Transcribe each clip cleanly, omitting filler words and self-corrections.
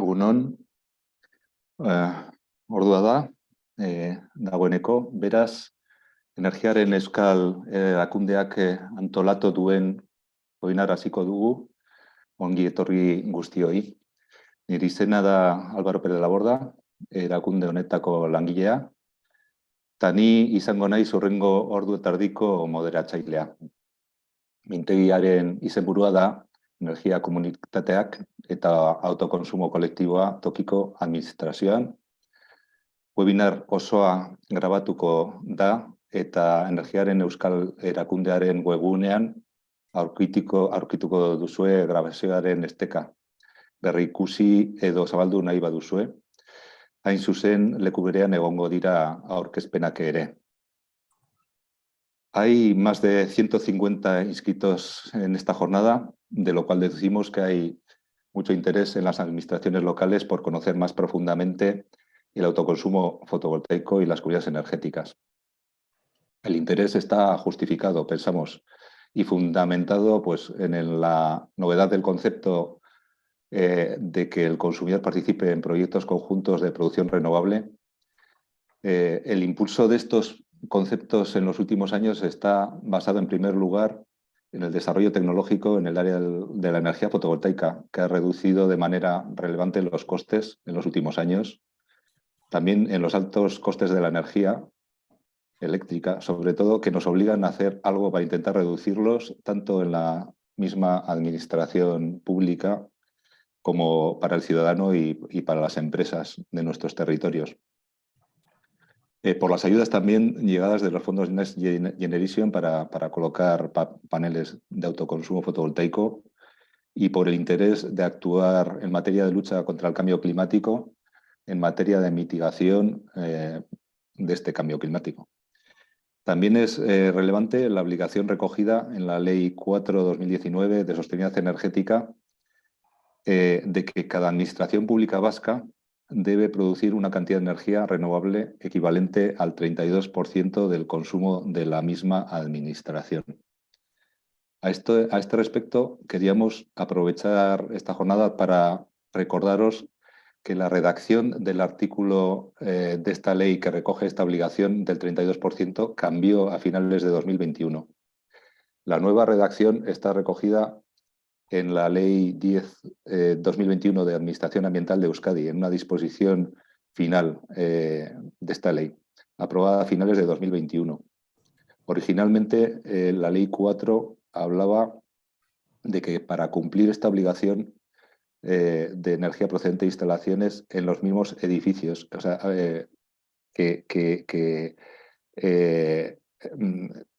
Egunon, ordua da, dagoeneko, beraz, energiaren euskal erakundeak antolatu duen webinar hasiko dugu, ongi etorri guztioi. Nire izena da Álvaro Pérez de la Borda, erakunde honetako langilea, eta ni izango naiz hurrengo ordu eta erdiko moderatzailea. Mintegiaren izenburua da energia komunitateak eta autokonsumo kolektiboa tokiko administrazioan. Webinar osoa grabatuko da eta energiaren euskal erakundearen webgunean aurkituko duzue grabazioaren esteka. Berrikusi edo zabaldu nahi baduzue. Hain zuzen leku berean egongo dira aurkezpenak ere. Hay más de 150 inscritos en esta jornada, de lo cual deducimos que hay mucho interés en las administraciones locales por conocer más profundamente el autoconsumo fotovoltaico y las comunidades energéticas. El interés está justificado, pensamos, y fundamentado pues, en la novedad del concepto de que el consumidor participe en proyectos conjuntos de producción renovable. El impulso de estos conceptos en los últimos años está basado en primer lugar en el desarrollo tecnológico en el área de la energía fotovoltaica, que ha reducido de manera relevante los costes en los últimos años. También en los altos costes de la energía eléctrica, sobre todo, que nos obligan a hacer algo para intentar reducirlos, tanto en la misma administración pública como para el ciudadano y para las empresas de nuestros territorios. Por las ayudas también llegadas de los fondos Next Generation para colocar paneles de autoconsumo fotovoltaico y por el interés de actuar en materia de lucha contra el cambio climático, en materia de mitigación de este cambio climático. También es relevante la obligación recogida en la Ley 4/2019 de Sostenibilidad Energética de que cada administración pública vasca debe producir una cantidad de energía renovable equivalente al 32% del consumo de la misma administración. A este respecto, queríamos aprovechar esta jornada para recordaros que la redacción del artículo de esta ley que recoge esta obligación del 32% cambió a finales de 2021. La nueva redacción está recogida en la Ley 10/2021 de Administración Ambiental de Euskadi, en una disposición final de esta ley, aprobada a finales de 2021. Originalmente, la Ley 4 hablaba de que para cumplir esta obligación de energía procedente de instalaciones en los mismos edificios, o sea,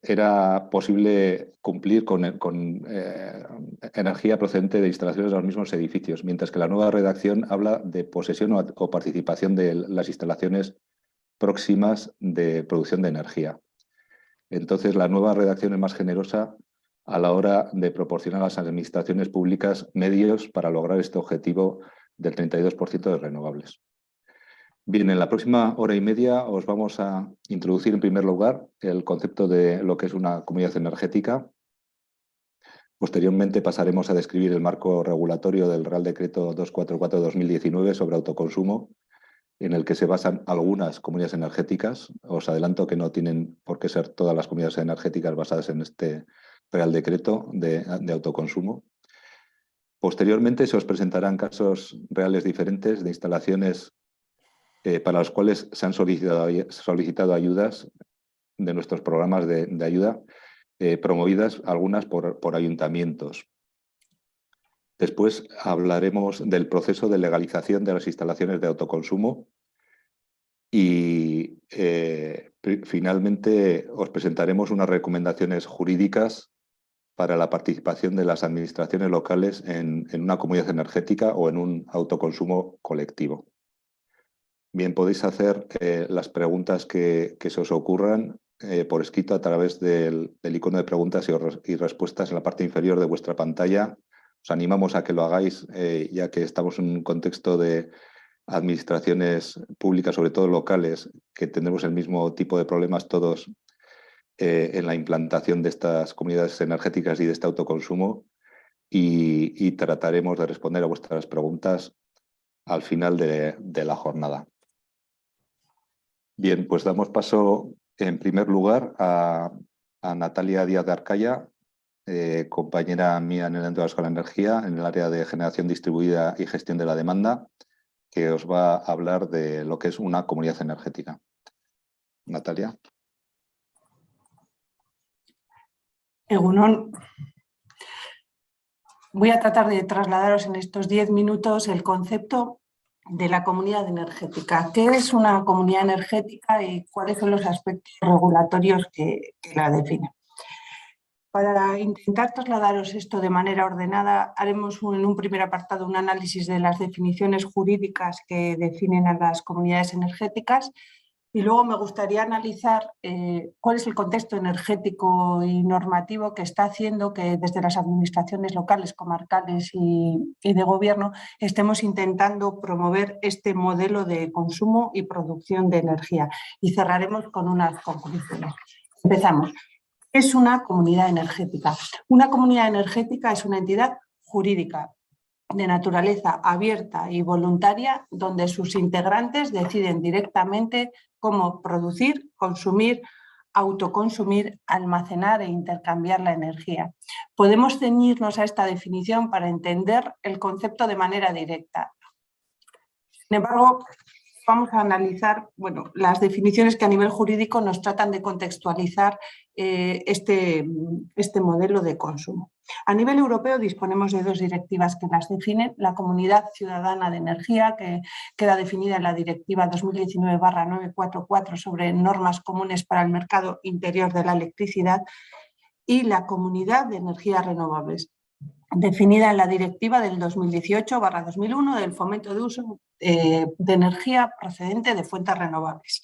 era posible cumplir con energía procedente de instalaciones de los mismos edificios, mientras que la nueva redacción habla de posesión o participación de las instalaciones próximas de producción de energía. Entonces, la nueva redacción es más generosa a la hora de proporcionar a las administraciones públicas medios para lograr este objetivo del 32% de renovables. Bien, en la próxima hora y media os vamos a introducir en primer lugar el concepto de lo que es una comunidad energética. Posteriormente pasaremos a describir el marco regulatorio del Real Decreto 244/2019 sobre autoconsumo, en el que se basan algunas comunidades energéticas. Os adelanto que no tienen por qué ser todas las comunidades energéticas basadas en este Real Decreto de autoconsumo. Posteriormente se os presentarán casos reales diferentes de instalaciones para los cuales se han solicitado ayudas de nuestros programas de ayuda, promovidas algunas por ayuntamientos. Después hablaremos del proceso de legalización de las instalaciones de autoconsumo y finalmente os presentaremos unas recomendaciones jurídicas para la participación de las administraciones locales en una comunidad energética o en un autoconsumo colectivo. Bien, podéis hacer las preguntas que se os ocurran por escrito a través del icono de preguntas y respuestas en la parte inferior de vuestra pantalla. Os animamos a que lo hagáis, ya que estamos en un contexto de administraciones públicas, sobre todo locales, que tendremos el mismo tipo de problemas todos en la implantación de estas comunidades energéticas y de este autoconsumo, y trataremos de responder a vuestras preguntas al final de la jornada. Bien, pues damos paso en primer lugar a Natalia Díaz de Arcaya, compañera mía en el Centro Vasco de la Energía, en el área de generación distribuida y gestión de la demanda, que os va a hablar de lo que es una comunidad energética. Natalia. Egunon. Voy a tratar de trasladaros en estos 10 minutos el concepto de la comunidad energética. ¿Qué es una comunidad energética y cuáles son los aspectos regulatorios que la definen? Para intentar trasladaros esto de manera ordenada, haremos en un primer apartado un análisis de las definiciones jurídicas que definen a las comunidades energéticas y luego me gustaría analizar cuál es el contexto energético y normativo que está haciendo que desde las administraciones locales, comarcales y de gobierno estemos intentando promover este modelo de consumo y producción de energía. Y cerraremos con unas conclusiones. Empezamos. Es una comunidad energética. Una comunidad energética es una entidad jurídica de naturaleza abierta y voluntaria donde sus integrantes deciden directamente cómo producir, consumir, autoconsumir, almacenar e intercambiar la energía. Podemos ceñirnos a esta definición para entender el concepto de manera directa. Sin embargo, vamos a analizar las definiciones que a nivel jurídico nos tratan de contextualizar este modelo de consumo. A nivel europeo disponemos de 2 directivas que las definen. La Comunidad Ciudadana de Energía, que queda definida en la Directiva 2019/944 sobre normas comunes para el mercado interior de la electricidad, y la Comunidad de Energías Renovables, definida en la Directiva del 2018/2001 del fomento de uso de energía procedente de fuentes renovables.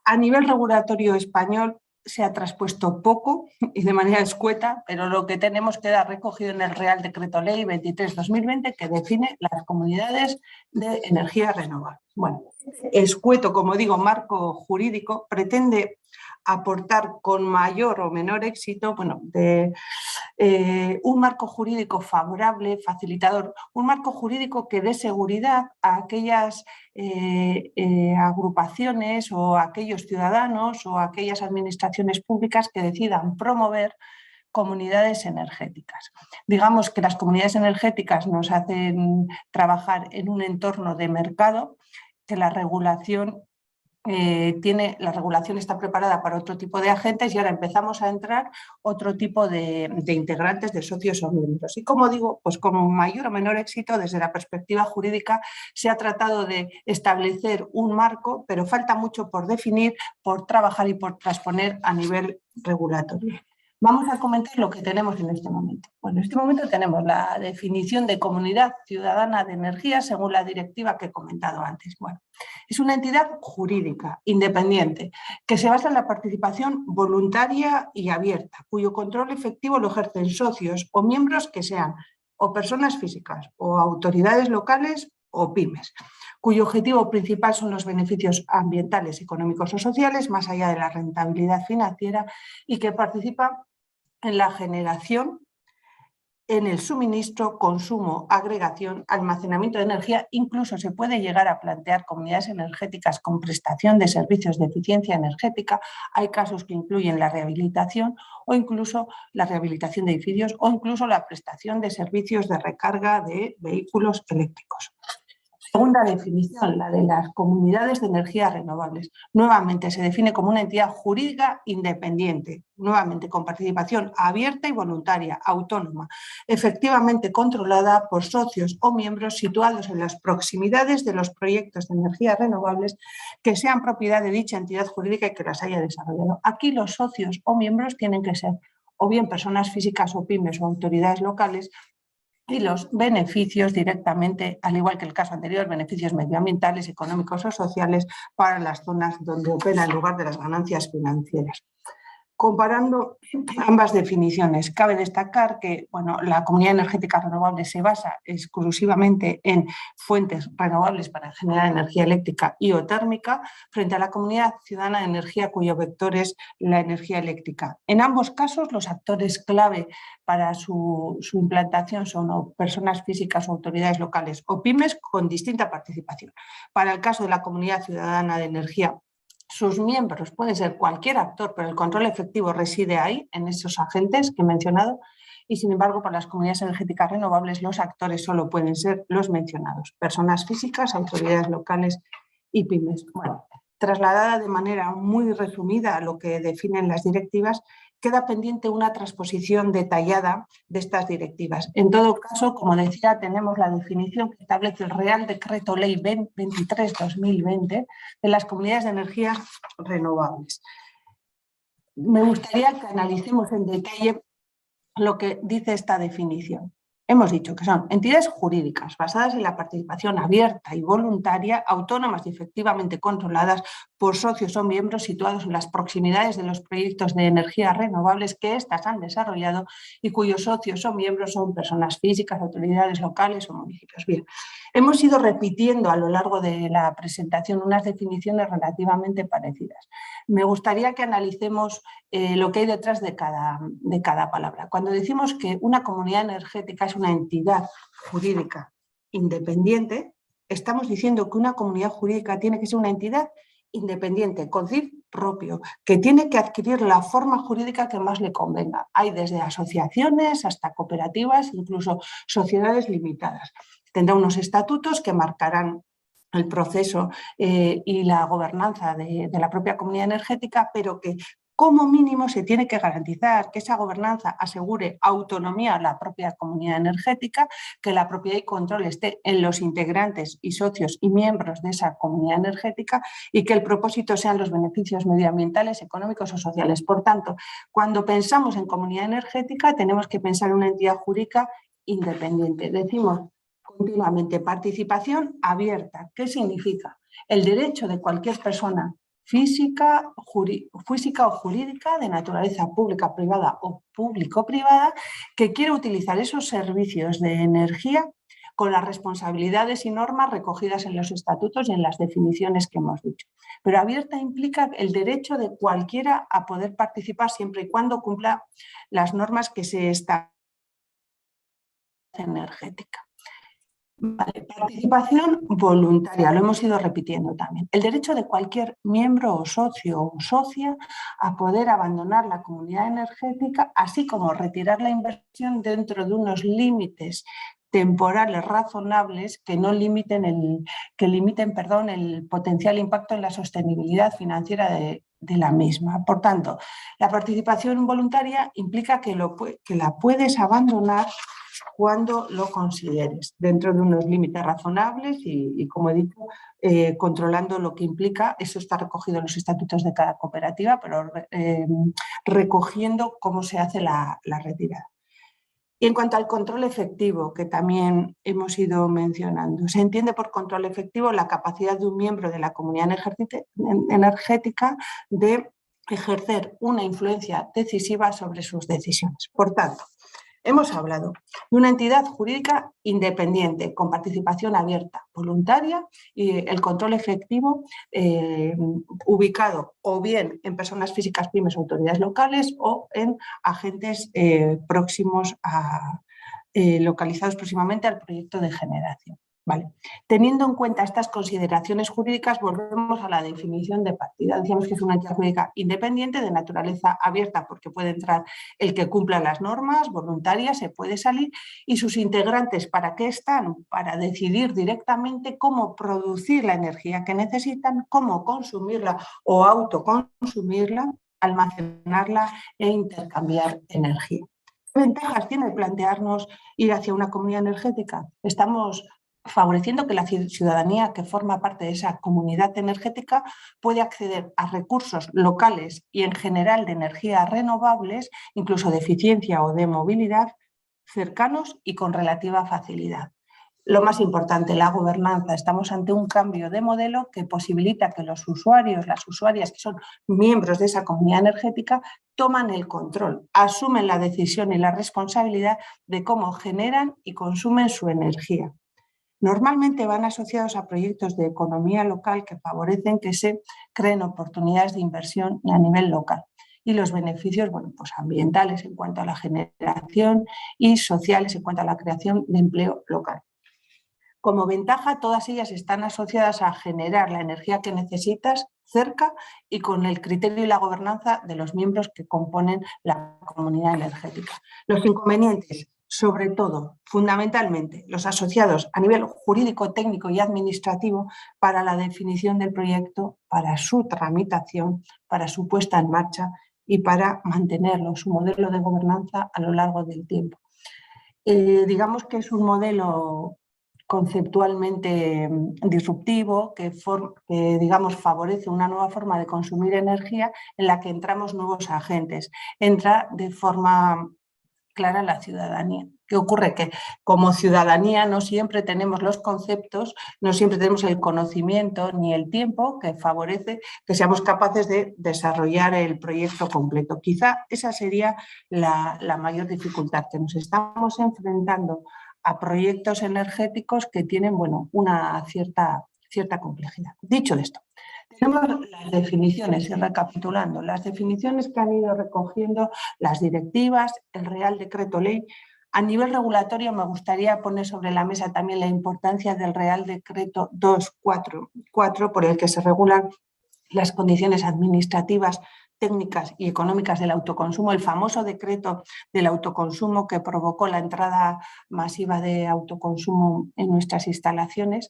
A nivel regulatorio español se ha traspuesto poco y de manera escueta, pero lo que tenemos queda recogido en el Real Decreto Ley 23/2020 que define las comunidades de energía renovable. Bueno, escueto, como digo, marco jurídico pretende aportar con mayor o menor éxito un marco jurídico favorable, facilitador, un marco jurídico que dé seguridad a aquellas agrupaciones o a aquellos ciudadanos o a aquellas administraciones públicas que decidan promover comunidades energéticas. Digamos que las comunidades energéticas nos hacen trabajar en un entorno de mercado, que la regulación está preparada para otro tipo de agentes y ahora empezamos a entrar otro tipo de integrantes, de socios o miembros. Y como digo, pues con mayor o menor éxito desde la perspectiva jurídica se ha tratado de establecer un marco, pero falta mucho por definir, por trabajar y por transponer a nivel regulatorio. Vamos a comentar lo que tenemos en este momento. Bueno, en este momento tenemos la definición de Comunidad Ciudadana de Energía según la directiva que he comentado antes. Bueno, es una entidad jurídica, independiente, que se basa en la participación voluntaria y abierta, cuyo control efectivo lo ejercen socios o miembros que sean o personas físicas o autoridades locales o pymes, cuyo objetivo principal son los beneficios ambientales, económicos o sociales, más allá de la rentabilidad financiera, y que participa en la generación, en el suministro, consumo, agregación, almacenamiento de energía. Incluso se puede llegar a plantear comunidades energéticas con prestación de servicios de eficiencia energética. Hay casos que incluyen la rehabilitación o incluso la rehabilitación de edificios o incluso la prestación de servicios de recarga de vehículos eléctricos. Segunda definición, la de las comunidades de energías renovables. Nuevamente se define como una entidad jurídica independiente, nuevamente con participación abierta y voluntaria, autónoma, efectivamente controlada por socios o miembros situados en las proximidades de los proyectos de energías renovables que sean propiedad de dicha entidad jurídica y que las haya desarrollado. Aquí los socios o miembros tienen que ser o bien personas físicas o pymes o autoridades locales, y los beneficios directamente, al igual que el caso anterior, beneficios medioambientales, económicos o sociales para las zonas donde opera en lugar de las ganancias financieras. Comparando ambas definiciones, cabe destacar que la comunidad energética renovable se basa exclusivamente en fuentes renovables para generar energía eléctrica y o térmica, frente a la comunidad ciudadana de energía cuyo vector es la energía eléctrica. En ambos casos, los actores clave para su implantación son o personas físicas o autoridades locales o pymes con distinta participación. Para el caso de la comunidad ciudadana de energía, sus miembros pueden ser cualquier actor, pero el control efectivo reside ahí, en esos agentes que he mencionado, y sin embargo, para las comunidades energéticas renovables, los actores solo pueden ser los mencionados, personas físicas, autoridades locales y pymes. Bueno, trasladada de manera muy resumida a lo que definen las directivas, queda pendiente una transposición detallada de estas directivas. En todo caso, como decía, tenemos la definición que establece el Real Decreto Ley 23/2020 de las comunidades de energías renovables. Me gustaría que analicemos en detalle lo que dice esta definición. Hemos dicho que son entidades jurídicas basadas en la participación abierta y voluntaria, autónomas y efectivamente controladas por socios o miembros situados en las proximidades de los proyectos de energías renovables que éstas han desarrollado y cuyos socios o miembros son personas físicas, autoridades locales o municipios. Bien, hemos ido repitiendo a lo largo de la presentación unas definiciones relativamente parecidas. Me gustaría que analicemos lo que hay detrás de cada palabra. Cuando decimos que una comunidad energética es una entidad jurídica independiente, estamos diciendo que una comunidad jurídica tiene que ser una entidad independiente, con CIF propio, que tiene que adquirir la forma jurídica que más le convenga. Hay desde asociaciones hasta cooperativas, incluso sociedades limitadas. Tendrá unos estatutos que marcarán el proceso y la gobernanza de la propia comunidad energética, pero que como mínimo se tiene que garantizar que esa gobernanza asegure autonomía a la propia comunidad energética, que la propiedad y control esté en los integrantes y socios y miembros de esa comunidad energética y que el propósito sean los beneficios medioambientales, económicos o sociales. Por tanto, cuando pensamos en comunidad energética tenemos que pensar en una entidad jurídica independiente. Decimos continuamente participación abierta. ¿Qué significa? El derecho de cualquier persona física o jurídica de naturaleza pública, privada o público-privada que quiere utilizar esos servicios de energía con las responsabilidades y normas recogidas en los estatutos y en las definiciones que hemos dicho. Pero abierta implica el derecho de cualquiera a poder participar siempre y cuando cumpla las normas que se establecen energética. Vale, participación voluntaria, lo hemos ido repitiendo también. El derecho de cualquier miembro o socio o socia a poder abandonar la comunidad energética, así como retirar la inversión dentro de unos límites temporales razonables que limiten el potencial impacto en la sostenibilidad financiera de la misma. Por tanto, la participación voluntaria implica que la puedes abandonar cuando lo consideres, dentro de unos límites razonables y como he dicho, controlando lo que implica. Eso está recogido en los estatutos de cada cooperativa, pero recogiendo cómo se hace la retirada. Y en cuanto al control efectivo, que también hemos ido mencionando, se entiende por control efectivo la capacidad de un miembro de la comunidad energética de ejercer una influencia decisiva sobre sus decisiones. Por tanto, hemos hablado de una entidad jurídica independiente, con participación abierta, voluntaria y el control efectivo ubicado o bien en personas físicas, pymes, autoridades locales o en agentes próximos localizados próximamente al proyecto de generación. Vale. Teniendo en cuenta estas consideraciones jurídicas, volvemos a la definición de partida. Decíamos que es una entidad jurídica independiente, de naturaleza abierta, porque puede entrar el que cumpla las normas, voluntaria, se puede salir, y sus integrantes, ¿para qué están? Para decidir directamente cómo producir la energía que necesitan, cómo consumirla o autoconsumirla, almacenarla e intercambiar energía. ¿Qué ventajas tiene plantearnos ir hacia una comunidad energética? Estamos favoreciendo que la ciudadanía que forma parte de esa comunidad energética puede acceder a recursos locales y en general de energías renovables, incluso de eficiencia o de movilidad, cercanos y con relativa facilidad. Lo más importante, la gobernanza. Estamos ante un cambio de modelo que posibilita que los usuarios, las usuarias que son miembros de esa comunidad energética, toman el control, asumen la decisión y la responsabilidad de cómo generan y consumen su energía. Normalmente van asociados a proyectos de economía local que favorecen que se creen oportunidades de inversión a nivel local y los beneficios, bueno, pues ambientales en cuanto a la generación y sociales en cuanto a la creación de empleo local. Como ventaja, todas ellas están asociadas a generar la energía que necesitas cerca y con el criterio y la gobernanza de los miembros que componen la comunidad energética. Los inconvenientes, sobre todo, fundamentalmente, los asociados a nivel jurídico, técnico y administrativo para la definición del proyecto, para su tramitación, para su puesta en marcha y para mantenerlo, su modelo de gobernanza a lo largo del tiempo. Digamos que es un modelo conceptualmente disruptivo, que digamos, favorece una nueva forma de consumir energía en la que entramos nuevos agentes. Entra de forma clara la ciudadanía. ¿Qué ocurre? Que como ciudadanía no siempre tenemos los conceptos, no siempre tenemos el conocimiento ni el tiempo que favorece que seamos capaces de desarrollar el proyecto completo. Quizá esa sería la mayor dificultad, que nos estamos enfrentando a proyectos energéticos que tienen, bueno, una cierta complejidad. Dicho esto, tenemos las definiciones, y recapitulando, las definiciones que han ido recogiendo las directivas, el Real Decreto Ley. A nivel regulatorio me gustaría poner sobre la mesa también la importancia del Real Decreto 244, por el que se regulan las condiciones administrativas, técnicas y económicas del autoconsumo, el famoso decreto del autoconsumo que provocó la entrada masiva de autoconsumo en nuestras instalaciones.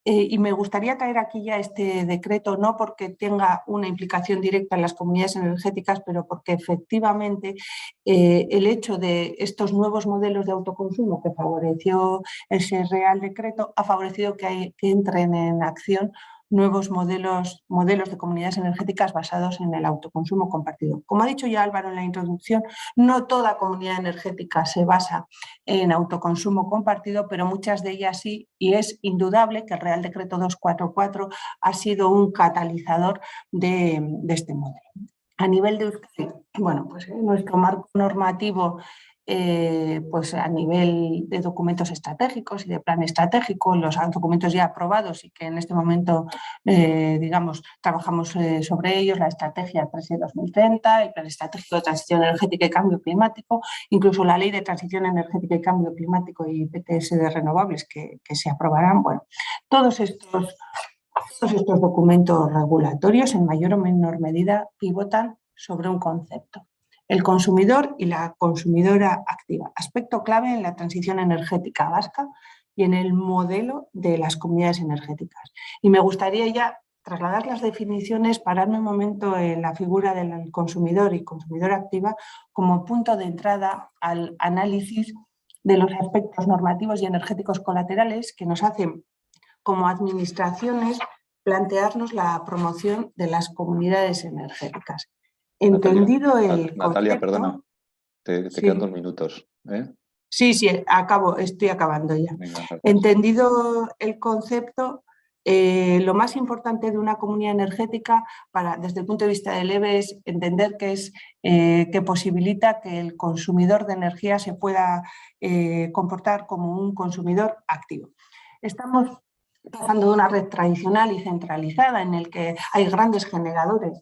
Y me gustaría traer aquí ya este decreto, no porque tenga una implicación directa en las comunidades energéticas, pero porque efectivamente el hecho de estos nuevos modelos de autoconsumo que favoreció ese Real Decreto ha favorecido que entren en acción nuevos modelos de comunidades energéticas basados en el autoconsumo compartido. Como ha dicho ya Álvaro en la introducción, no toda comunidad energética se basa en autoconsumo compartido, pero muchas de ellas sí, y es indudable que el Real Decreto 244 ha sido un catalizador de este modelo. A nivel de Euskadi, bueno, pues nuestro marco normativo, pues a nivel de documentos estratégicos y de plan estratégico, los documentos ya aprobados y que en este momento, digamos, trabajamos sobre ellos, la Estrategia 3-2030, el Plan Estratégico de Transición Energética y Cambio Climático, incluso la Ley de Transición Energética y Cambio Climático y PTS de renovables que se aprobarán. Bueno, todos estos documentos regulatorios en mayor o menor medida pivotan sobre un concepto: el consumidor y la consumidora activa, aspecto clave en la transición energética vasca y en el modelo de las comunidades energéticas. Y me gustaría ya trasladar las definiciones, pararme un momento en la figura del consumidor y consumidora activa como punto de entrada al análisis de los aspectos normativos y energéticos colaterales que nos hacen como administraciones plantearnos la promoción de las comunidades energéticas. Entendido el Natalia, concepto, perdona, te sí. quedan 2 minutos. Sí, estoy acabando ya. Venga, entendido el concepto, lo más importante de una comunidad energética desde el punto de vista del EVE es entender que posibilita que el consumidor de energía se pueda comportar como un consumidor activo. Estamos pasando de una red tradicional y centralizada en el que hay grandes generadores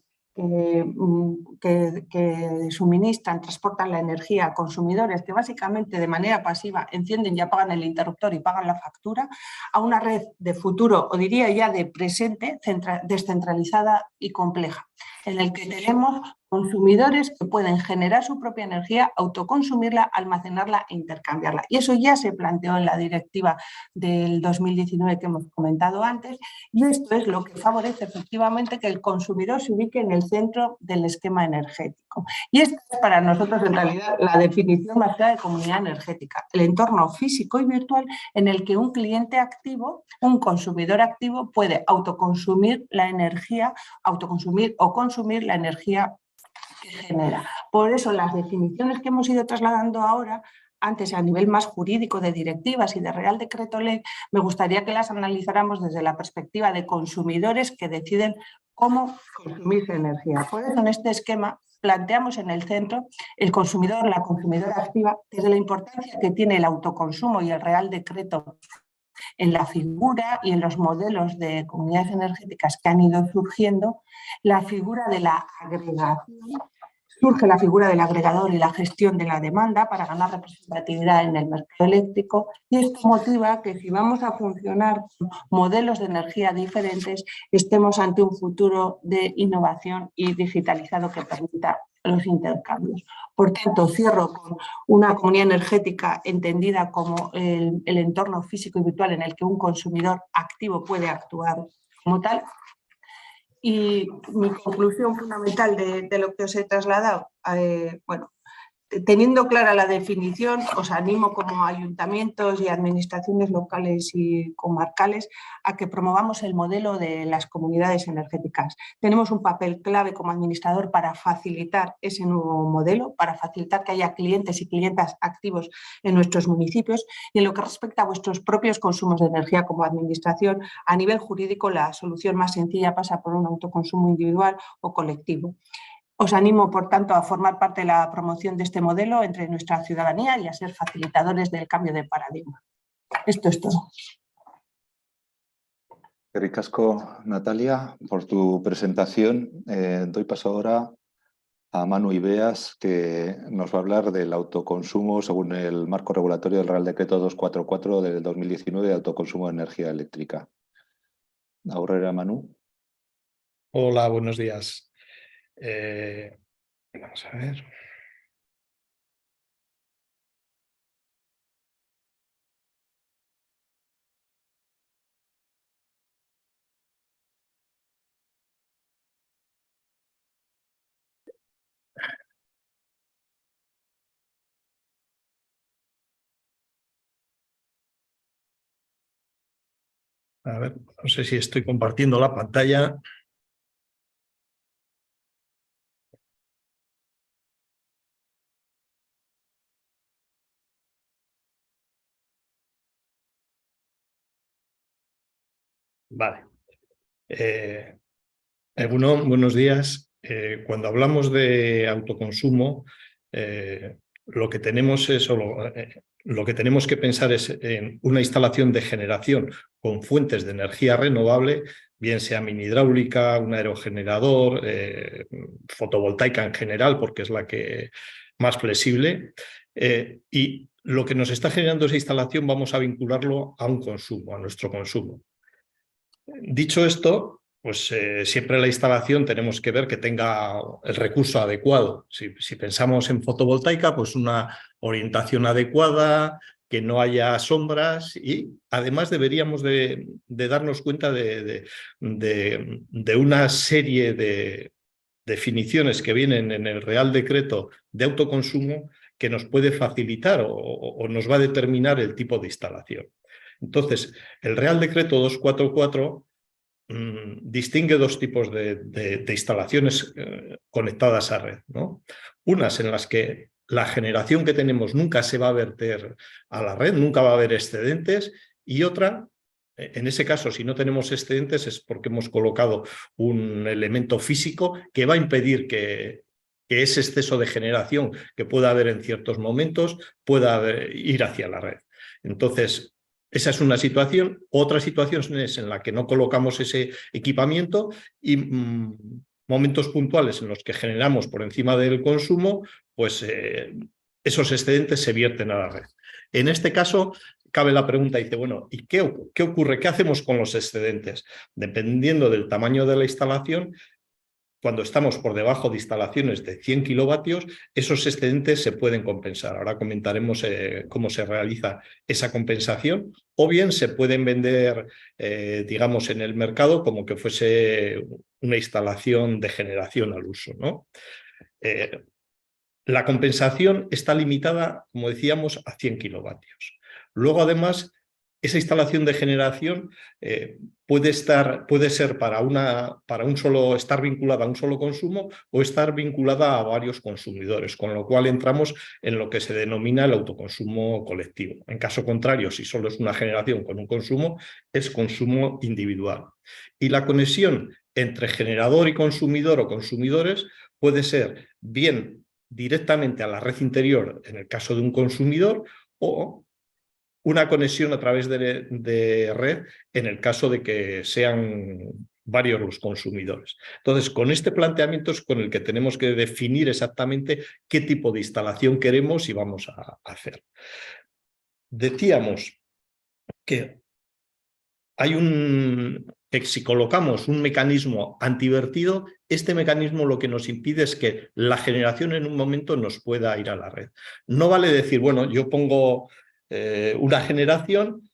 que suministran, transportan la energía a consumidores que básicamente de manera pasiva encienden y apagan el interruptor y pagan la factura, a una red de futuro, o diría ya de presente, descentralizada y compleja, en el que tenemos consumidores que pueden generar su propia energía, autoconsumirla, almacenarla e intercambiarla. Y eso ya se planteó en la directiva del 2019 que hemos comentado antes, y esto es lo que favorece efectivamente que el consumidor se ubique en el centro del esquema energético. Y esta es para nosotros en realidad la definición más clara de comunidad energética: el entorno físico y virtual en el que un cliente activo, un consumidor activo, puede autoconsumir la energía, autoconsumir o consumir la energía que genera. Por eso las definiciones que hemos ido trasladando ahora antes a nivel más jurídico de directivas y de Real Decreto Ley, me gustaría que las analizáramos desde la perspectiva de consumidores que deciden cómo consumir su energía. Por eso, en este esquema planteamos en el centro el consumidor, la consumidora activa, desde la importancia que tiene el autoconsumo y el Real Decreto en la figura y en los modelos de comunidades energéticas que han ido surgiendo, la figura de la agregación. Surge la figura del agregador y la gestión de la demanda para ganar representatividad en el mercado eléctrico, y esto motiva que si vamos a funcionar con modelos de energía diferentes, estemos ante un futuro de innovación y digitalizado que permita los intercambios. Por tanto, cierro con una comunidad energética entendida como el entorno físico y virtual en el que un consumidor activo puede actuar como tal. Y mi conclusión fundamental de lo que os he trasladado, bueno, teniendo clara la definición, os animo como ayuntamientos y administraciones locales y comarcales a que promovamos el modelo de las comunidades energéticas. Tenemos un papel clave como administrador para facilitar ese nuevo modelo, para facilitar que haya clientes y clientas activos en nuestros municipios, y en lo que respecta a vuestros propios consumos de energía como administración, a nivel jurídico la solución más sencilla pasa por un autoconsumo individual o colectivo. Os animo, por tanto, a formar parte de la promoción de este modelo entre nuestra ciudadanía y a ser facilitadores del cambio de paradigma. Esto es todo. Eskerrik asko, Natalia, por tu presentación. Doy paso ahora a Manu Ibeas, que nos va a hablar del autoconsumo según el marco regulatorio del Real Decreto 244 del 2019 de autoconsumo de energía eléctrica. Ahora, Manu. Hola, buenos días. Vamos a ver. A ver, no sé si estoy compartiendo la pantalla. Vale. Buenos días. Cuando hablamos de autoconsumo, lo que tenemos que pensar es en una instalación de generación con fuentes de energía renovable, bien sea mini hidráulica, un aerogenerador, fotovoltaica en general, porque es la que más flexible. Y lo que nos está generando esa instalación vamos a vincularlo a un consumo, a nuestro consumo. Dicho esto, pues siempre la instalación tenemos que ver que tenga el recurso adecuado. Si pensamos en fotovoltaica, pues una orientación adecuada, que no haya sombras, y además deberíamos de darnos cuenta de una serie de definiciones que vienen en el Real Decreto de autoconsumo que nos puede facilitar o nos va a determinar el tipo de instalación. Entonces, el Real Decreto 244 distingue dos tipos de instalaciones conectadas a red, ¿no? Unas en las que la generación que tenemos nunca se va a verter a la red, nunca va a haber excedentes, y otra, en ese caso, si no tenemos excedentes es porque hemos colocado un elemento físico que va a impedir que ese exceso de generación que pueda haber en ciertos momentos pueda ir hacia la red. Entonces, esa es una situación. Otra situación es en la que no colocamos ese equipamiento y momentos puntuales en los que generamos por encima del consumo, pues esos excedentes se vierten a la red. En este caso, cabe la pregunta, dice, bueno, ¿y qué ocurre? ¿Qué hacemos con los excedentes? Dependiendo del tamaño de la instalación, cuando estamos por debajo de instalaciones de 100 kilovatios, esos excedentes se pueden compensar. Ahora comentaremos cómo se realiza esa compensación, o bien se pueden vender, digamos, en el mercado como que fuese una instalación de generación al uso, ¿no? La compensación está limitada, como decíamos, a 100 kilovatios. Luego, además, Esa instalación de generación puede ser estar vinculada a un solo consumo o estar vinculada a varios consumidores, con lo cual entramos en lo que se denomina el autoconsumo colectivo. En caso contrario, si solo es una generación con un consumo, es consumo individual. Y la conexión entre generador y consumidor o consumidores puede ser bien directamente a la red interior en el caso de un consumidor o una conexión a través de red en el caso de que sean varios los consumidores. Entonces, con este planteamiento es con el que tenemos que definir exactamente qué tipo de instalación queremos y vamos a hacer. Decíamos que si colocamos un mecanismo antivertido, este mecanismo lo que nos impide es que la generación en un momento nos pueda ir a la red. No vale decir, bueno, yo pongo una generación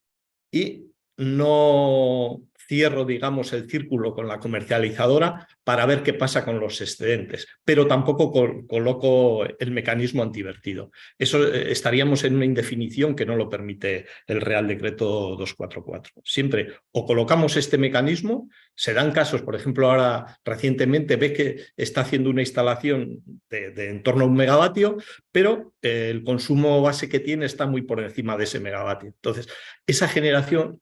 y no cierro, digamos, el círculo con la comercializadora para ver qué pasa con los excedentes, pero tampoco coloco el mecanismo antivertido. Eso estaríamos en una indefinición que no lo permite el Real Decreto 244. Siempre o colocamos este mecanismo, se dan casos, por ejemplo, ahora recientemente ve que está haciendo una instalación de en torno a 1 megavatio, pero el consumo base que tiene está muy por encima de ese megavatio. Entonces, esa generación,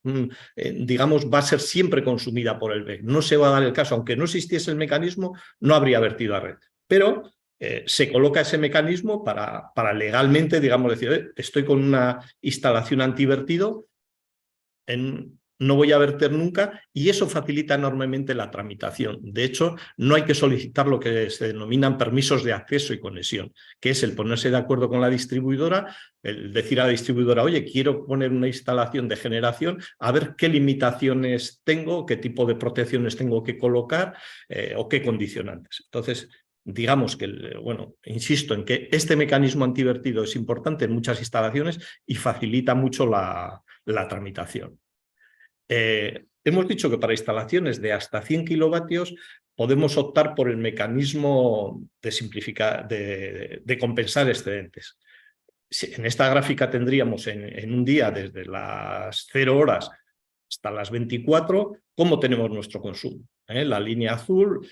digamos, va a ser siempre consumida por el BEC. No se va a dar el caso, aunque no existiese el mecanismo, no habría vertido a red. Pero se coloca ese mecanismo para legalmente, digamos, decir, estoy con una instalación antivertido, no voy a verter nunca, y eso facilita enormemente la tramitación. De hecho, no hay que solicitar lo que se denominan permisos de acceso y conexión, que es el ponerse de acuerdo con la distribuidora, el decir a la distribuidora, oye, quiero poner una instalación de generación, a ver qué limitaciones tengo, qué tipo de protecciones tengo que colocar o qué condicionantes. Entonces, digamos que, bueno, insisto en que este mecanismo antivertido es importante en muchas instalaciones y facilita mucho la tramitación. Hemos dicho que para instalaciones de hasta 100 kilovatios podemos optar por el mecanismo de compensar excedentes. En esta gráfica tendríamos en un día desde las 0 horas hasta las 24, cómo tenemos nuestro consumo. La línea azul,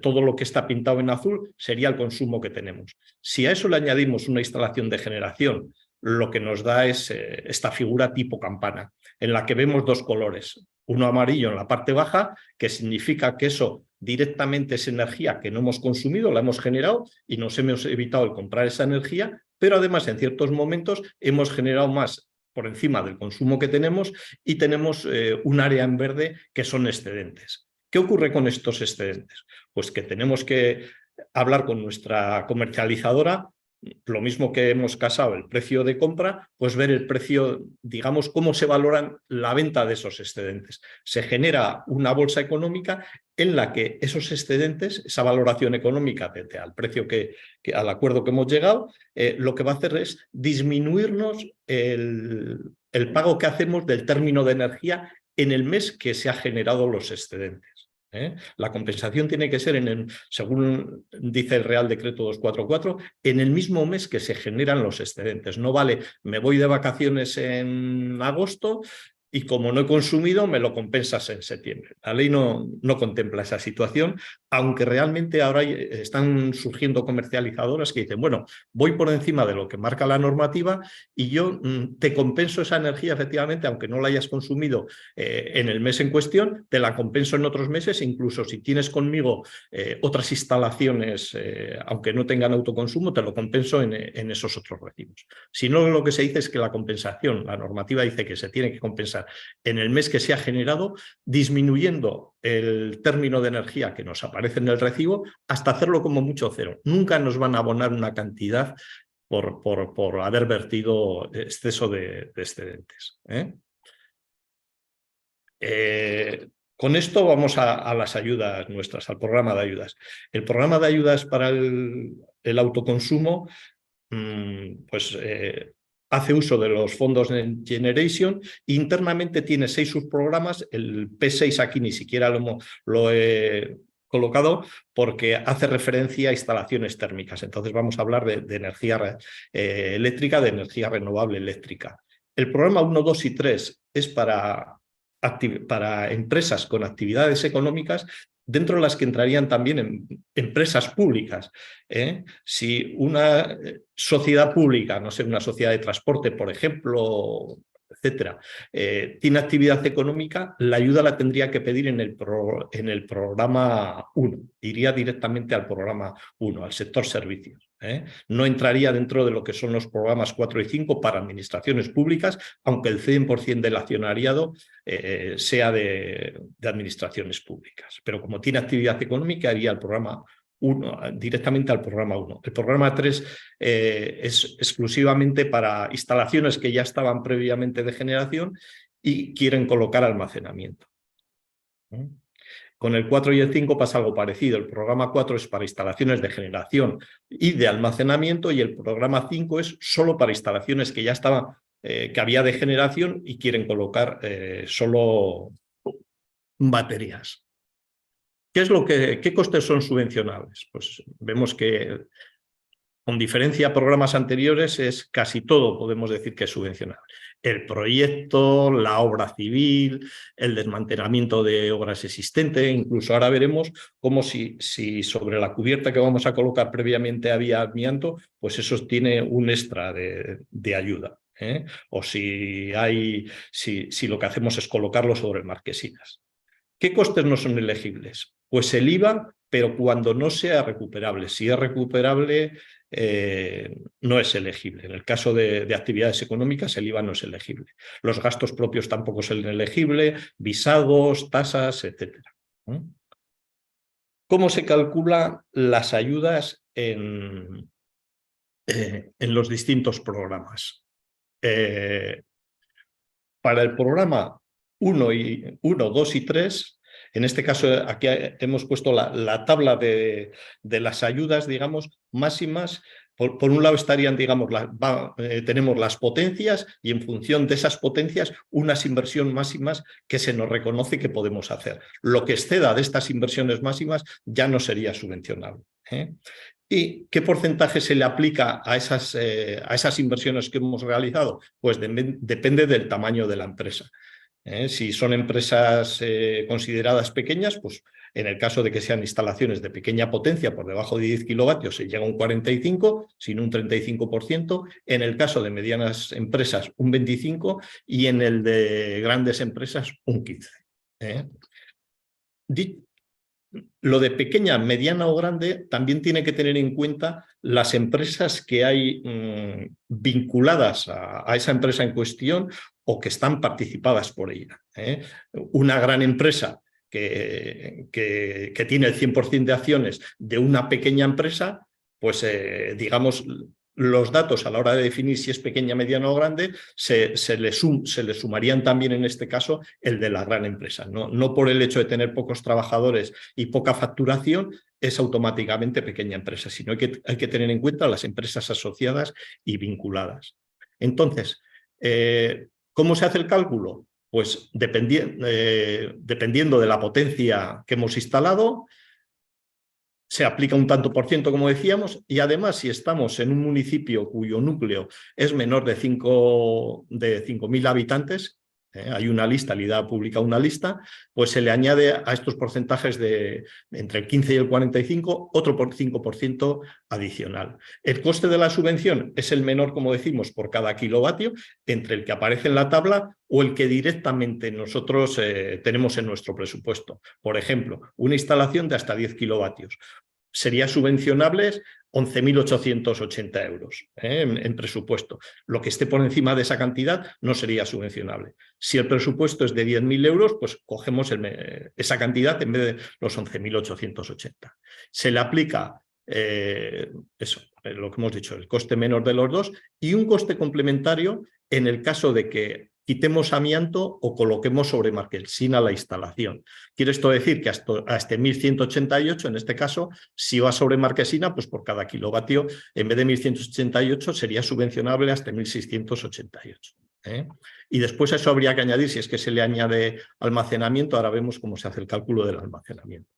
todo lo que está pintado en azul sería el consumo que tenemos. Si a eso le añadimos una instalación de generación, lo que nos da es esta figura tipo campana, en la que vemos dos colores, uno amarillo en la parte baja, que significa que eso directamente es energía que no hemos consumido, la hemos generado y nos hemos evitado el comprar esa energía, pero además en ciertos momentos hemos generado más por encima del consumo que tenemos y tenemos un área en verde que son excedentes. ¿Qué ocurre con estos excedentes? Pues que tenemos que hablar con nuestra comercializadora, lo mismo que hemos casado el precio de compra, pues ver el precio, digamos, cómo se valoran la venta de esos excedentes. Se genera una bolsa económica en la que esos excedentes, esa valoración económica al precio al acuerdo que hemos llegado, lo que va a hacer es disminuirnos el pago que hacemos del término de energía en el mes que se ha generado los excedentes. La compensación tiene que ser, según dice el Real Decreto 244, en el mismo mes que se generan los excedentes. No vale, me voy de vacaciones en agosto y como no he consumido, me lo compensas en septiembre. La ley no contempla esa situación, aunque realmente ahora están surgiendo comercializadoras que dicen, bueno, voy por encima de lo que marca la normativa y yo te compenso esa energía, efectivamente, aunque no la hayas consumido en el mes en cuestión, te la compenso en otros meses, incluso si tienes conmigo otras instalaciones, aunque no tengan autoconsumo, te lo compenso en esos otros recibos. Si no, lo que se dice es que la compensación, la normativa dice que se tiene que compensar en el mes que se ha generado, disminuyendo el término de energía que nos aparece en el recibo hasta hacerlo como mucho cero. Nunca nos van a abonar una cantidad por haber vertido exceso de excedentes. Con esto vamos a las ayudas nuestras, al programa de ayudas. El programa de ayudas para el autoconsumo, pues hace uso de los fondos de Generation. Internamente tiene 6 subprogramas. El P6 aquí ni siquiera lo he colocado porque hace referencia a instalaciones térmicas. Entonces vamos a hablar de energía eléctrica, de energía renovable eléctrica. El programa 1, 2 y 3 es para empresas con actividades económicas, dentro de las que entrarían también empresas públicas. Si una sociedad pública, no sé, una sociedad de transporte, por ejemplo, etcétera, tiene actividad económica, la ayuda la tendría que pedir en el programa 1, iría directamente al programa 1, al sector servicios. No entraría dentro de lo que son los programas 4 y 5 para administraciones públicas, aunque el 100% del accionariado sea de administraciones públicas. Pero como tiene actividad económica, iría al programa 1, directamente al programa 1. El programa 3 es exclusivamente para instalaciones que ya estaban previamente de generación y quieren colocar almacenamiento. Con el 4 y el 5 pasa algo parecido. El programa 4 es para instalaciones de generación y de almacenamiento, y el programa 5 es solo para instalaciones que ya estaban, que había de generación y quieren colocar solo baterías. ¿Qué costes son subvencionables? Pues vemos que, con diferencia a programas anteriores, es casi todo, podemos decir, que es subvencionable. El proyecto, la obra civil, el desmantelamiento de obras existentes, incluso ahora veremos cómo si sobre la cubierta que vamos a colocar previamente había amianto, pues eso tiene un extra de ayuda. O si lo que hacemos es colocarlo sobre marquesinas. ¿Qué costes no son elegibles? Pues el IVA, pero cuando no sea recuperable. Si es recuperable, no es elegible. En el caso de actividades económicas, el IVA no es elegible. Los gastos propios tampoco son elegibles, visados, tasas, etc. ¿Cómo se calculan las ayudas en los distintos programas? Para el programa 1, 2 y 3, en este caso aquí hemos puesto la tabla de las ayudas, digamos, máximas. Por un lado estarían, digamos, tenemos las potencias, y en función de esas potencias unas inversiones máximas que se nos reconoce que podemos hacer. Lo que exceda de estas inversiones máximas ya no sería subvencionable. ¿Y qué porcentaje se le aplica a esas inversiones que hemos realizado? Pues depende del tamaño de la empresa. Si son empresas consideradas pequeñas, pues en el caso de que sean instalaciones de pequeña potencia, por debajo de 10 kilovatios, se llega a un 45%, sin un 35%. En el caso de medianas empresas, un 25%, y en el de grandes empresas, un 15%. Lo de pequeña, mediana o grande también tiene que tener en cuenta las empresas que hay vinculadas a esa empresa en cuestión o que están participadas por ella. Una gran empresa que tiene el 100% de acciones de una pequeña empresa, pues digamos, los datos a la hora de definir si es pequeña, mediana o grande se le sumarían también en este caso el de la gran empresa. No por el hecho de tener pocos trabajadores y poca facturación es automáticamente pequeña empresa, sino hay que tener en cuenta las empresas asociadas y vinculadas. Entonces, ¿cómo se hace el cálculo? Pues dependiendo de la potencia que hemos instalado, se aplica un tanto por ciento, como decíamos, y además si estamos en un municipio cuyo núcleo es menor de 5.000 habitantes, hay una lista, el IDA publica una lista, pues se le añade a estos porcentajes de entre el 15 y el 45 otro 5% adicional. El coste de la subvención es el menor, como decimos, por cada kilovatio, entre el que aparece en la tabla o el que directamente nosotros tenemos en nuestro presupuesto. Por ejemplo, una instalación de hasta 10 kilovatios. Sería subvencionable 11.880 euros en presupuesto. Lo que esté por encima de esa cantidad no sería subvencionable. Si el presupuesto es de 10.000 euros, pues cogemos esa cantidad en vez de los 11.880. Se le aplica lo que hemos dicho, el coste menor de los dos, y un coste complementario en el caso de que quitemos amianto o coloquemos sobre marquesina la instalación. Quiere esto decir que hasta 1.188, en este caso, si va sobre marquesina, pues por cada kilovatio, en vez de 1.188, sería subvencionable hasta 1.688. Y después a eso habría que añadir, si es que se le añade almacenamiento, ahora vemos cómo se hace el cálculo del almacenamiento.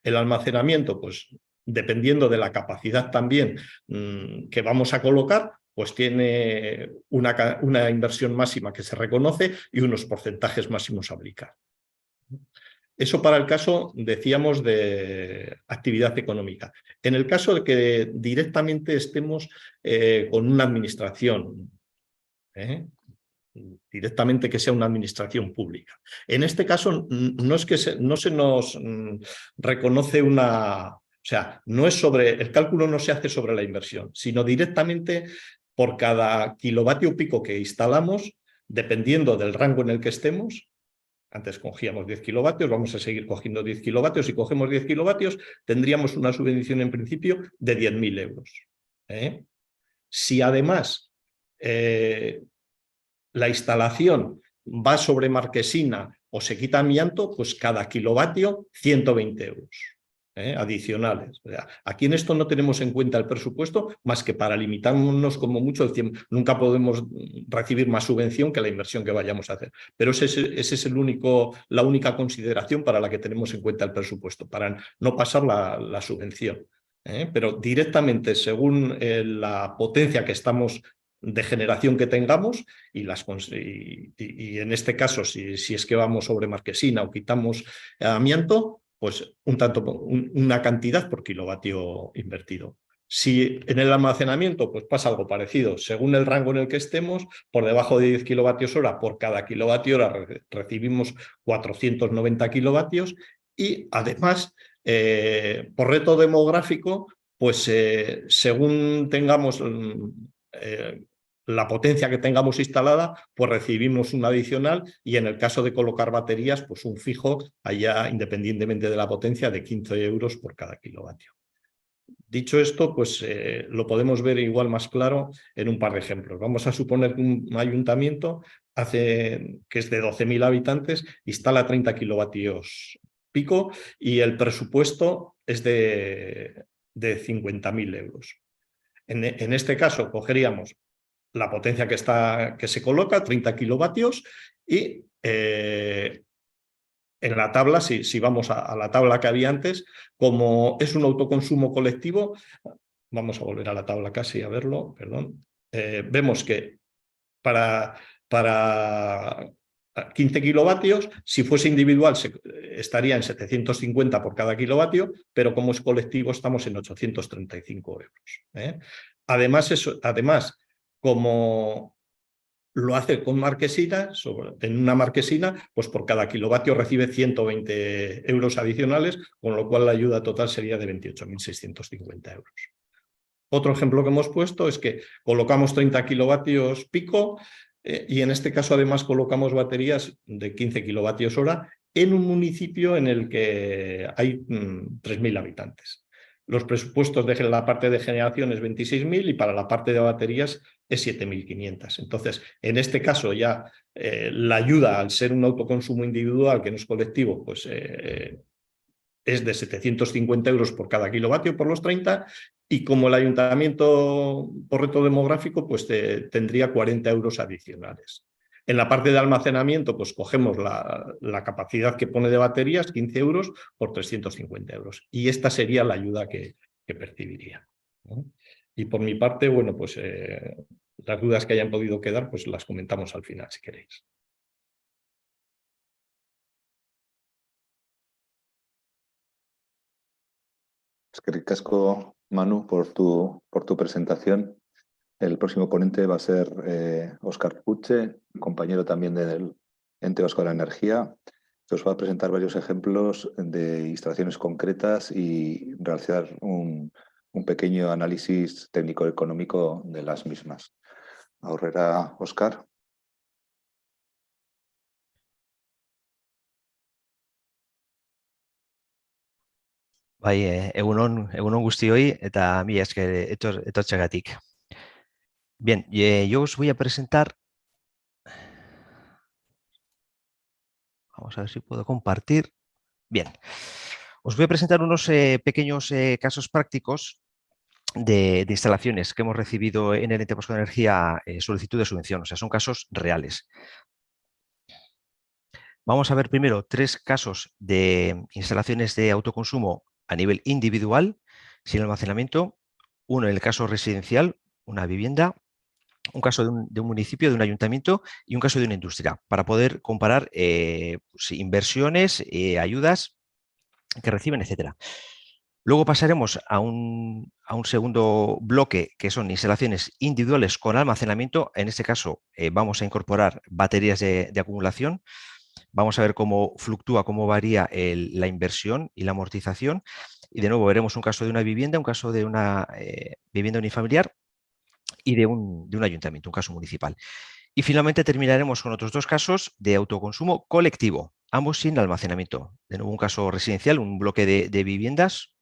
El almacenamiento, pues dependiendo de la capacidad también que vamos a colocar, pues tiene una inversión máxima que se reconoce y unos porcentajes máximos a aplicar. Eso para el caso, decíamos, de actividad económica. En el caso de que directamente estemos con una administración, directamente que sea una administración pública. En este caso no es que no se nos reconoce una... O sea, no es sobre, el cálculo no se hace sobre la inversión, sino directamente por cada kilovatio pico que instalamos, dependiendo del rango en el que estemos. Antes cogíamos 10 kilovatios, vamos a seguir cogiendo 10 kilovatios. Si cogemos 10 kilovatios, tendríamos una subvención en principio de 10.000 euros. Si además la instalación va sobre marquesina o se quita amianto, pues cada kilovatio 120 euros. Adicionales. O sea, aquí en esto no tenemos en cuenta el presupuesto más que para limitarnos como mucho. Nunca podemos recibir más subvención que la inversión que vayamos a hacer. Pero ese es la única consideración para la que tenemos en cuenta el presupuesto, para no pasar la subvención. Pero directamente según la potencia que estamos de generación que tengamos y en este caso si es que vamos sobre marquesina o quitamos amianto, pues una cantidad por kilovatio invertido. Si en el almacenamiento pues pasa algo parecido, según el rango en el que estemos, por debajo de 10 kilovatios hora, por cada kilovatio hora recibimos 490 kilovatios y además, por reto demográfico, pues según tengamos la potencia que tengamos instalada, pues recibimos un adicional y en el caso de colocar baterías, pues un fijo allá independientemente de la potencia de 15 euros por cada kilovatio. Dicho esto, pues lo podemos ver igual más claro en un par de ejemplos. Vamos a suponer que un ayuntamiento que es de 12.000 habitantes, instala 30 kilovatios pico y el presupuesto es de 50.000 euros. En este caso cogeríamos la potencia que se coloca, 30 kilovatios, y en la tabla, si vamos a la tabla que había antes, como es un autoconsumo colectivo, vamos a volver a la tabla casi a verlo, perdón, vemos que para 15 kilovatios, si fuese individual estaría en 750 por cada kilovatio, pero como es colectivo estamos en 835 euros. Además, como lo hace con marquesina, en una marquesina, pues por cada kilovatio recibe 120 euros adicionales, con lo cual la ayuda total sería de 28.650 euros. Otro ejemplo que hemos puesto es que colocamos 30 kilovatios pico y en este caso además colocamos baterías de 15 kilovatios hora en un municipio en el que hay 3.000 habitantes. Los presupuestos de la parte de generación es 26.000 y para la parte de baterías es 7.500. Entonces, en este caso ya la ayuda, al ser un autoconsumo individual que no es colectivo, pues es de 750 euros por cada kilovatio por los 30 y como el ayuntamiento por reto demográfico pues tendría 40 euros adicionales. En la parte de almacenamiento pues cogemos la capacidad que pone de baterías, 15 euros por 350 euros. Y esta sería la ayuda que percibiría, ¿no? Y por mi parte, bueno, pues las dudas que hayan podido quedar pues las comentamos al final si queréis. Eskerrik asko, Manu, por tu presentación. El próximo ponente va a ser Óscar Puche, compañero también del Ente Vasco de la Energía, que os va a presentar varios ejemplos de instalaciones concretas y realizar un pequeño análisis técnico-económico de las mismas. Aurrera, Óscar. Bai, egunon guztioi eta mila esker etortzeagatik. Bien, yo os voy a presentar. Vamos a ver si puedo compartir. Bien, os voy a presentar unos pequeños casos prácticos de instalaciones que hemos recibido en el Ente Vasco de Energía solicitud de subvención. O sea, son casos reales. Vamos a ver primero 3 casos de instalaciones de autoconsumo a nivel individual, sin almacenamiento. Uno en el caso residencial, una vivienda, un caso de un municipio, de un ayuntamiento y un caso de una industria, para poder comparar pues, inversiones, ayudas que reciben, etcétera. Luego pasaremos a un segundo bloque, que son instalaciones individuales con almacenamiento. En este caso vamos a incorporar baterías de acumulación. Vamos a ver cómo fluctúa, cómo varía la inversión y la amortización. Y de nuevo veremos un caso de una vivienda, un caso de una vivienda unifamiliar y de un ayuntamiento, un caso municipal. Y finalmente terminaremos con otros dos casos de autoconsumo colectivo, ambos sin almacenamiento. De nuevo un caso residencial, un bloque de viviendas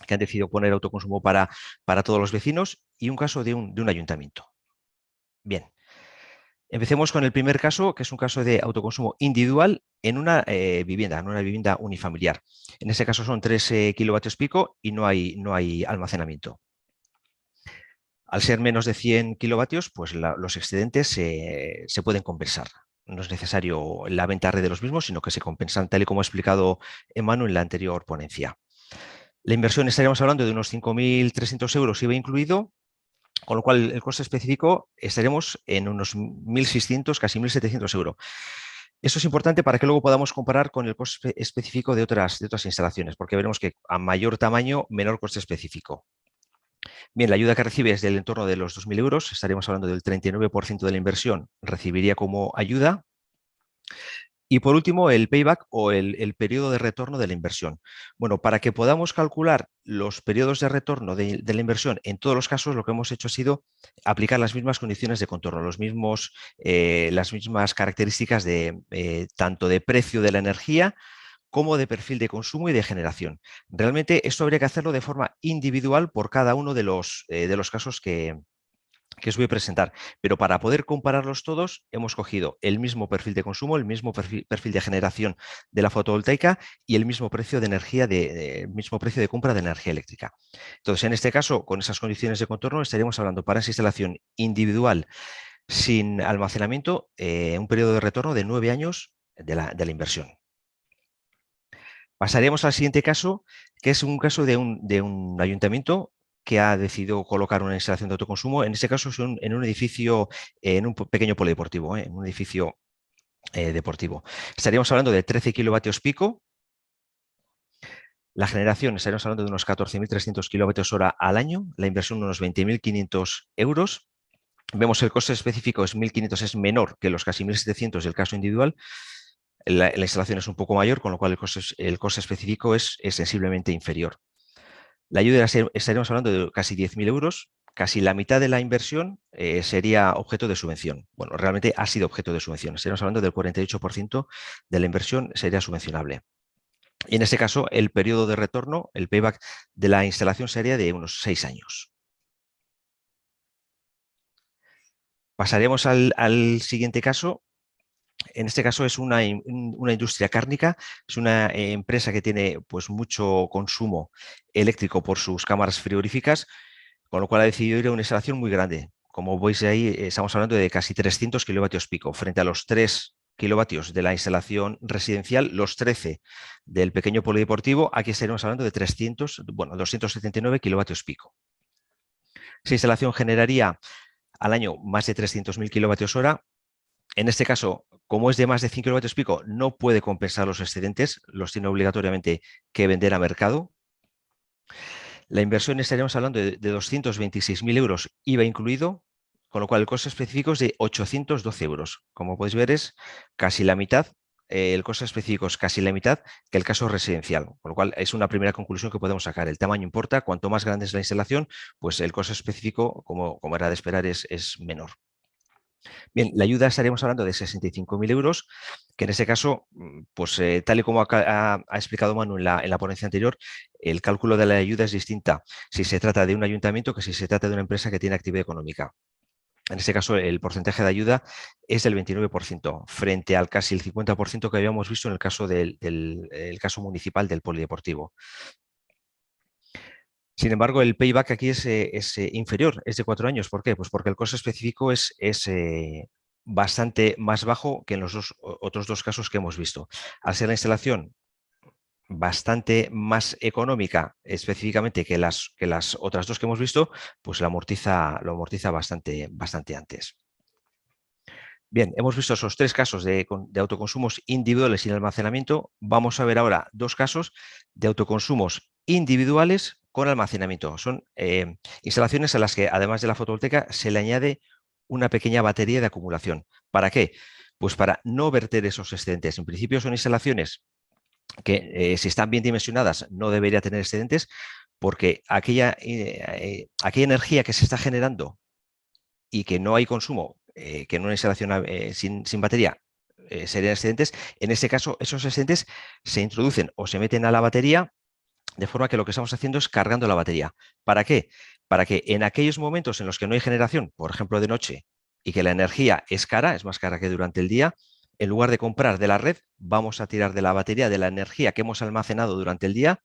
que han decidido poner autoconsumo para todos los vecinos y un caso de un ayuntamiento. Bien, empecemos con el primer caso, que es un caso de autoconsumo individual en una vivienda unifamiliar. En este caso son 3 kilovatios pico y no hay almacenamiento. Al ser menos de 100 kilovatios, pues los excedentes se pueden compensar. No es necesario la venta a red de los mismos, sino que se compensan, tal y como ha explicado Emanu en la anterior ponencia. La inversión estaríamos hablando de unos 5.300 euros IVA incluido, con lo cual el coste específico estaremos en unos 1.600, casi 1.700 euros. Eso es importante para que luego podamos comparar con el coste específico de otras instalaciones, porque veremos que a mayor tamaño, menor coste específico. Bien, la ayuda que recibe es del entorno de los 2.000 euros, estaríamos hablando del 39% de la inversión recibiría como ayuda. Y por último, el payback o el periodo de retorno de la inversión. Bueno, para que podamos calcular los periodos de retorno de la inversión, en todos los casos lo que hemos hecho ha sido aplicar las mismas condiciones de contorno, las mismas características tanto de precio de la energía como de perfil de consumo y de generación. Realmente esto habría que hacerlo de forma individual por cada uno de los casos que os voy a presentar, pero para poder compararlos todos hemos cogido el mismo perfil de consumo, el mismo perfil de generación de la fotovoltaica y el mismo precio de energía, mismo precio de compra de energía eléctrica. Entonces, en este caso, con esas condiciones de contorno, estaríamos hablando para esa instalación individual sin almacenamiento, un periodo de retorno de 9 años de la inversión. Pasaríamos al siguiente caso, que es un caso de un ayuntamiento que ha decidido colocar una instalación de autoconsumo, en este caso en un edificio, en un pequeño polideportivo, en un edificio deportivo. Estaríamos hablando de 13 kilovatios pico. La generación, estaríamos hablando de unos 14.300 kilovatios hora al año, la inversión unos 20.500 euros. Vemos que el coste específico es 1.500, es menor que los casi 1.700 del caso individual. La instalación es un poco mayor, con lo cual el coste específico es sensiblemente inferior. La ayuda estaríamos hablando de casi 10.000 euros, casi la mitad de la inversión sería objeto de subvención. Bueno, realmente ha sido objeto de subvención. Estaríamos hablando del 48% de la inversión sería subvencionable. Y en este caso, el periodo de retorno, el payback de la instalación sería de unos 6 años. Pasaríamos al siguiente caso. En este caso es una industria cárnica, es una empresa que tiene pues, mucho consumo eléctrico por sus cámaras frigoríficas, con lo cual ha decidido ir a una instalación muy grande. Como veis ahí, estamos hablando de casi 300 kilovatios pico, frente a los 3 kilovatios de la instalación residencial, los 13 del pequeño polideportivo, aquí estaríamos hablando de 279 kilovatios pico. Esa instalación generaría al año más de 300.000 kilovatios hora. En este caso, como es de más de 5 kilovatios pico, no puede compensar los excedentes, los tiene obligatoriamente que vender a mercado. La inversión estaríamos hablando de 226.000 euros, IVA incluido, con lo cual el coste específico es de 812 euros. Como podéis ver, es casi la mitad, el coste específico es casi la mitad que el caso residencial, con lo cual es una primera conclusión que podemos sacar. El tamaño importa, cuanto más grande es la instalación, pues el coste específico, como era de esperar, es menor. Bien, la ayuda estaríamos hablando de 65.000 euros, que en este caso, pues tal y como ha explicado Manu en la ponencia anterior, el cálculo de la ayuda es distinta si se trata de un ayuntamiento que si se trata de una empresa que tiene actividad económica. En este caso, el porcentaje de ayuda es del 29%, frente al casi el 50% que habíamos visto en el caso del caso municipal del polideportivo. Sin embargo, el payback aquí es inferior, es de 4 años. ¿Por qué? Pues porque el coste específico es bastante más bajo que en los otros dos casos que hemos visto. Al ser la instalación bastante más económica específicamente que las otras dos que hemos visto, pues lo amortiza bastante antes. Bien, hemos visto esos 3 casos de autoconsumos individuales sin almacenamiento. Vamos a ver ahora 2 casos de autoconsumos individuales con almacenamiento. Son instalaciones a las que, además de la fotovoltaica, se le añade una pequeña batería de acumulación. ¿Para qué? Pues para no verter esos excedentes. En principio son instalaciones que, si están bien dimensionadas, no debería tener excedentes, porque aquella energía que se está generando y que no hay consumo, que en una instalación sin batería serían excedentes, en este caso esos excedentes se introducen o se meten a la batería, de forma que lo que estamos haciendo es cargando la batería. ¿Para qué? Para que en aquellos momentos en los que no hay generación, por ejemplo de noche, y que la energía es cara, es más cara que durante el día, en lugar de comprar de la red, vamos a tirar de la batería de la energía que hemos almacenado durante el día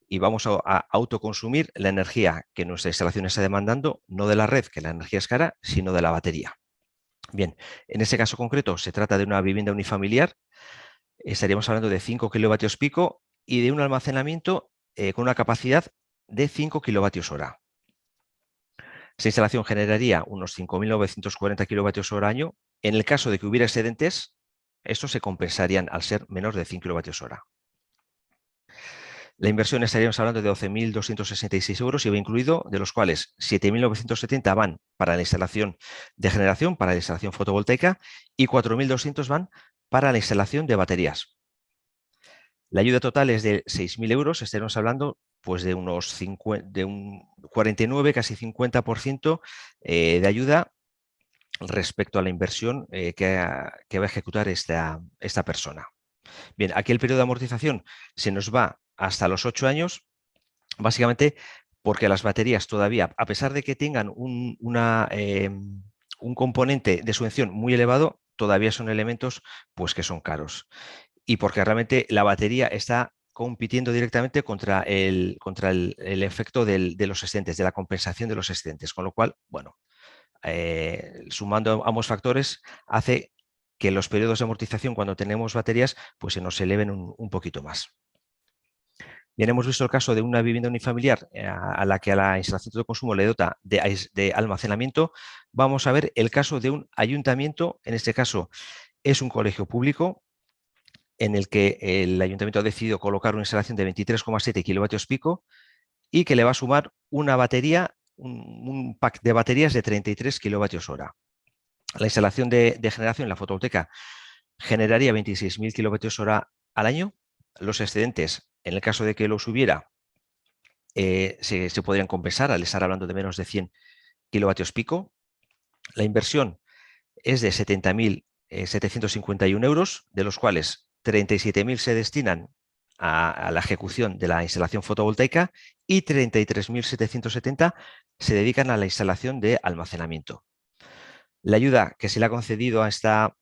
y vamos a autoconsumir la energía que nuestra instalación está demandando, no de la red, que la energía es cara, sino de la batería. Bien, en este caso concreto se trata de una vivienda unifamiliar. Estaríamos hablando de 5 kilovatios pico y de un almacenamiento con una capacidad de 5 kilovatios hora. Esta instalación generaría unos 5.940 kilovatios hora año. En el caso de que hubiera excedentes, estos se compensarían al ser menor de 100 kilovatios hora. La inversión estaríamos hablando de 12.266 euros, IVA incluido, de los cuales 7.970 van para la instalación de generación, para la instalación fotovoltaica, y 4.200 van para la instalación de baterías. La ayuda total es de 6.000 euros, estaremos hablando pues de un 49, casi 50% de ayuda respecto a la inversión que va a ejecutar esta persona. Bien, aquí el periodo de amortización se nos va hasta los 8 años, básicamente porque las baterías todavía, a pesar de que tengan un componente de subvención muy elevado, todavía son elementos pues, que son caros. Y porque realmente la batería está compitiendo directamente contra el efecto de los excedentes, de la compensación de los excedentes. Con lo cual, bueno, sumando ambos factores, hace que los periodos de amortización cuando tenemos baterías pues se nos eleven un poquito más. Bien, hemos visto el caso de una vivienda unifamiliar a la que a la instalación de consumo le dota de almacenamiento. Vamos a ver el caso de un ayuntamiento, en este caso es un colegio público, en el que el ayuntamiento ha decidido colocar una instalación de 23,7 kilovatios pico y que le va a sumar una batería, un pack de baterías de 33 kilovatios hora. La instalación de generación en la fotovoltaica generaría 26.000 kilovatios hora al año. Los excedentes, en el caso de que los hubiera, se podrían compensar al estar hablando de menos de 100 kilovatios pico. La inversión es de 70.751 euros, de los cuales 37.000 se destinan a la ejecución de la instalación fotovoltaica y 33.770 se dedican a la instalación de almacenamiento. La ayuda que se le ha concedido a estas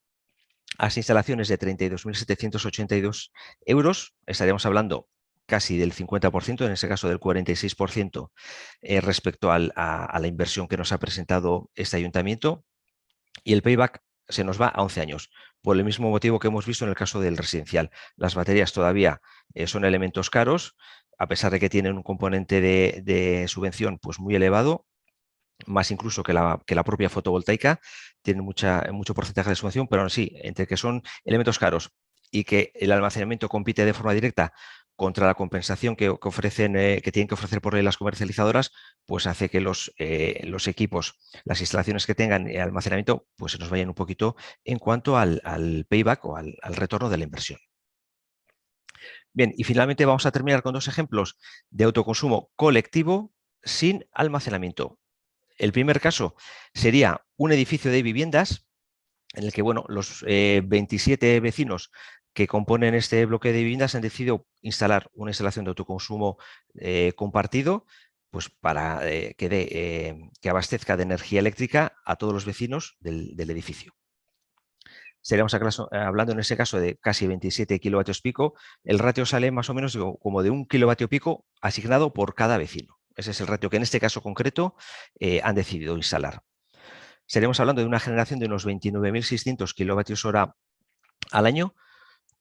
instalaciones de 32.782 euros, estaríamos hablando casi del 50%, en ese caso del 46% respecto a la inversión que nos ha presentado este ayuntamiento, y el payback se nos va a 11 años, por el mismo motivo que hemos visto en el caso del residencial. Las baterías todavía son elementos caros, a pesar de que tienen un componente de subvención pues muy elevado, más incluso que la propia fotovoltaica, tiene mucho porcentaje de subvención, pero aún así, entre que son elementos caros y que el almacenamiento compite de forma directa contra la compensación que tienen que ofrecer por ley las comercializadoras, pues hace que los equipos, las instalaciones que tengan almacenamiento, pues se nos vayan un poquito en cuanto al payback o al retorno de la inversión. Bien, y finalmente vamos a terminar con 2 ejemplos de autoconsumo colectivo sin almacenamiento. El primer caso sería un edificio de viviendas en el que, bueno, los 27 vecinos que componen este bloque de viviendas han decidido instalar una instalación de autoconsumo compartido, pues para que abastezca de energía eléctrica a todos los vecinos del edificio. Estaríamos hablando en ese caso de casi 27 kilovatios pico. El ratio sale más o menos como de 1 kilovatio pico asignado por cada vecino. Ese es el ratio que en este caso concreto han decidido instalar. Estaríamos hablando de una generación de unos 29.600 kilovatios hora al año,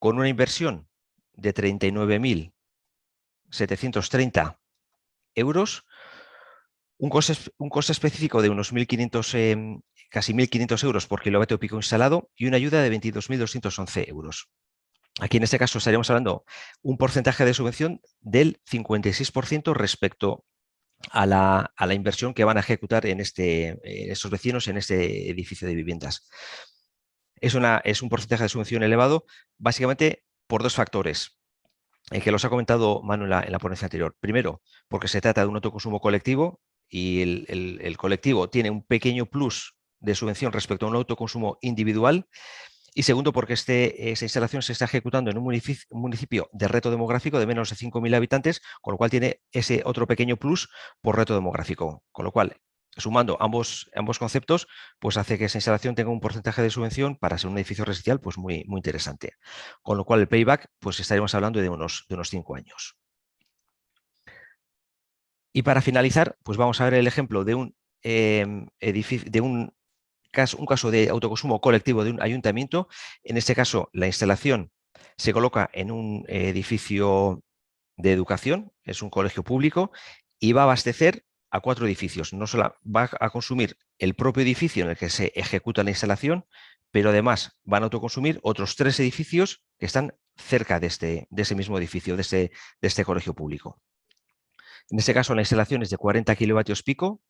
con una inversión de 39.730 euros, un coste específico de unos 1.500, casi 1.500 euros por kilovatio pico instalado y una ayuda de 22.211 euros. Aquí en este caso estaríamos hablando un porcentaje de subvención del 56% respecto a la inversión que van a ejecutar en estos vecinos en este edificio de viviendas. Es un porcentaje de subvención elevado básicamente por dos factores, que los ha comentado Manu en la ponencia anterior. Primero, porque se trata de un autoconsumo colectivo y el colectivo tiene un pequeño plus de subvención respecto a un autoconsumo individual. Y segundo, porque esa instalación se está ejecutando en un municipio de reto demográfico de menos de 5.000 habitantes, con lo cual tiene ese otro pequeño plus por reto demográfico. Con lo cual, sumando ambos conceptos, pues hace que esa instalación tenga un porcentaje de subvención para ser un edificio residencial pues muy, muy interesante. Con lo cual, el payback, pues estaríamos hablando de unos 5 años. Y para finalizar, pues vamos a ver el ejemplo de un edificio, de un caso de autoconsumo colectivo de un ayuntamiento. En este caso, la instalación se coloca en un edificio de educación, es un colegio público, y va a abastecer a 4 edificios. No solo va a consumir el propio edificio en el que se ejecuta la instalación, pero además van a autoconsumir otros 3 edificios que están cerca de ese mismo edificio, de este colegio público. En este caso, la instalación es de 40 kilovatios pico,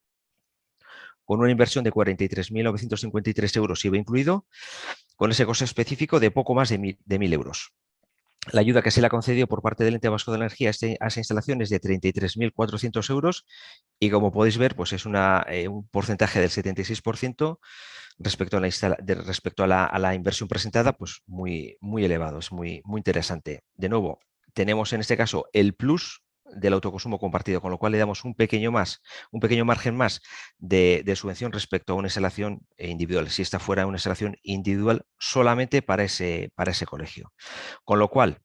con una inversión de 43.953 euros IVA incluido, con ese coste específico de poco más de 1.000 euros. La ayuda que se le ha concedido por parte del Ente Vasco de la Energía a esa instalación es de 33.400 euros y, como podéis ver, pues es un porcentaje del 76% respecto a la inversión presentada, pues muy, muy elevado, es muy, muy interesante. De nuevo, tenemos en este caso el plus del autoconsumo compartido, con lo cual le damos un pequeño margen más de subvención respecto a una instalación individual, si esta fuera una instalación individual solamente para ese colegio. Con lo cual,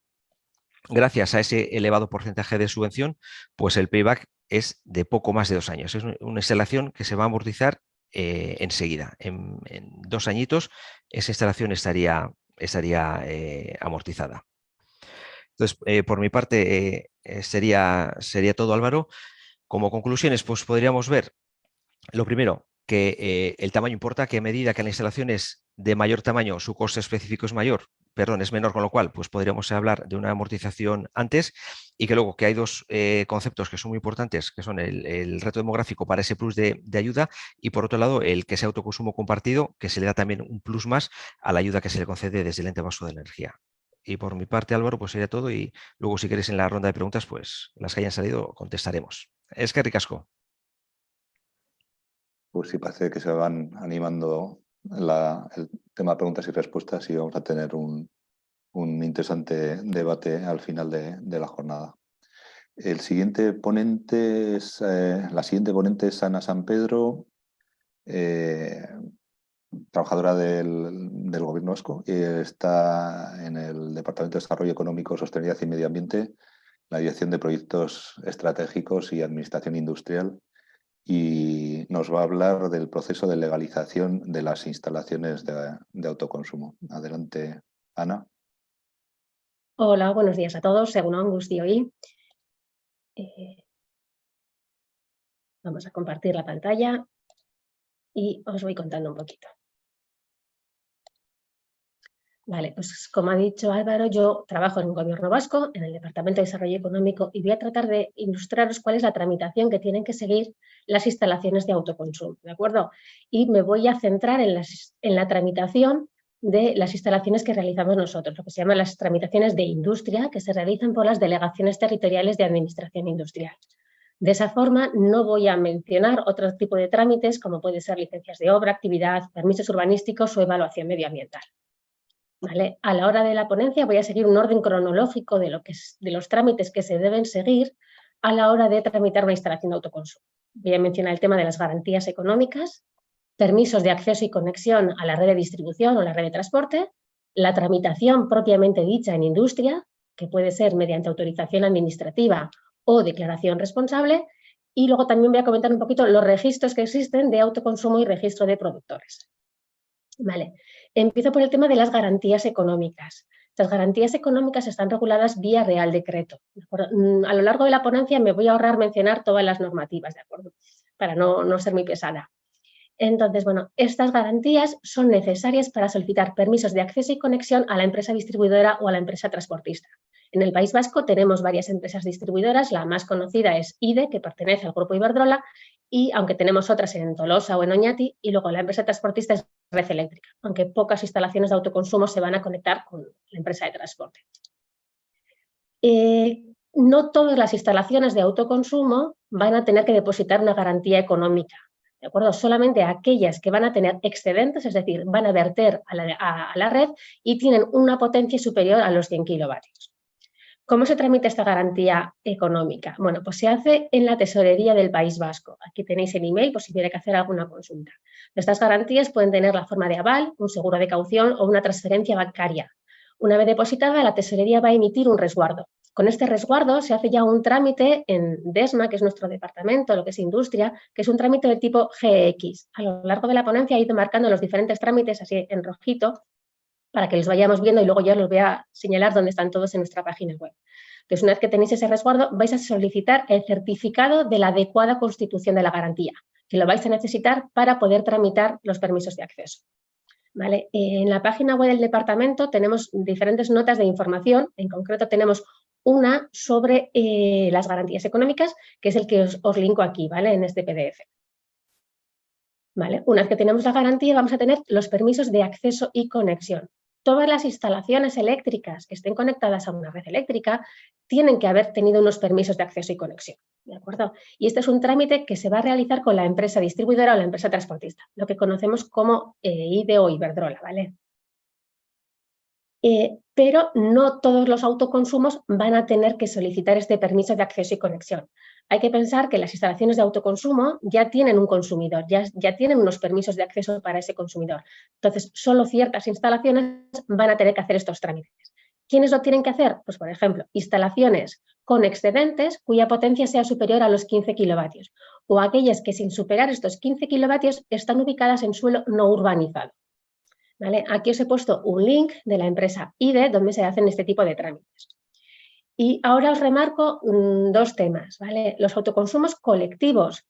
gracias a ese elevado porcentaje de subvención, pues el payback es de poco más de 2 años. Es una instalación que se va a amortizar enseguida. En 2 añitos esa instalación estaría amortizada. Entonces, por mi parte, sería todo, Álvaro. Como conclusiones, pues podríamos ver, lo primero, que el tamaño importa, que a medida que la instalación es de mayor tamaño, su coste específico es menor, con lo cual pues podríamos hablar de una amortización antes, y que luego que hay 2 conceptos que son muy importantes, que son el reto demográfico para ese plus de ayuda, y por otro lado el que sea autoconsumo compartido, que se le da también un plus más a la ayuda que se le concede desde el Ente Vasco de la Energía. Y por mi parte, Álvaro, pues sería todo, y luego si queréis en la ronda de preguntas, pues las que hayan salido contestaremos. Eskerrik asko. Pues sí, parece que se van animando el tema de preguntas y respuestas, y vamos a tener un interesante debate al final de la jornada. La siguiente ponente es Ana San Pedro, trabajadora del Gobierno vasco, y está en el Departamento de Desarrollo Económico, Sostenibilidad y Medio Ambiente, la Dirección de Proyectos Estratégicos y Administración Industrial, y nos va a hablar del proceso de legalización de las instalaciones de autoconsumo. Adelante, Ana. Hola, buenos días a todos. Según Angusti hoy. Vamos a compartir la pantalla y os voy contando un poquito. Vale, pues como ha dicho Álvaro, yo trabajo en el Gobierno vasco, en el Departamento de Desarrollo Económico, y voy a tratar de ilustraros cuál es la tramitación que tienen que seguir las instalaciones de autoconsumo, ¿de acuerdo? Y me voy a centrar en la tramitación de las instalaciones que realizamos nosotros, lo que se llaman las tramitaciones de industria, que se realizan por las delegaciones territoriales de administración industrial. De esa forma, no voy a mencionar otro tipo de trámites, como pueden ser licencias de obra, actividad, permisos urbanísticos o evaluación medioambiental. ¿Vale? A la hora de la ponencia voy a seguir un orden cronológico de los trámites que se deben seguir a la hora de tramitar una instalación de autoconsumo. Voy a mencionar el tema de las garantías económicas, permisos de acceso y conexión a la red de distribución o la red de transporte, la tramitación propiamente dicha en industria, que puede ser mediante autorización administrativa o declaración responsable, y luego también voy a comentar un poquito los registros que existen de autoconsumo y registro de productores. Vale. Empiezo por el tema de las garantías económicas. Estas garantías económicas están reguladas vía Real Decreto, ¿de acuerdo? A lo largo de la ponencia me voy a ahorrar mencionar todas las normativas, ¿de acuerdo? Para no ser muy pesada. Entonces, bueno, estas garantías son necesarias para solicitar permisos de acceso y conexión a la empresa distribuidora o a la empresa transportista. En el País Vasco tenemos varias empresas distribuidoras, la más conocida es IDE, que pertenece al grupo Iberdrola, y aunque tenemos otras en Tolosa o en Oñati, y luego la empresa transportista es Red Eléctrica, aunque pocas instalaciones de autoconsumo se van a conectar con la empresa de transporte. No todas las instalaciones de autoconsumo van a tener que depositar una garantía económica, ¿de acuerdo? Solamente aquellas que van a tener excedentes, es decir, van a verter a la red y tienen una potencia superior a los 100 kilovatios. ¿Cómo se tramita esta garantía económica? Bueno, pues se hace en la Tesorería del País Vasco. Aquí tenéis el email por si tiene que hacer alguna consulta. Estas garantías pueden tener la forma de aval, un seguro de caución o una transferencia bancaria. Una vez depositada, la Tesorería va a emitir un resguardo. Con este resguardo se hace ya un trámite en DESMA, que es nuestro departamento, lo que es industria, que es un trámite de tipo GX. A lo largo de la ponencia he ido marcando los diferentes trámites así en rojito para que los vayamos viendo y luego ya los voy a señalar dónde están todos en nuestra página web. Entonces, una vez que tenéis ese resguardo, vais a solicitar el certificado de la adecuada constitución de la garantía, que lo vais a necesitar para poder tramitar los permisos de acceso. ¿Vale? En la página web del departamento tenemos diferentes notas de información, en concreto tenemos una sobre las garantías económicas, que es el que os linko aquí, ¿vale? En este PDF. ¿Vale? Una vez que tenemos la garantía, vamos a tener los permisos de acceso y conexión. Todas las instalaciones eléctricas que estén conectadas a una red eléctrica tienen que haber tenido unos permisos de acceso y conexión, ¿de acuerdo? Y este es un trámite que se va a realizar con la empresa distribuidora o la empresa transportista, lo que conocemos como IDE o Iberdrola, ¿vale? Pero no todos los autoconsumos van a tener que solicitar este permiso de acceso y conexión. Hay que pensar que las instalaciones de autoconsumo ya tienen un consumidor, ya tienen unos permisos de acceso para ese consumidor. Entonces, solo ciertas instalaciones van a tener que hacer estos trámites. ¿Quiénes lo tienen que hacer? Pues, por ejemplo, instalaciones con excedentes cuya potencia sea superior a los 15 kilovatios o aquellas que sin superar estos 15 kilovatios están ubicadas en suelo no urbanizado. ¿Vale? Aquí os he puesto un link de la empresa IDE donde se hacen este tipo de trámites. Y ahora os remarco dos temas, ¿vale? Los autoconsumos colectivos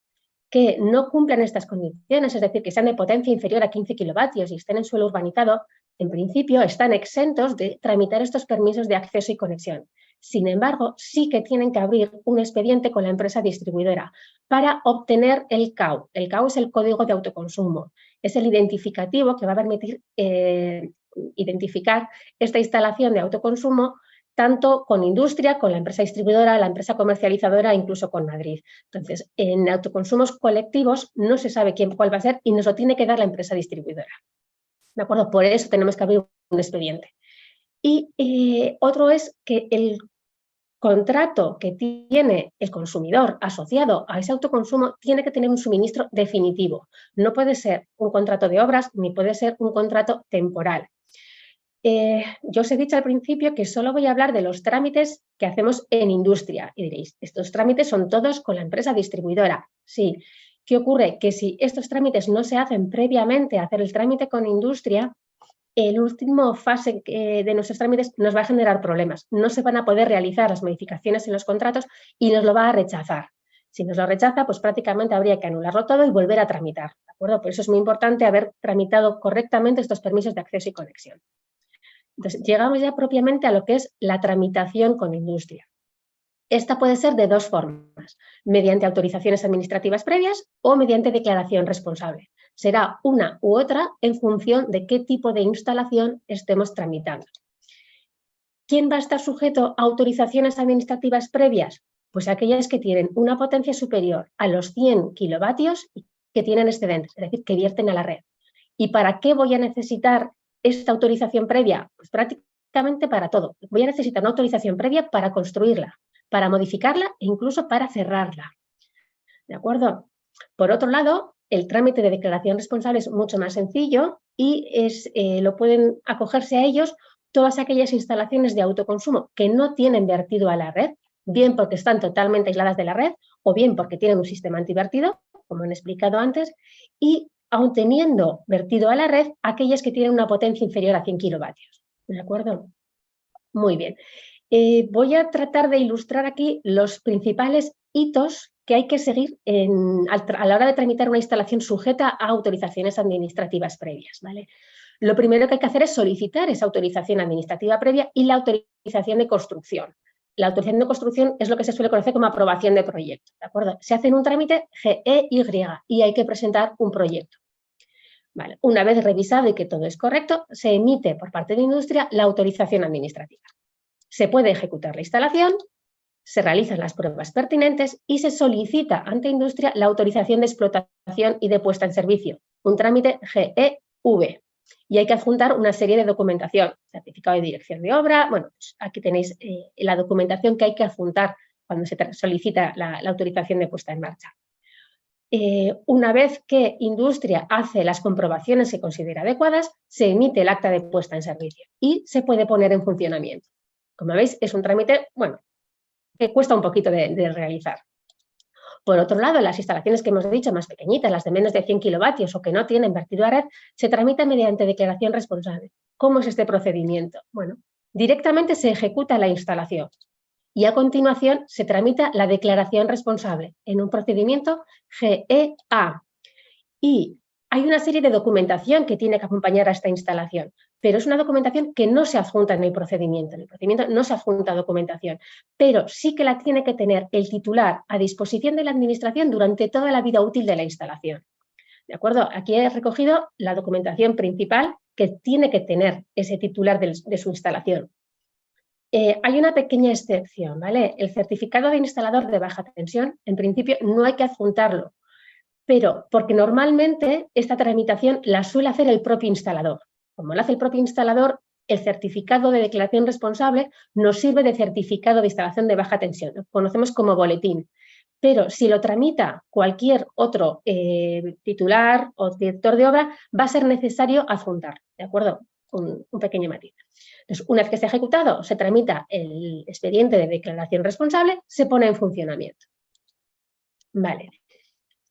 que no cumplan estas condiciones, es decir, que sean de potencia inferior a 15 kilovatios y estén en suelo urbanizado, en principio están exentos de tramitar estos permisos de acceso y conexión. Sin embargo, sí que tienen que abrir un expediente con la empresa distribuidora para obtener el CAU. El CAU es el código de autoconsumo. Es el identificativo que va a permitir identificar esta instalación de autoconsumo tanto con industria, con la empresa distribuidora, la empresa comercializadora, incluso con Madrid. Entonces, en autoconsumos colectivos no se sabe cuál va a ser y nos lo tiene que dar la empresa distribuidora. ¿De acuerdo? Por eso tenemos que abrir un expediente. Y otro es que el contrato que tiene el consumidor asociado a ese autoconsumo tiene que tener un suministro definitivo. No puede ser un contrato de obras ni puede ser un contrato temporal. Yo os he dicho al principio que solo voy a hablar de los trámites que hacemos en industria. Y diréis, estos trámites son todos con la empresa distribuidora. Sí. ¿Qué ocurre? Que si estos trámites no se hacen previamente a hacer el trámite con industria, el último fase de nuestros trámites nos va a generar problemas. No se van a poder realizar las modificaciones en los contratos y nos lo va a rechazar. Si nos lo rechaza, pues prácticamente habría que anularlo todo y volver a tramitar, ¿de acuerdo? Por eso es muy importante haber tramitado correctamente estos permisos de acceso y conexión. Entonces, llegamos ya propiamente a lo que es la tramitación con industria. Esta puede ser de dos formas, mediante autorizaciones administrativas previas o mediante declaración responsable. Será una u otra en función de qué tipo de instalación estemos tramitando. ¿Quién va a estar sujeto a autorizaciones administrativas previas? Pues aquellas que tienen una potencia superior a los 100 kilovatios y que tienen excedentes, es decir, que vierten a la red. ¿Y para qué voy a necesitar esta autorización previa? Pues prácticamente para todo. Voy a necesitar una autorización previa para construirla, para modificarla e incluso para cerrarla. ¿De acuerdo? Por otro lado, el trámite de declaración responsable es mucho más sencillo y lo pueden acogerse a ellos todas aquellas instalaciones de autoconsumo que no tienen vertido a la red, bien porque están totalmente aisladas de la red o bien porque tienen un sistema antivertido, como han explicado antes, y aun teniendo vertido a la red, aquellas que tienen una potencia inferior a 100 kilovatios. ¿De acuerdo? Muy bien. Voy a tratar de ilustrar aquí los principales hitos que hay que seguir a la hora de tramitar una instalación sujeta a autorizaciones administrativas previas, ¿vale? Lo primero que hay que hacer es solicitar esa autorización administrativa previa y la autorización de construcción. La autorización de construcción es lo que se suele conocer como aprobación de proyecto, ¿de acuerdo? Se hace en un trámite GEY y hay que presentar un proyecto. Vale. Una vez revisado y que todo es correcto, se emite por parte de industria la autorización administrativa. Se puede ejecutar la instalación, se realizan las pruebas pertinentes y se solicita ante industria la autorización de explotación y de puesta en servicio, un trámite GEV. Y hay que adjuntar una serie de documentación, certificado de dirección de obra. Bueno, pues aquí tenéis la documentación que hay que adjuntar cuando se solicita la autorización de puesta en marcha. Una vez que industria hace las comprobaciones que considera adecuadas, se emite el acta de puesta en servicio y se puede poner en funcionamiento. Como veis, es un trámite, bueno, que cuesta un poquito de realizar. Por otro lado, las instalaciones que hemos dicho más pequeñitas, las de menos de 100 kilovatios o que no tienen vertido a red, se tramitan mediante declaración responsable. ¿Cómo es este procedimiento? Bueno, directamente se ejecuta la instalación y a continuación se tramita la declaración responsable en un procedimiento GEA. Y hay una serie de documentación que tiene que acompañar a esta instalación, pero es una documentación que no se adjunta en el procedimiento. En el procedimiento no se adjunta documentación, pero sí que la tiene que tener el titular a disposición de la administración durante toda la vida útil de la instalación. ¿De acuerdo? Aquí he recogido la documentación principal que tiene que tener ese titular de su instalación. Hay una pequeña excepción, ¿vale? El certificado de instalador de baja tensión, en principio, no hay que adjuntarlo, pero porque normalmente esta tramitación la suele hacer el propio instalador. Como lo hace el propio instalador, el certificado de declaración responsable nos sirve de certificado de instalación de baja tensión, lo conocemos como boletín. Pero si lo tramita cualquier otro titular o director de obra, va a ser necesario adjuntar, ¿de acuerdo? Un pequeño matiz. Entonces, una vez que esté ejecutado, se tramita el expediente de declaración responsable, se pone en funcionamiento. Vale.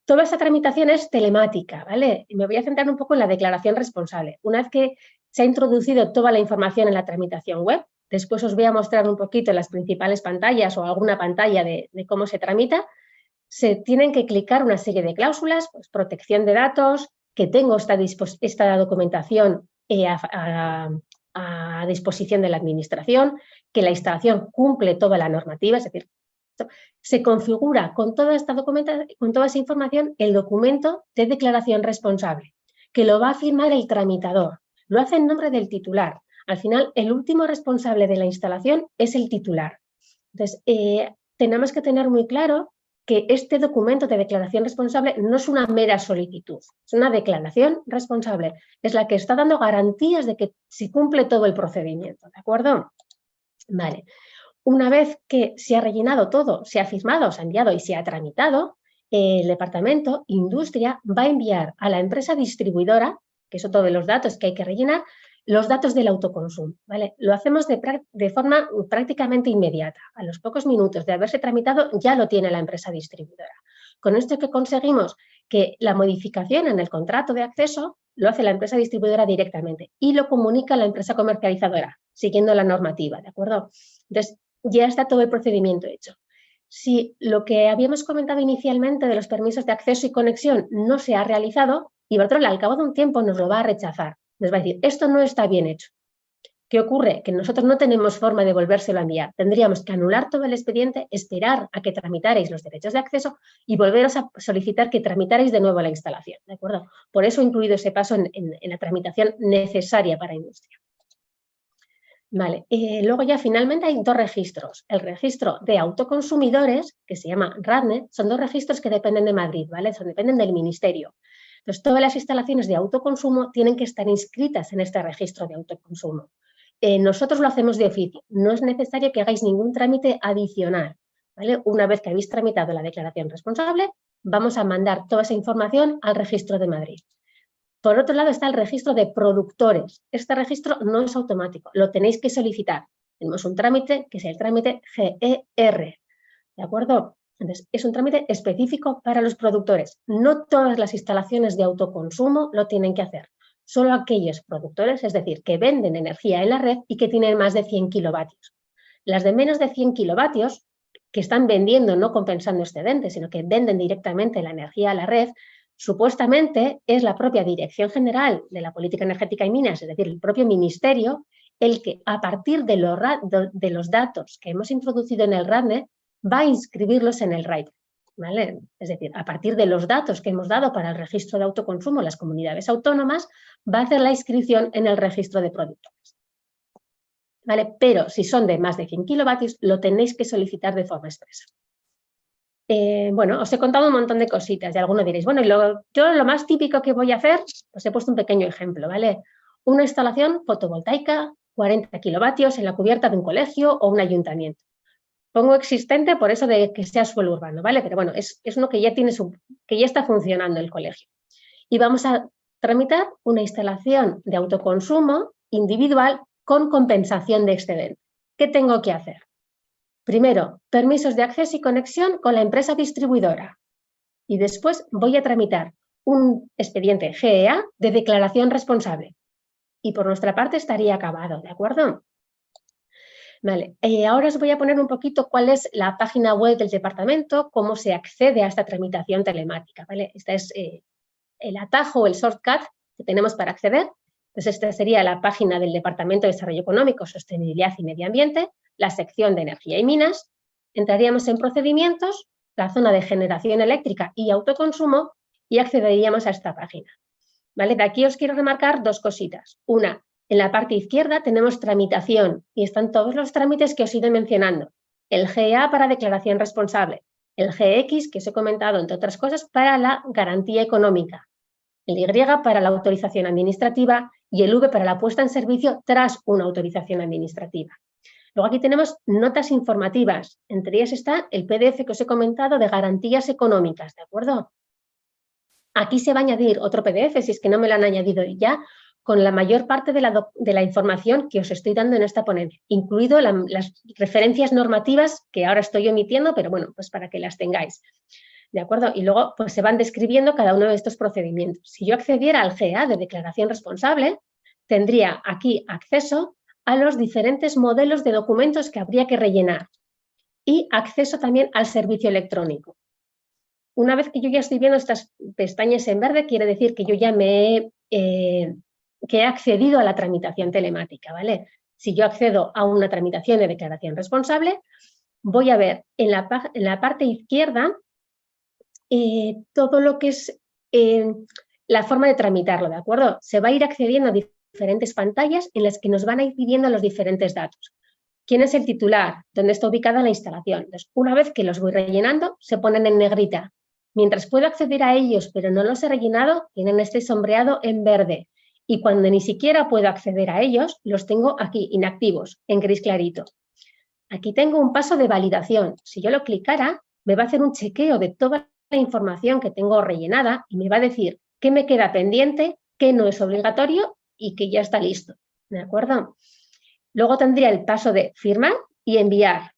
Toda esta tramitación es telemática, ¿vale? Y me voy a centrar un poco en la declaración responsable. Una vez que se ha introducido toda la información en la tramitación web, después os voy a mostrar un poquito las principales pantallas o alguna pantalla de cómo se tramita, se tienen que clicar una serie de cláusulas, pues protección de datos, que tengo esta documentación a disposición de la administración, que la instalación cumple toda la normativa, es decir, se configura con toda esta documentación, con toda esa información, el documento de declaración responsable, que lo va a firmar el tramitador, lo hace en nombre del titular. Al final, el último responsable de la instalación es el titular. Entonces, tenemos que tener muy claro que este documento de declaración responsable no es una mera solicitud, es una declaración responsable, es la que está dando garantías de que se cumple todo el procedimiento, ¿de acuerdo? Vale. Una vez que se ha rellenado todo, se ha firmado, se ha enviado y se ha tramitado, el departamento Industria va a enviar a la empresa distribuidora, que es otro de los datos que hay que rellenar, los datos del autoconsumo, ¿vale? Lo hacemos de forma prácticamente inmediata. A los pocos minutos de haberse tramitado ya lo tiene la empresa distribuidora. Con esto que conseguimos que la modificación en el contrato de acceso lo hace la empresa distribuidora directamente y lo comunica a la empresa comercializadora, siguiendo la normativa, ¿de acuerdo? Entonces, ya está todo el procedimiento hecho. Si lo que habíamos comentado inicialmente de los permisos de acceso y conexión no se ha realizado, Iberdrola al cabo de un tiempo nos lo va a rechazar. Nos va a decir, esto no está bien hecho. ¿Qué ocurre? Que nosotros no tenemos forma de volvérselo a enviar. Tendríamos que anular todo el expediente, esperar a que tramitarais los derechos de acceso y volveros a solicitar que tramitarais de nuevo la instalación, ¿de acuerdo? Por eso he incluido ese paso en la tramitación necesaria para industria. Vale, luego ya finalmente hay dos registros. El registro de autoconsumidores, que se llama RADNE, son dos registros que dependen de Madrid, ¿vale? Dependen del Ministerio. Entonces, todas las instalaciones de autoconsumo tienen que estar inscritas en este registro de autoconsumo. Nosotros lo hacemos de oficio, no es necesario que hagáis ningún trámite adicional, ¿vale? Una vez que habéis tramitado la declaración responsable, vamos a mandar toda esa información al registro de Madrid. Por otro lado está el registro de productores. Este registro no es automático, lo tenéis que solicitar. Tenemos un trámite que es el trámite GER, ¿de acuerdo? Entonces, es un trámite específico para los productores. No todas las instalaciones de autoconsumo lo tienen que hacer. solo aquellos productores, es decir, que venden energía en la red y que tienen más de 100 kilovatios. Las de menos de 100 kilovatios, que están vendiendo, no compensando excedentes, sino que venden directamente la energía a la red, supuestamente es la propia Dirección General de la Política Energética y Minas, es decir, el propio Ministerio, el que a partir de los datos que hemos introducido en el RADNE va a inscribirlos en el RAID, ¿vale? Es decir, a partir de los datos que hemos dado para el registro de autoconsumo, las comunidades autónomas, va a hacer la inscripción en el registro de productores, ¿vale? Pero si son de más de 100 kilovatios, lo tenéis que solicitar de forma expresa. Bueno, os he contado un montón de cositas y algunos diréis, bueno, yo lo más típico que voy a hacer, os he puesto un pequeño ejemplo, ¿vale? Una instalación fotovoltaica, 40 kilovatios en la cubierta de un colegio o un ayuntamiento. Pongo existente por eso de que sea suelo urbano, ¿vale? Pero bueno, es uno que ya que ya está funcionando el colegio. Y vamos a tramitar una instalación de autoconsumo individual con compensación de excedente. ¿Qué tengo que hacer? Primero, permisos de acceso y conexión con la empresa distribuidora. Y después voy a tramitar un expediente GEA de declaración responsable. Y por nuestra parte estaría acabado, ¿de acuerdo? Vale, ahora os voy a poner un poquito cuál es la página web del departamento, cómo se accede a esta tramitación telemática, ¿vale? Este es el atajo, el shortcut que tenemos para acceder. Entonces, esta sería la página del Departamento de Desarrollo Económico, Sostenibilidad y Medio Ambiente, la sección de Energía y Minas. Entraríamos en Procedimientos, la zona de Generación Eléctrica y Autoconsumo y accederíamos a esta página. ¿Vale? De aquí os quiero remarcar dos cositas. Una, en la parte izquierda tenemos tramitación y están todos los trámites que os he ido mencionando. El GEA para declaración responsable, el GX, que os he comentado, entre otras cosas, para la garantía económica, el Y para la autorización administrativa y el V para la puesta en servicio tras una autorización administrativa. Luego aquí tenemos notas informativas, entre ellas está el PDF que os he comentado de garantías económicas, ¿de acuerdo? Aquí se va a añadir otro PDF, si es que no me lo han añadido ya, con la mayor parte de la información que os estoy dando en esta ponencia, incluido las referencias normativas que ahora estoy omitiendo, pero bueno, pues para que las tengáis. ¿De acuerdo? Y luego pues se van describiendo cada uno de estos procedimientos. Si yo accediera al GEA de declaración responsable, tendría aquí acceso a los diferentes modelos de documentos que habría que rellenar y acceso también al servicio electrónico. Una vez que yo ya estoy viendo estas pestañas en verde, quiere decir que yo ya que he accedido a la tramitación telemática, ¿vale? Si yo accedo a una tramitación de declaración responsable, voy a ver en la parte izquierda todo lo que es la forma de tramitarlo, ¿de acuerdo? Se va a ir accediendo a diferentes pantallas en las que nos van a ir pidiendo los diferentes datos. ¿Quién es el titular? ¿Dónde está ubicada la instalación? Entonces, una vez que los voy rellenando, se ponen en negrita. Mientras puedo acceder a ellos, pero no los he rellenado, tienen este sombreado en verde. Y cuando ni siquiera puedo acceder a ellos, los tengo aquí, inactivos, en gris clarito. Aquí tengo un paso de validación. Si yo lo clicara, me va a hacer un chequeo de toda la información que tengo rellenada y me va a decir qué me queda pendiente, qué no es obligatorio y que ya está listo. ¿De acuerdo? Luego tendría el paso de firmar y enviar.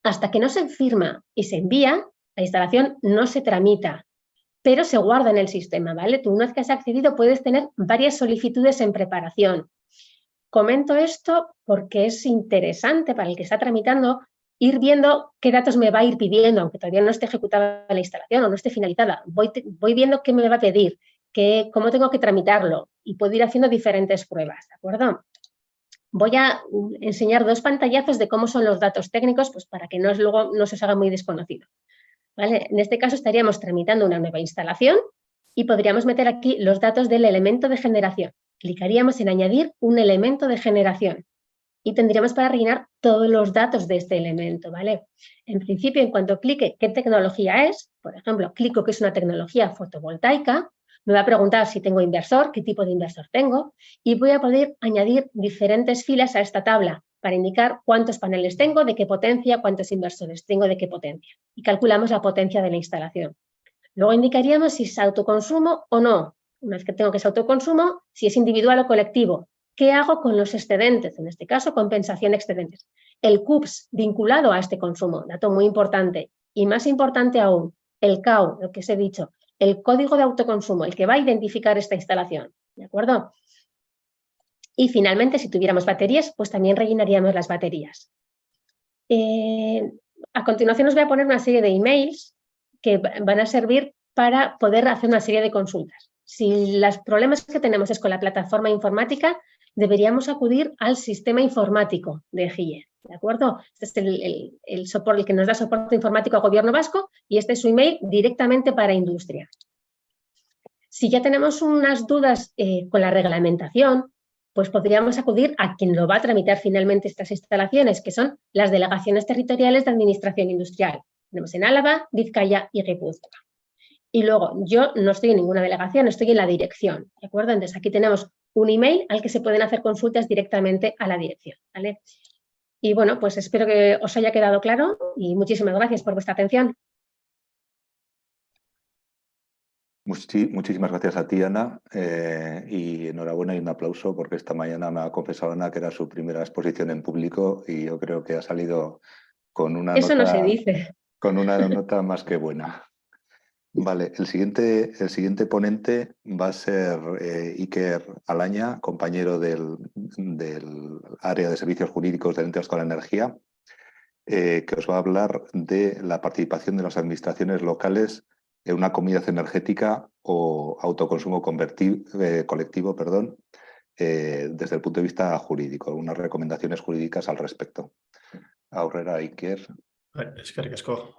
Hasta que no se firma y se envía, la instalación no se tramita, pero se guarda en el sistema, ¿vale? Tú una vez que has accedido puedes tener varias solicitudes en preparación. Comento esto porque es interesante para el que está tramitando ir viendo qué datos me va a ir pidiendo, aunque todavía no esté ejecutada la instalación o no esté finalizada. Voy viendo qué me va a pedir, cómo tengo que tramitarlo y puedo ir haciendo diferentes pruebas, ¿de acuerdo? Voy a enseñar dos pantallazos de cómo son los datos técnicos, pues para que luego no se os haga muy desconocido. ¿Vale? En este caso estaríamos tramitando una nueva instalación y podríamos meter aquí los datos del elemento de generación. Clicaríamos en añadir un elemento de generación y tendríamos para rellenar todos los datos de este elemento, ¿vale? En principio, en cuanto clique qué tecnología es, por ejemplo, clico que es una tecnología fotovoltaica, me va a preguntar si tengo inversor, qué tipo de inversor tengo, y voy a poder añadir diferentes filas a esta tabla para indicar cuántos paneles tengo, de qué potencia, cuántos inversores tengo, de qué potencia. Y calculamos la potencia de la instalación. Luego indicaríamos si es autoconsumo o no. Una vez que tengo que es autoconsumo, si es individual o colectivo. ¿Qué hago con los excedentes? En este caso, compensación de excedentes. El CUPS vinculado a este consumo, dato muy importante. Y más importante aún, el CAU, lo que os he dicho, el código de autoconsumo, el que va a identificar esta instalación. ¿De acuerdo? Y finalmente, si tuviéramos baterías, pues también rellenaríamos las baterías. A continuación os voy a poner una serie de emails que van a servir para poder hacer una serie de consultas. Si los problemas que tenemos es con la plataforma informática, deberíamos acudir al sistema informático de GIE, ¿de acuerdo? Este es el soporte, el que nos da soporte informático al Gobierno vasco, y este es su email directamente para industria. Si ya tenemos unas dudas con la reglamentación, pues podríamos acudir a quien lo va a tramitar finalmente estas instalaciones, que son las delegaciones territoriales de administración industrial. Tenemos en Álava, Vizcaya y Guipúzcoa. Y luego, yo no estoy en ninguna delegación, estoy en la dirección, ¿de acuerdo? Entonces, aquí tenemos un email al que se pueden hacer consultas directamente a la dirección, ¿vale? Y bueno, pues espero que os haya quedado claro y muchísimas gracias por vuestra atención. Muchísimas gracias a ti, Ana, y enhorabuena y un aplauso, porque esta mañana me ha confesado Ana que era su primera exposición en público y yo creo que ha salido con una Eso no se nota, dice. con una nota más que buena. Vale, el siguiente ponente va a ser Iker Alaña, compañero del área de servicios jurídicos del Ente Vasco de la Energía, que os va a hablar de la participación de las administraciones locales en una comunidad energética o autoconsumo colectivo, desde el punto de vista jurídico, unas recomendaciones jurídicas al respecto. Aurrera, Iker. Eskerrik asko.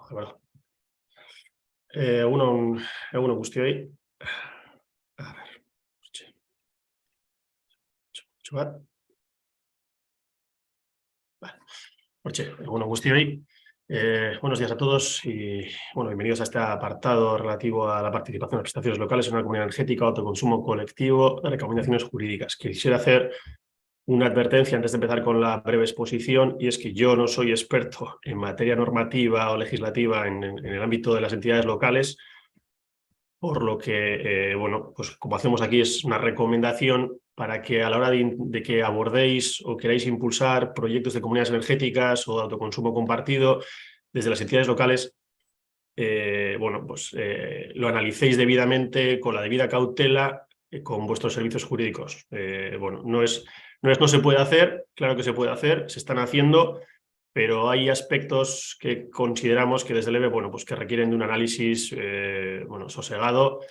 Egun guztioi. A ver. Egun guztioi. Buenos días a todos y bueno, bienvenidos a este apartado relativo a la participación de las prestaciones locales en una comunidad energética, autoconsumo colectivo, recomendaciones jurídicas. Quisiera hacer una advertencia antes de empezar con la breve exposición, y es que yo no soy experto en materia normativa o legislativa en el ámbito de las entidades locales, por lo que, bueno, pues como hacemos aquí es una recomendación para que a la hora de que abordéis o queráis impulsar proyectos de comunidades energéticas o de autoconsumo compartido desde las entidades locales, bueno, pues lo analicéis debidamente, con la debida cautela, con vuestros servicios jurídicos. Bueno, no se puede hacer, claro que se puede hacer, se están haciendo, pero hay aspectos que consideramos que desde el EVE, bueno, pues que requieren de un análisis bueno, sosegado,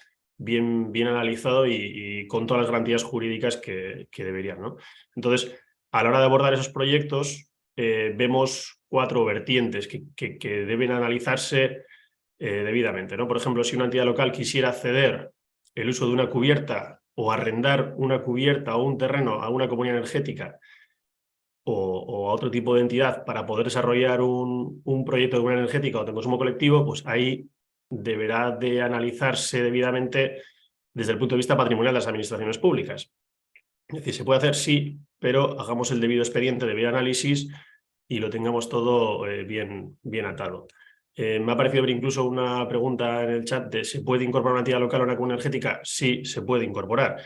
bien analizado y con todas las garantías jurídicas que deberían, ¿no? Entonces, a la hora de abordar esos proyectos, vemos 4 vertientes que deben analizarse debidamente, ¿no? Por ejemplo, si una entidad local quisiera ceder el uso de una cubierta o arrendar una cubierta o un terreno a una comunidad energética o a otro tipo de entidad para poder desarrollar un proyecto de comunidad energética o de consumo colectivo, pues ahí deberá de analizarse debidamente desde el punto de vista patrimonial de las administraciones públicas. Es decir, se puede hacer, sí, pero hagamos el debido expediente, debido análisis y lo tengamos todo bien atado. Me ha parecido ver incluso una pregunta en el chat de ¿se puede incorporar una entidad local a una comunidad energética? Sí, se puede incorporar,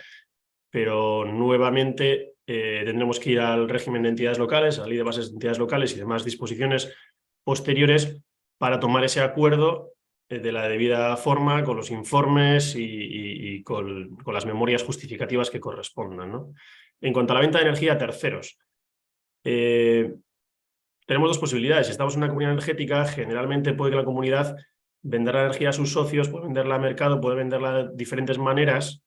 pero nuevamente tendremos que ir al régimen de entidades locales, a la ley de bases de entidades locales y demás disposiciones posteriores para tomar ese acuerdo de la debida forma, con los informes y con las memorias justificativas que correspondan, ¿no? En cuanto a la venta de energía a terceros, tenemos 2 posibilidades. Si estamos en una comunidad energética, generalmente puede que la comunidad venda la energía a sus socios, puede venderla a mercado, puede venderla de diferentes maneras.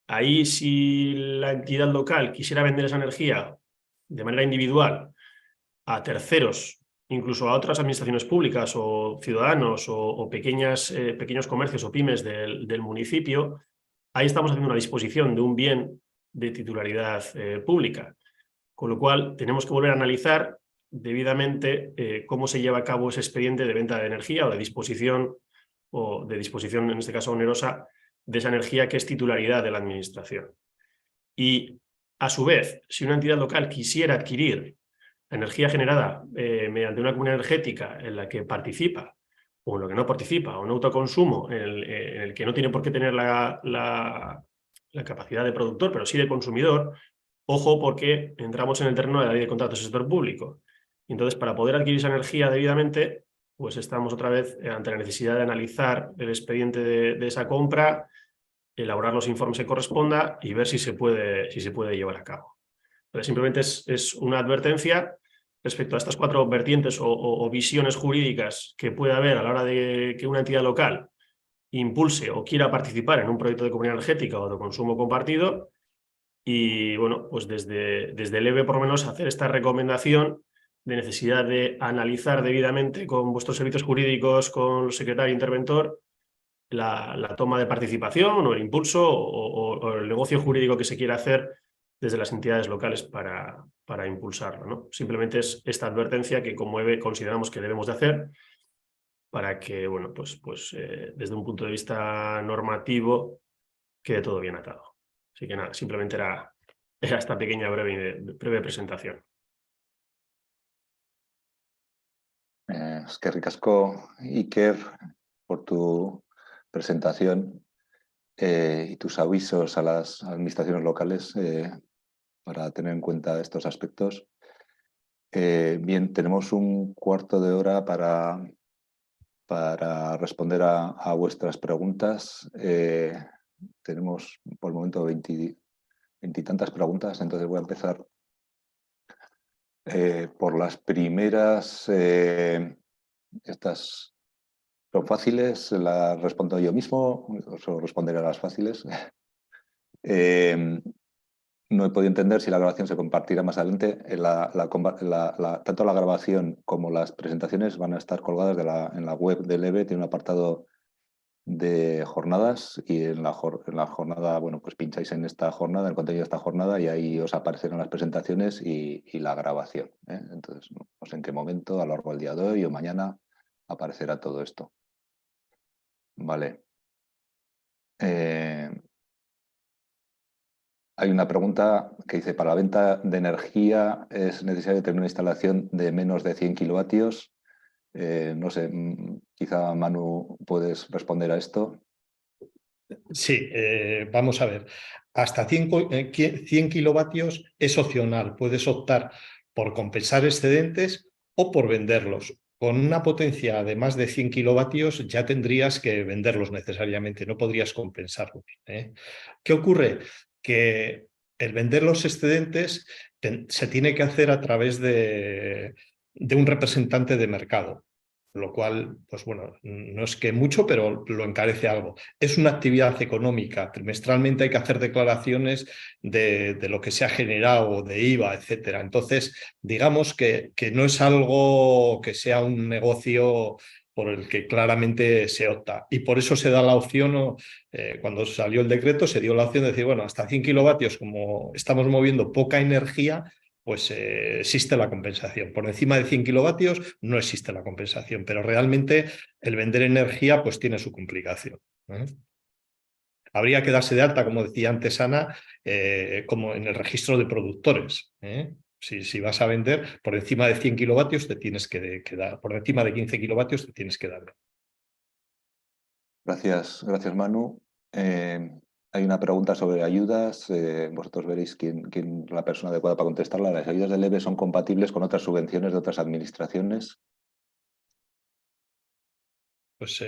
Ahí, si la entidad local quisiera vender esa energía de manera individual a terceros, incluso a otras administraciones públicas o ciudadanos o pequeños comercios o pymes del municipio, ahí estamos haciendo una disposición de un bien de titularidad pública. Con lo cual, tenemos que volver a analizar debidamente cómo se lleva a cabo ese expediente de venta de energía o de disposición, en este caso onerosa, de esa energía que es titularidad de la administración. Y, a su vez, si una entidad local quisiera adquirir energía generada mediante una comunidad energética en la que participa o en la que no participa, o un autoconsumo en el que no tiene por qué tener la capacidad de productor, pero sí de consumidor, ojo, porque entramos en el terreno de la ley de contratos del sector público. Entonces, para poder adquirir esa energía debidamente, pues estamos otra vez ante la necesidad de analizar el expediente de esa compra elaborar los informes que corresponda y ver si se puede llevar a cabo. Entonces, simplemente es una advertencia respecto a estas 4 vertientes o visiones jurídicas que puede haber a la hora de que una entidad local impulse o quiera participar en un proyecto de comunidad energética o de consumo compartido. Y bueno, pues desde el EVE por lo menos hacer esta recomendación de necesidad de analizar debidamente con vuestros servicios jurídicos, con el secretario interventor, la toma de participación o el impulso o el negocio jurídico que se quiera hacer desde las entidades locales para impulsarlo, ¿no? Simplemente es esta advertencia que como EVE consideramos que debemos de hacer para que, bueno, pues desde un punto de vista normativo quede todo bien atado. Así que nada, simplemente era esta pequeña breve presentación. Eskerrik asko, Iker, por tu presentación y tus avisos a las administraciones locales para tener en cuenta estos aspectos. Bien, tenemos un cuarto de hora para responder a vuestras preguntas. Tenemos por el momento 20 y tantas preguntas, entonces voy a empezar por las primeras. Estas son fáciles, las respondo yo mismo, os responderé a las fáciles. No he podido entender si la grabación se compartirá más adelante. Tanto la grabación como las presentaciones van a estar colgadas en la web del EVE. Tiene un apartado de jornadas y en la jornada, bueno, pues pincháis en esta jornada, el contenido de esta jornada, y ahí os aparecerán las presentaciones y la grabación. Entonces, no sé en qué momento, a lo largo del día de hoy o mañana, aparecerá todo esto. Vale. Hay una pregunta que dice, para la venta de energía es necesario tener una instalación de menos de 100 kilovatios. No sé, quizá Manu puedes responder a esto. Sí, vamos a ver. Hasta 100 kilovatios es opcional. Puedes optar por compensar excedentes o por venderlos. Con una potencia de más de 100 kilovatios ya tendrías que venderlos necesariamente, no podrías compensarlos. ¿Qué ocurre? Que el vender los excedentes se tiene que hacer a través de un representante de mercado, lo cual, pues bueno, no es que mucho, pero lo encarece algo. Es una actividad económica. Trimestralmente hay que hacer declaraciones de lo que se ha generado, de IVA, etcétera. Entonces, digamos que no es algo que sea un negocio por el que claramente se opta. Y por eso se da la opción, cuando salió el decreto, se dio la opción de decir, bueno, hasta 100 kilovatios, como estamos moviendo poca energía, pues existe la compensación. Por encima de 100 kilovatios no existe la compensación, pero realmente el vender energía pues tiene su complicación. Habría que darse de alta, como decía antes Ana, como en el registro de productores. Si vas a vender por encima de 100 kilovatios te tienes que dar, por encima de 15 kilovatios te tienes que dar. Gracias Manu. Hay una pregunta sobre ayudas. Vosotros veréis quién es la persona adecuada para contestarla. ¿Las ayudas del EVE son compatibles con otras subvenciones de otras administraciones? Pues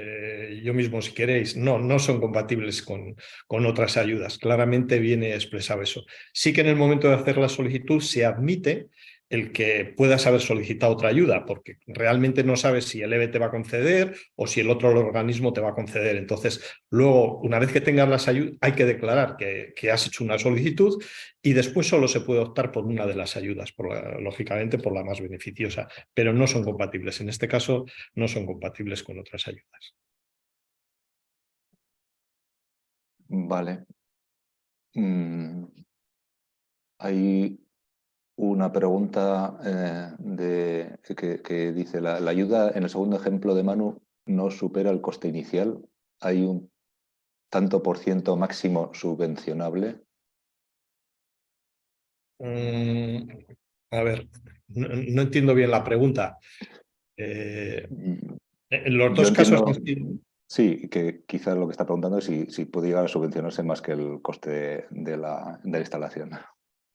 yo mismo, si queréis, no son compatibles con otras ayudas. Claramente viene expresado eso. Sí que en el momento de hacer la solicitud se admite el que puedas haber solicitado otra ayuda, porque realmente no sabes si el EVE te va a conceder o si el otro organismo te va a conceder. Entonces, luego, una vez que tengas las ayudas, hay que declarar que has hecho una solicitud y después solo se puede optar por una de las ayudas, lógicamente por la más beneficiosa, pero no son compatibles. En este caso, no son compatibles con otras ayudas. Vale. Hay una pregunta que dice, la ayuda en el segundo ejemplo de Manu no supera el coste inicial. ¿Hay un tanto por ciento máximo subvencionable? A ver, no entiendo bien la pregunta. En los dos casos... Sí, que quizás lo que está preguntando es si puede llegar a subvencionarse más que el coste de la instalación.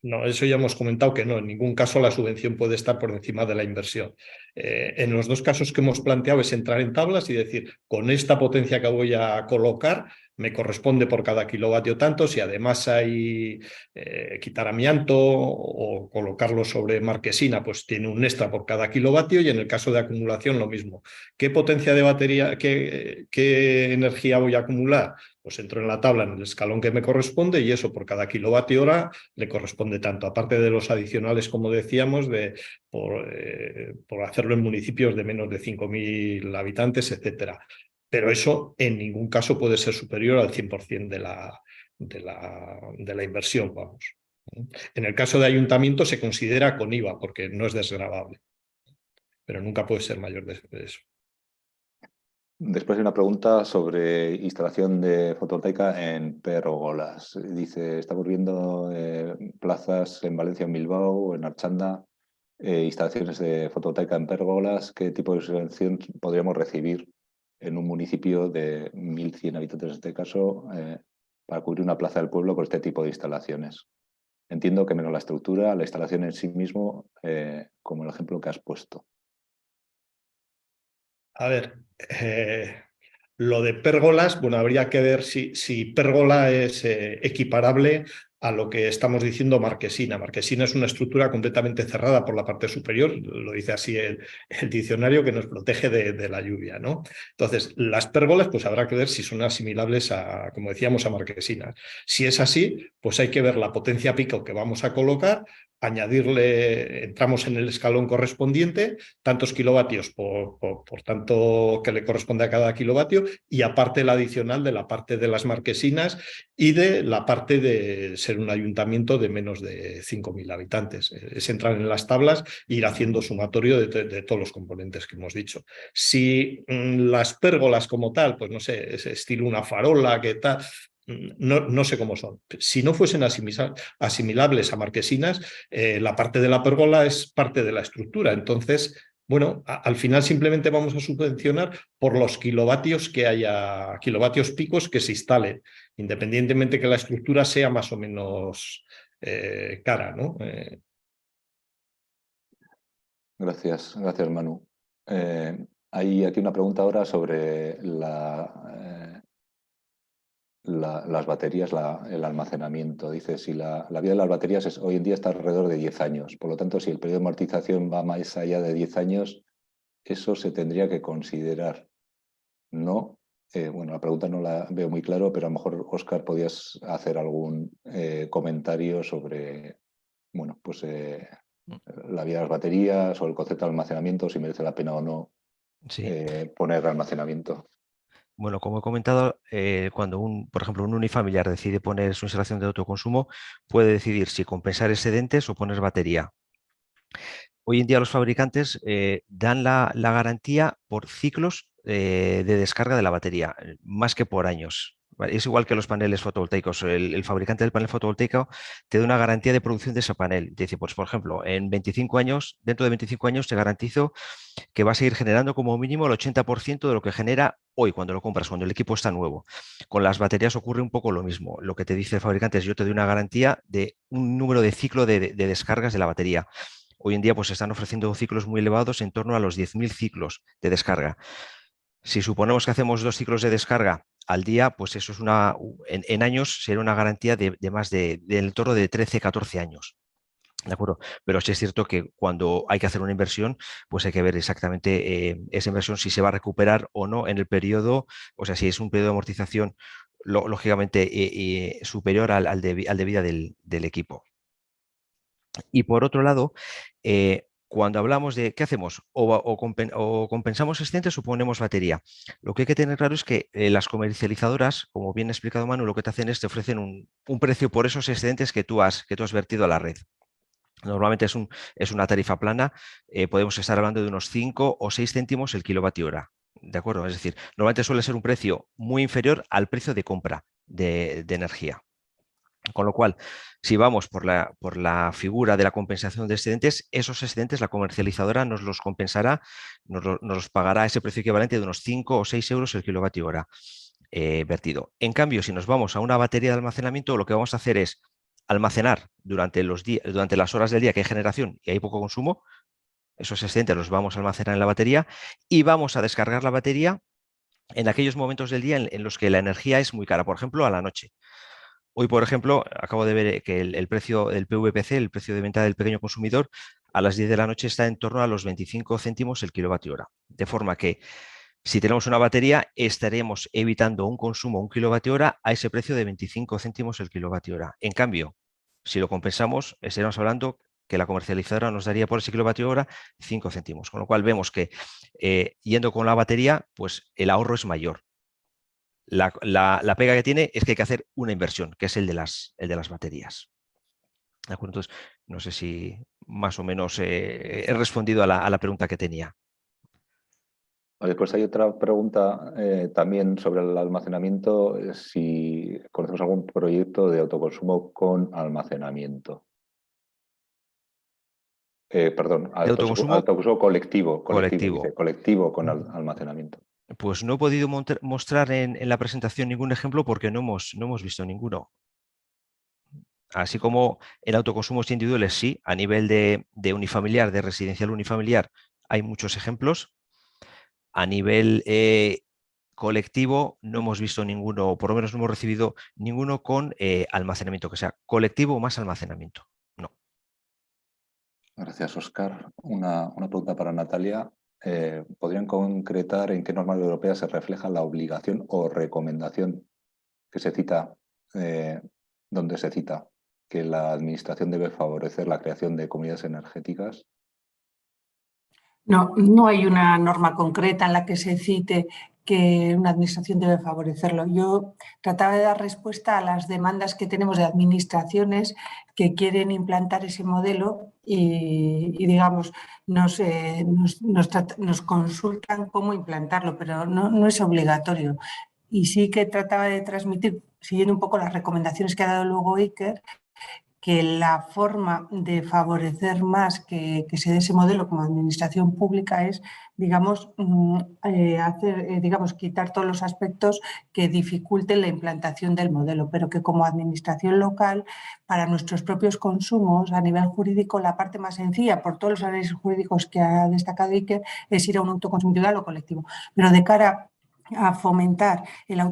No, eso ya hemos comentado que no, en ningún caso la subvención puede estar por encima de la inversión. En los dos casos que hemos planteado es entrar en tablas y decir, con esta potencia que voy a colocar, me corresponde por cada kilovatio tanto, si además hay quitar amianto o colocarlo sobre marquesina, pues tiene un extra por cada kilovatio, y en el caso de acumulación lo mismo. ¿Qué potencia de batería, qué energía voy a acumular? Pues entro en la tabla en el escalón que me corresponde y eso por cada kilovatio hora le corresponde tanto, aparte de los adicionales, como decíamos, por hacerlo en municipios de menos de 5.000 habitantes, etcétera. Pero eso en ningún caso puede ser superior al 100% de la inversión, vamos. En el caso de ayuntamiento se considera con IVA porque no es desgravable, pero nunca puede ser mayor de eso. Después hay una pregunta sobre instalación de fotovoltaica en pérgolas. Dice, estamos viendo plazas en Valencia, en Bilbao, en Archanda, instalaciones de fotovoltaica en pérgolas. ¿Qué tipo de subvención podríamos recibir en un municipio de 1.100 habitantes, en este caso, para cubrir una plaza del pueblo con este tipo de instalaciones? Entiendo que menos la estructura, la instalación en sí mismo, como el ejemplo que has puesto. A ver, lo de pérgolas, bueno, habría que ver si pérgola es equiparable a lo que estamos diciendo marquesina. Marquesina es una estructura completamente cerrada por la parte superior, lo dice así el diccionario, que nos protege de la lluvia, ¿no? Entonces, las pérgolas, pues habrá que ver si son asimilables a, como decíamos, a marquesinas. Si es así, pues hay que ver la potencia pico que vamos a colocar, añadirle, entramos en el escalón correspondiente, tantos kilovatios por tanto que le corresponde a cada kilovatio, y aparte el adicional de la parte de las marquesinas y de la parte de ser un ayuntamiento de menos de 5.000 habitantes. Es entrar en las tablas e ir haciendo sumatorio de todos los componentes que hemos dicho. Si las pérgolas como tal, pues no sé, es estilo una farola, que tal, no sé cómo son. Si no fuesen asimilables a marquesinas, la parte de la pérgola es parte de la estructura. Entonces, bueno, al final simplemente vamos a subvencionar por los kilovatios que haya, kilovatios picos que se instalen, independientemente que la estructura sea más o menos cara, ¿no? Gracias, Manu. Hay aquí una pregunta ahora sobre las baterías, el almacenamiento. Dice, si la vida de las baterías hoy en día está alrededor de 10 años. Por lo tanto, si el periodo de amortización va más allá de 10 años, eso se tendría que considerar. No, bueno, la pregunta no la veo muy claro, pero a lo mejor, Óscar, podías hacer algún comentario sobre, bueno, pues la vida de las baterías o el concepto de almacenamiento, si merece la pena o no poner almacenamiento. Bueno, como he comentado, cuando por ejemplo, un unifamiliar decide poner su instalación de autoconsumo, puede decidir si compensar excedentes o poner batería. Hoy en día los fabricantes dan la garantía por ciclos de descarga de la batería, más que por años. Es igual que los paneles fotovoltaicos. El fabricante del panel fotovoltaico te da una garantía de producción de ese panel. Dice, pues, por ejemplo, en 25 años, dentro de 25 años te garantizo que va a seguir generando como mínimo el 80% de lo que genera hoy cuando lo compras, cuando el equipo está nuevo. Con las baterías ocurre un poco lo mismo. Lo que te dice el fabricante es, yo te doy una garantía de un número de ciclo de descargas de la batería. Hoy en día pues están ofreciendo ciclos muy elevados, en torno a los 10.000 ciclos de descarga. Si suponemos que hacemos 2 ciclos de descarga al día, pues eso es en años será una garantía de más del entorno de 13, 14 años. ¿De acuerdo? Pero sí es cierto que cuando hay que hacer una inversión, pues hay que ver exactamente esa inversión si se va a recuperar o no en el periodo, o sea, si es un periodo de amortización lógicamente superior al de vida del equipo. Y por otro lado, cuando hablamos de qué hacemos, o compensamos excedentes o ponemos batería, lo que hay que tener claro es que las comercializadoras, como bien ha explicado Manu, lo que te hacen es te ofrecen un precio por esos excedentes que tú has vertido a la red. Normalmente es una tarifa plana, podemos estar hablando de unos 5 o 6 céntimos el kilovatio hora. ¿De acuerdo? Es decir, normalmente suele ser un precio muy inferior al precio de compra de energía. Con lo cual, si vamos por la figura de la compensación de excedentes, esos excedentes la comercializadora nos los compensará, nos los pagará a ese precio equivalente de unos 5 o 6 euros el kilovatio hora vertido. En cambio, si nos vamos a una batería de almacenamiento, lo que vamos a hacer es almacenar durante las horas del día que hay generación y hay poco consumo, esos excedentes los vamos a almacenar en la batería y vamos a descargar la batería en aquellos momentos del día en los que la energía es muy cara, por ejemplo, a la noche. Hoy, por ejemplo, acabo de ver que el precio del PVPC, el precio de venta del pequeño consumidor, a las 10 de la noche está en torno a los 25 céntimos el kilovatio hora. De forma que si tenemos una batería, estaremos evitando un consumo 1 kilovatio hora a ese precio de 25 céntimos el kilovatio hora. En cambio, si lo compensamos, estaremos hablando que la comercializadora nos daría por ese kilovatio hora 5 céntimos. Con lo cual vemos que yendo con la batería, pues el ahorro es mayor. La pega que tiene es que hay que hacer una inversión, que es el de las baterías. ¿De acuerdo? Entonces, no sé si más o menos he respondido a la pregunta que tenía. Vale, pues hay otra pregunta también sobre el almacenamiento, si conocemos algún proyecto de autoconsumo con almacenamiento. Perdón, ¿De autoconsumo? Colectivo, Colectivo. dice, colectivo con almacenamiento. Pues no he podido mostrar en la presentación ningún ejemplo porque no hemos visto ninguno. Así como en autoconsumos individuales, sí, a nivel de unifamiliar, de residencial unifamiliar, hay muchos ejemplos. A nivel colectivo no hemos visto ninguno, o por lo menos no hemos recibido ninguno con almacenamiento, que sea colectivo más almacenamiento. No. Gracias, Óscar. Una pregunta para Natalia. ¿Podrían concretar en qué norma europea se refleja la obligación o recomendación que se cita, donde se cita que la Administración debe favorecer la creación de comunidades energéticas? No, no hay una norma concreta en la que se cite que una administración debe favorecerlo. Yo trataba de dar respuesta a las demandas que tenemos de administraciones que quieren implantar ese modelo y digamos, nos consultan cómo implantarlo, pero no es obligatorio. Y sí que trataba de transmitir, siguiendo un poco las recomendaciones que ha dado luego Iker, que la forma de favorecer más que se dé ese modelo como administración pública es, digamos, quitar todos los aspectos que dificulten la implantación del modelo, pero que como administración local, para nuestros propios consumos, a nivel jurídico, la parte más sencilla, por todos los análisis jurídicos que ha destacado Iker, es ir a un autoconsumo individual o colectivo. Pero de cara a fomentar la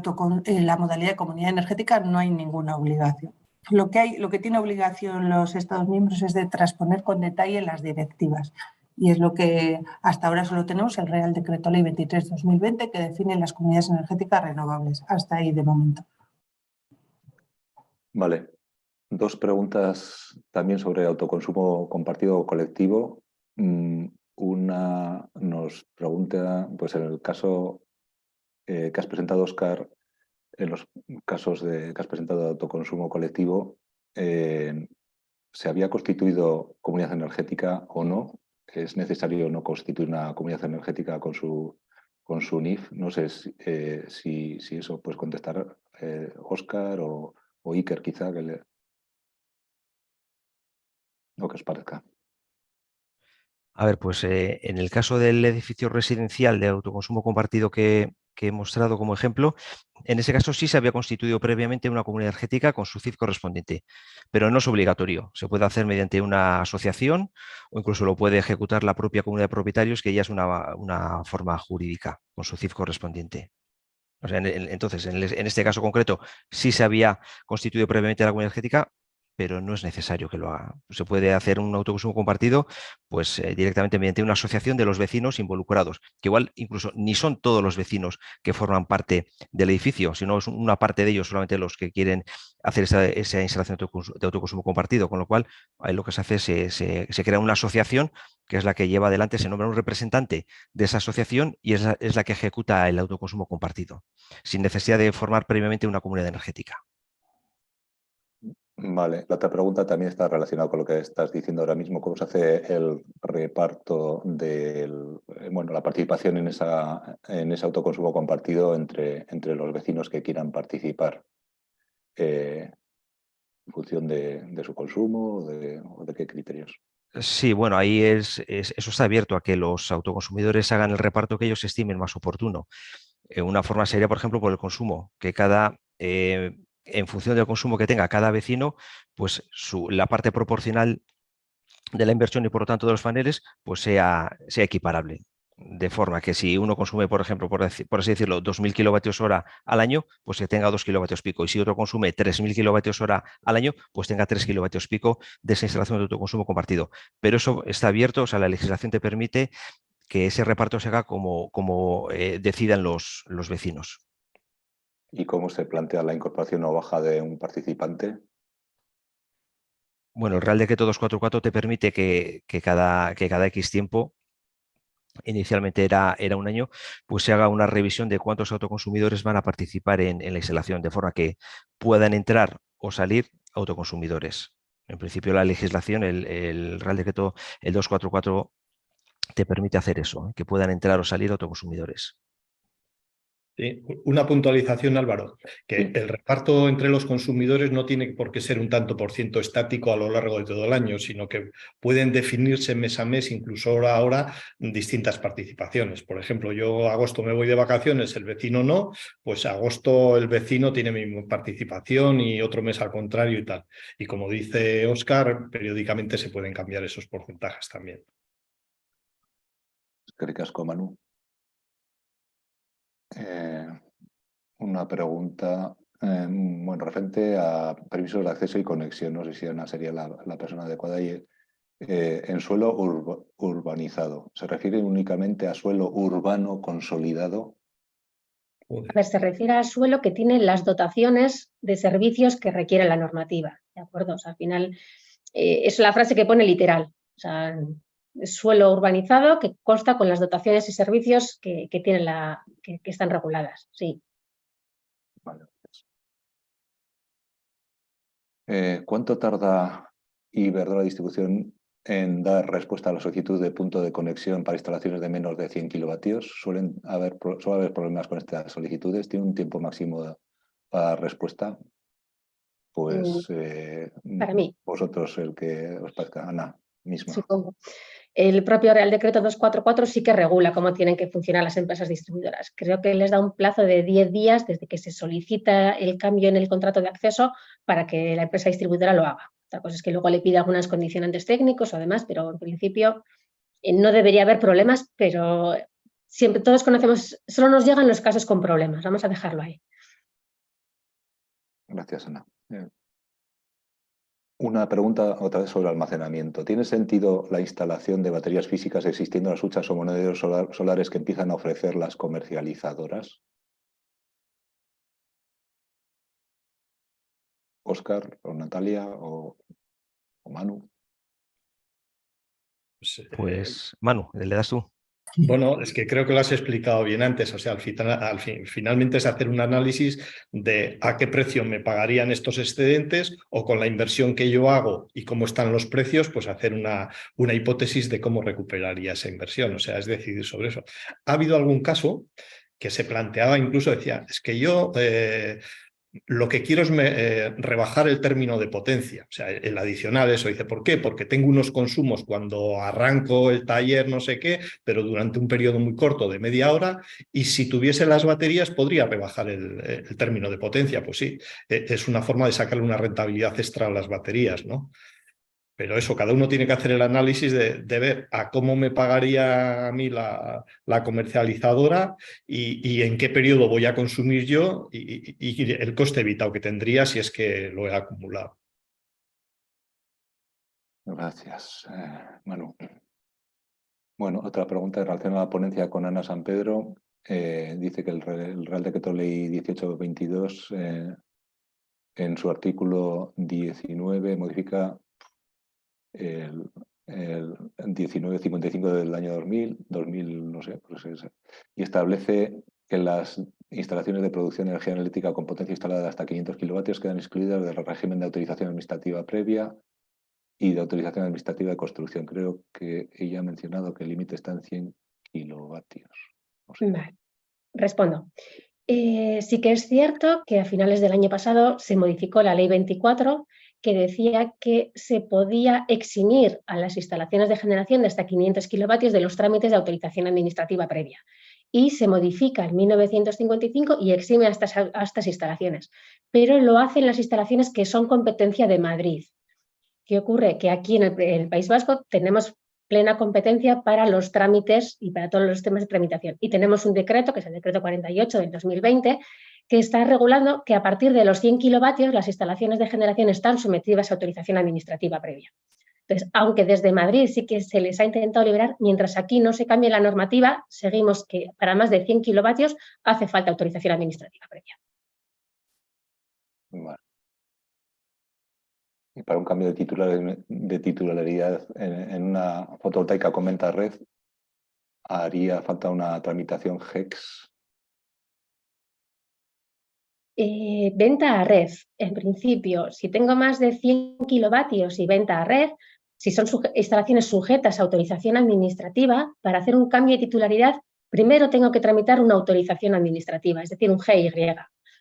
modalidad de comunidad energética no hay ninguna obligación. Lo que tiene obligación los Estados miembros es de transponer con detalle las directivas. Y es lo que hasta ahora solo tenemos el Real Decreto Ley 23/2020 que define las comunidades energéticas renovables. Hasta ahí de momento. Vale. Dos preguntas también sobre autoconsumo compartido o colectivo. Una nos pregunta, pues en el caso que has presentado, Óscar, en los casos que has presentado de autoconsumo colectivo, ¿se había constituido comunidad energética o no? ¿Es necesario no constituir una comunidad energética con su NIF? No sé si eso puedes contestar, Óscar o Iker, quizá, lo que os parezca. A ver, pues en el caso del edificio residencial de autoconsumo compartido que he mostrado como ejemplo, en ese caso sí se había constituido previamente una comunidad energética con su CIF correspondiente, pero no es obligatorio. Se puede hacer mediante una asociación o incluso lo puede ejecutar la propia comunidad de propietarios, que ya es una forma jurídica con su CIF correspondiente. O sea, entonces, en este caso concreto, sí se había constituido previamente la comunidad energética, pero no es necesario que lo haga. Se puede hacer un autoconsumo compartido pues, directamente mediante una asociación de los vecinos involucrados, que igual incluso ni son todos los vecinos que forman parte del edificio, sino es una parte de ellos solamente los que quieren hacer esa instalación de autoconsumo compartido, con lo cual ahí lo que se hace es se crea una asociación que es la que lleva adelante, se nombra un representante de esa asociación y es la que ejecuta el autoconsumo compartido, sin necesidad de formar previamente una comunidad energética. Vale, la otra pregunta también está relacionada con lo que estás diciendo ahora mismo. ¿Cómo se hace el reparto la participación en ese autoconsumo compartido entre los vecinos que quieran participar? ¿En función de su consumo o de qué criterios? Sí, bueno, ahí eso está abierto a que los autoconsumidores hagan el reparto que ellos estimen más oportuno. Una forma sería, por ejemplo, por el consumo, que en función del consumo que tenga cada vecino, pues la parte proporcional de la inversión y por lo tanto de los paneles, pues sea equiparable. De forma que si uno consume, por ejemplo, por así decirlo, 2.000 kilovatios hora al año, pues que tenga 2 kilovatios pico. Y si otro consume 3.000 kilovatios hora al año, pues tenga 3 kilovatios pico de esa instalación de autoconsumo compartido. Pero eso está abierto, o sea, la legislación te permite que ese reparto se haga como decidan los vecinos. ¿Y cómo se plantea la incorporación o baja de un participante? Bueno, el Real Decreto 244 te permite que cada X tiempo, inicialmente era un año, pues se haga una revisión de cuántos autoconsumidores van a participar en la instalación, de forma que puedan entrar o salir autoconsumidores. En principio, la legislación, el Real Decreto, el 244, te permite hacer eso, que puedan entrar o salir autoconsumidores. Sí, una puntualización, Álvaro, que el reparto entre los consumidores no tiene por qué ser un tanto por ciento estático a lo largo de todo el año, sino que pueden definirse mes a mes, incluso hora a hora, distintas participaciones. Por ejemplo, yo agosto me voy de vacaciones, el vecino no, pues agosto el vecino tiene mi participación y otro mes al contrario y tal. Y como dice Óscar, periódicamente se pueden cambiar esos porcentajes también. Eskerrik asko, Manu. Una pregunta, bueno, referente a permisos de acceso y conexión. No sé si Ana sería la persona adecuada. En suelo urbanizado, ¿se refiere únicamente a suelo urbano consolidado? A ver, se refiere al suelo que tiene las dotaciones de servicios que requiere la normativa, ¿de acuerdo? O sea, al final es la frase que pone literal. O sea, es suelo urbanizado que consta con las dotaciones y servicios que tienen que están reguladas, sí. Vale. ¿Cuánto tarda Iberdrola Distribución en dar respuesta a la solicitud de punto de conexión para instalaciones de menos de 100 kilovatios? Suele haber problemas con estas solicitudes. ¿Tiene un tiempo máximo para respuesta? Pues para mí. Vosotros, el que os parezca, Ana misma. Supongo. El propio Real Decreto 244 sí que regula cómo tienen que funcionar las empresas distribuidoras. Creo que les da un plazo de 10 días desde que se solicita el cambio en el contrato de acceso para que la empresa distribuidora lo haga. Otra cosa es que luego le pide algunos condicionantes técnicos o demás, pero en principio no debería haber problemas, pero siempre todos conocemos, solo nos llegan los casos con problemas. Vamos a dejarlo ahí. Gracias, Ana. Una pregunta otra vez sobre almacenamiento. ¿Tiene sentido la instalación de baterías físicas existiendo en las huchas o monederos solares que empiezan a ofrecer las comercializadoras? Óscar o Natalia o Manu. Pues Manu, le das tú. Bueno, es que creo que lo has explicado bien antes. O sea, finalmente es hacer un análisis de a qué precio me pagarían estos excedentes o con la inversión que yo hago y cómo están los precios, pues hacer una hipótesis de cómo recuperaría esa inversión. O sea, es decidir sobre eso. Ha habido algún caso que se planteaba, incluso decía, es que yo lo que quiero es rebajar el término de potencia, o sea, el adicional, eso dice, ¿por qué? Porque tengo unos consumos cuando arranco el taller, no sé qué, pero durante un periodo muy corto de media hora, y si tuviese las baterías podría rebajar el término de potencia. Pues sí, es una forma de sacarle una rentabilidad extra a las baterías, ¿no? Pero eso, cada uno tiene que hacer el análisis de ver a cómo me pagaría a mí la comercializadora y en qué periodo voy a consumir yo y el coste evitado que tendría si es que lo he acumulado. Gracias, Manu. Bueno, otra pregunta en relación a la ponencia con Ana San Pedro. Dice que el Real Decreto Ley 1822 en su artículo 19 modifica el 1955 del año 2000, no sé, pues y establece que las instalaciones de producción de energía eléctrica con potencia instalada de hasta 500 kilovatios quedan excluidas del régimen de autorización administrativa previa y de autorización administrativa de construcción. Creo que ella ha mencionado que el límite está en 100 kilovatios. No sé. Vale, respondo. Sí que es cierto que a finales del año pasado se modificó la Ley 24, que decía que se podía eximir a las instalaciones de generación de hasta 500 kilovatios de los trámites de autorización administrativa previa. Y se modifica en 1955 y exime a estas instalaciones. Pero lo hacen las instalaciones que son competencia de Madrid. ¿Qué ocurre? Que aquí en el País Vasco tenemos plena competencia para los trámites y para todos los temas de tramitación. Y tenemos un decreto, que es el decreto 48 del 2020, que está regulando que a partir de los 100 kilovatios las instalaciones de generación están sometidas a autorización administrativa previa. Entonces, aunque desde Madrid sí que se les ha intentado liberar, mientras aquí no se cambie la normativa, seguimos que para más de 100 kilovatios hace falta autorización administrativa previa. Vale. Y para un cambio de titularidad en una fotovoltaica con venta a red, ¿haría falta una tramitación GEX? Venta a red, en principio, si tengo más de 100 kilovatios y venta a red, si son instalaciones sujetas a autorización administrativa, para hacer un cambio de titularidad, primero tengo que tramitar una autorización administrativa, es decir, un GY.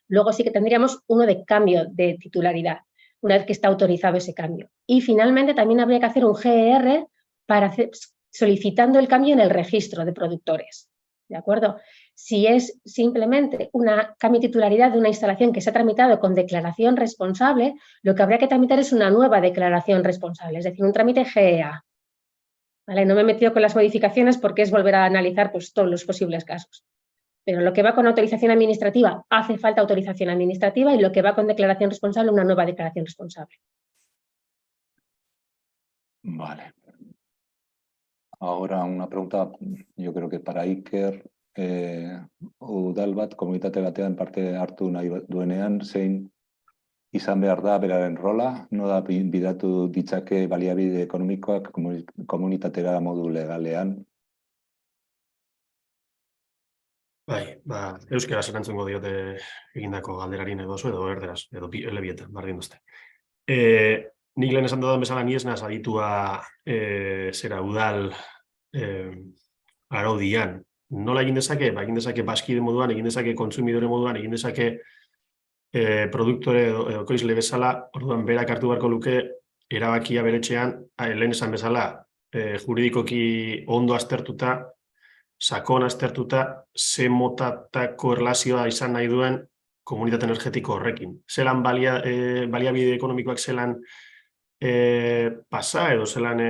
Luego sí que tendríamos uno de cambio de titularidad, una vez que está autorizado ese cambio. Y finalmente también habría que hacer un GER para solicitando el cambio en el registro de productores, ¿de acuerdo? Si es simplemente una cambio de titularidad de una instalación que se ha tramitado con declaración responsable, lo que habría que tramitar es una nueva declaración responsable, es decir, un trámite GEA. ¿Vale? No me he metido con las modificaciones porque es volver a analizar pues, todos los posibles casos. Pero lo que va con autorización administrativa, hace falta autorización administrativa, y lo que va con declaración responsable, una nueva declaración responsable. Vale. Ahora una pregunta, yo creo que para Iker. Udalbat, komunitate batean parte hartu nahi duenean, zein izan behar da beraren rola, nola bidatu ditzake baliabide ekonomikoak komunitatera modu legalean? Bai, euskaraz erantzungo diote egindako galderari nahi dozu, edo erderaz, edo elebietan, bardin duzte. Nik lehen esan dudan bezala, ni ez naz aditua zera udal araudian. Nola egin dezake? Egin dezake bazkide moduan, egin dezake kontsumidore moduan, egin dezake produktore edo ekoizle bezala, orduan berak hartu beharko luke erabakia beretxean, lehen esan bezala, juridikoki ondo aztertuta, sakon aztertuta, ze motatako erlazioa izan nahi duen komunitate energetiko horrekin. Zelan baliabide ekonomikoak zelan pasa edo zelan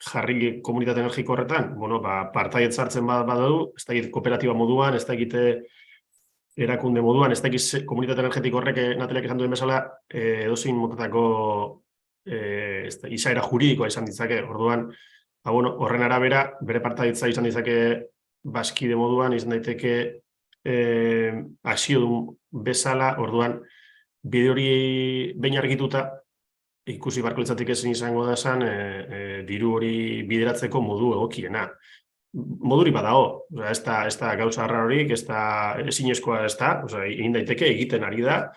jarri komunitate energiko horretan, bueno, partaiet sartzen badadu, ez da kooperatiba moduan, ez da erakunde moduan, ez da komunitate energetiko horrek Nataliak esan duen bezala, edozein motatako izaera juridikoa izan ditzake, orduan, bueno, horren arabera, bere partaietza izan ditzake bazkide moduan, izan daiteke axiodun bezala, orduan, bide hori behin argituta, ikusi barko litzatik ezin izango da esan diru hori bideratzeko modu egokiena. Moduri badago, ez da gauza arrarorik, ez da ezinezkoa ez da, egin daiteke, egiten ari da,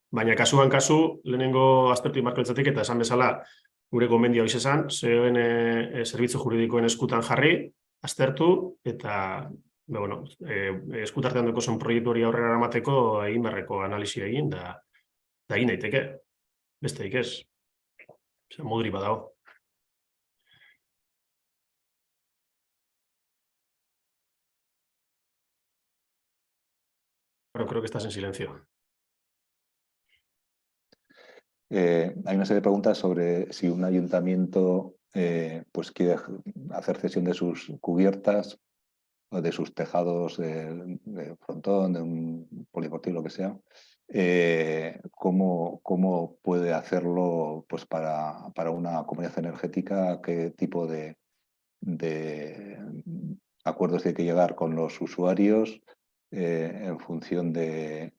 baina kasuan kasu, lehenengo aztertu barko litzatik eta esan bezala gure gomendioa izan, zeoen zerbitzu juridikoen eskutan jarri, aztertu, eta bueno, eskutartean duko zen proiektu hori aurrera eramateko egin beharreko analisia egin, da egin daiteke, besteik ez. Moduri badago. Pero creo que estás en silencio. Hay una serie de preguntas sobre si un ayuntamiento pues quiere hacer cesión de sus cubiertas o de sus tejados de frontón, de un polideportivo, lo que sea. ¿Cómo puede hacerlo pues, para una comunidad energética? ¿Qué tipo de acuerdos tiene que llegar con los usuarios en función de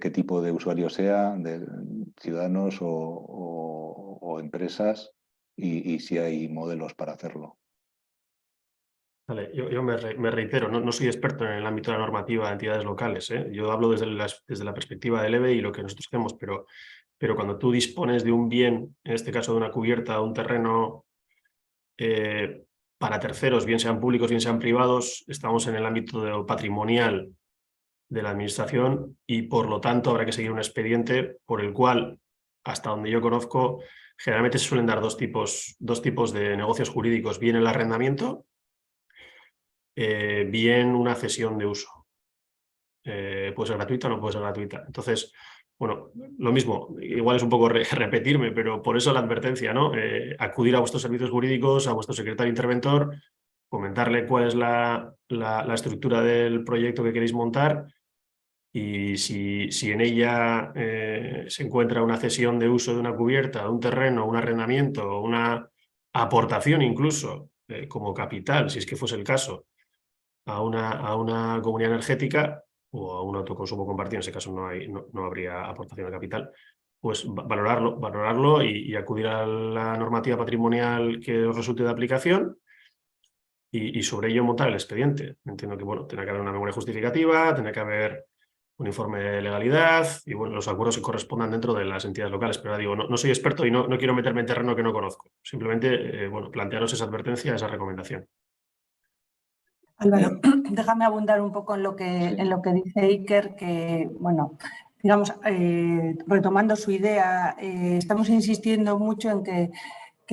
qué tipo de usuario sea, de ciudadanos o empresas, y si hay modelos para hacerlo? Vale, yo me reitero, no soy experto en el ámbito de la normativa de entidades locales, Yo hablo desde la perspectiva del EBE y lo que nosotros hacemos, pero cuando tú dispones de un bien, en este caso de una cubierta, de un terreno para terceros, bien sean públicos, bien sean privados, estamos en el ámbito patrimonial de la administración y por lo tanto habrá que seguir un expediente por el cual, hasta donde yo conozco, generalmente se suelen dar dos tipos de negocios jurídicos, bien el arrendamiento, bien una cesión de uso. Puede ser gratuita o no puede ser gratuita. Entonces, bueno, lo mismo, igual es un poco repetirme, pero por eso la advertencia, ¿no? Acudir a vuestros servicios jurídicos, a vuestro secretario interventor, comentarle cuál es la estructura del proyecto que queréis montar y si en ella se encuentra una cesión de uso de una cubierta, de un terreno, un arrendamiento, una aportación incluso como capital, si es que fuese el caso, a una comunidad energética o a un autoconsumo compartido, en ese caso no habría aportación de capital, pues valorarlo y acudir a la normativa patrimonial que os resulte de aplicación y sobre ello montar el expediente. Entiendo que bueno, tendrá que haber una memoria justificativa, tendrá que haber un informe de legalidad y bueno, los acuerdos que correspondan dentro de las entidades locales. Pero digo, no soy experto y no quiero meterme en terreno que no conozco. Simplemente, bueno, plantearos esa advertencia, esa recomendación. Álvaro, déjame abundar un poco en lo que dice Iker, que, bueno, digamos, retomando su idea, estamos insistiendo mucho en que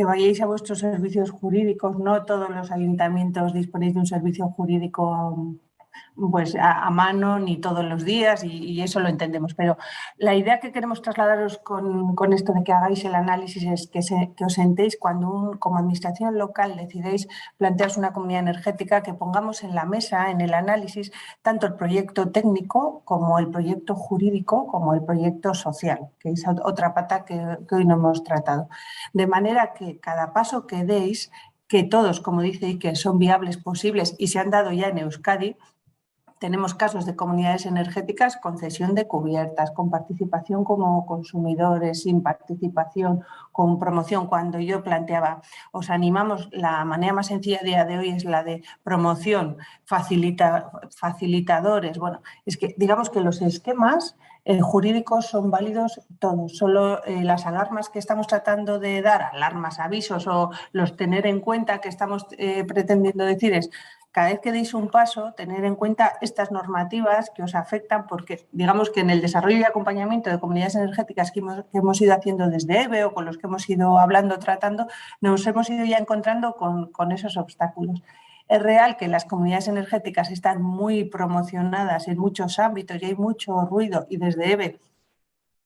vayáis a vuestros servicios jurídicos. No todos los ayuntamientos disponéis de un servicio jurídico pues a mano ni todos los días y eso lo entendemos, pero la idea que queremos trasladaros con esto de que hagáis el análisis es que os sentéis cuando como administración local decidéis plantearos una comunidad energética, que pongamos en la mesa, en el análisis, tanto el proyecto técnico como el proyecto jurídico como el proyecto social, que es otra pata que hoy no hemos tratado, de manera que cada paso que deis, que todos, como dice Iker, son viables, posibles y se han dado ya en Euskadi. Tenemos casos de comunidades energéticas con cesión de cubiertas, con participación como consumidores, sin participación, con promoción. Cuando yo planteaba, os animamos, la manera más sencilla a día de hoy es la de promoción, facilitadores. Bueno, es que digamos que los esquemas jurídicos son válidos todos. Solo las alarmas que estamos tratando de dar, alarmas, avisos o los tener en cuenta que estamos pretendiendo decir es: cada vez que deis un paso, tener en cuenta estas normativas que os afectan, porque digamos que en el desarrollo y acompañamiento de comunidades energéticas que hemos ido haciendo desde EVE o con los que hemos ido hablando, tratando, nos hemos ido ya encontrando con esos obstáculos. Es real que las comunidades energéticas están muy promocionadas en muchos ámbitos y hay mucho ruido, y desde EVE,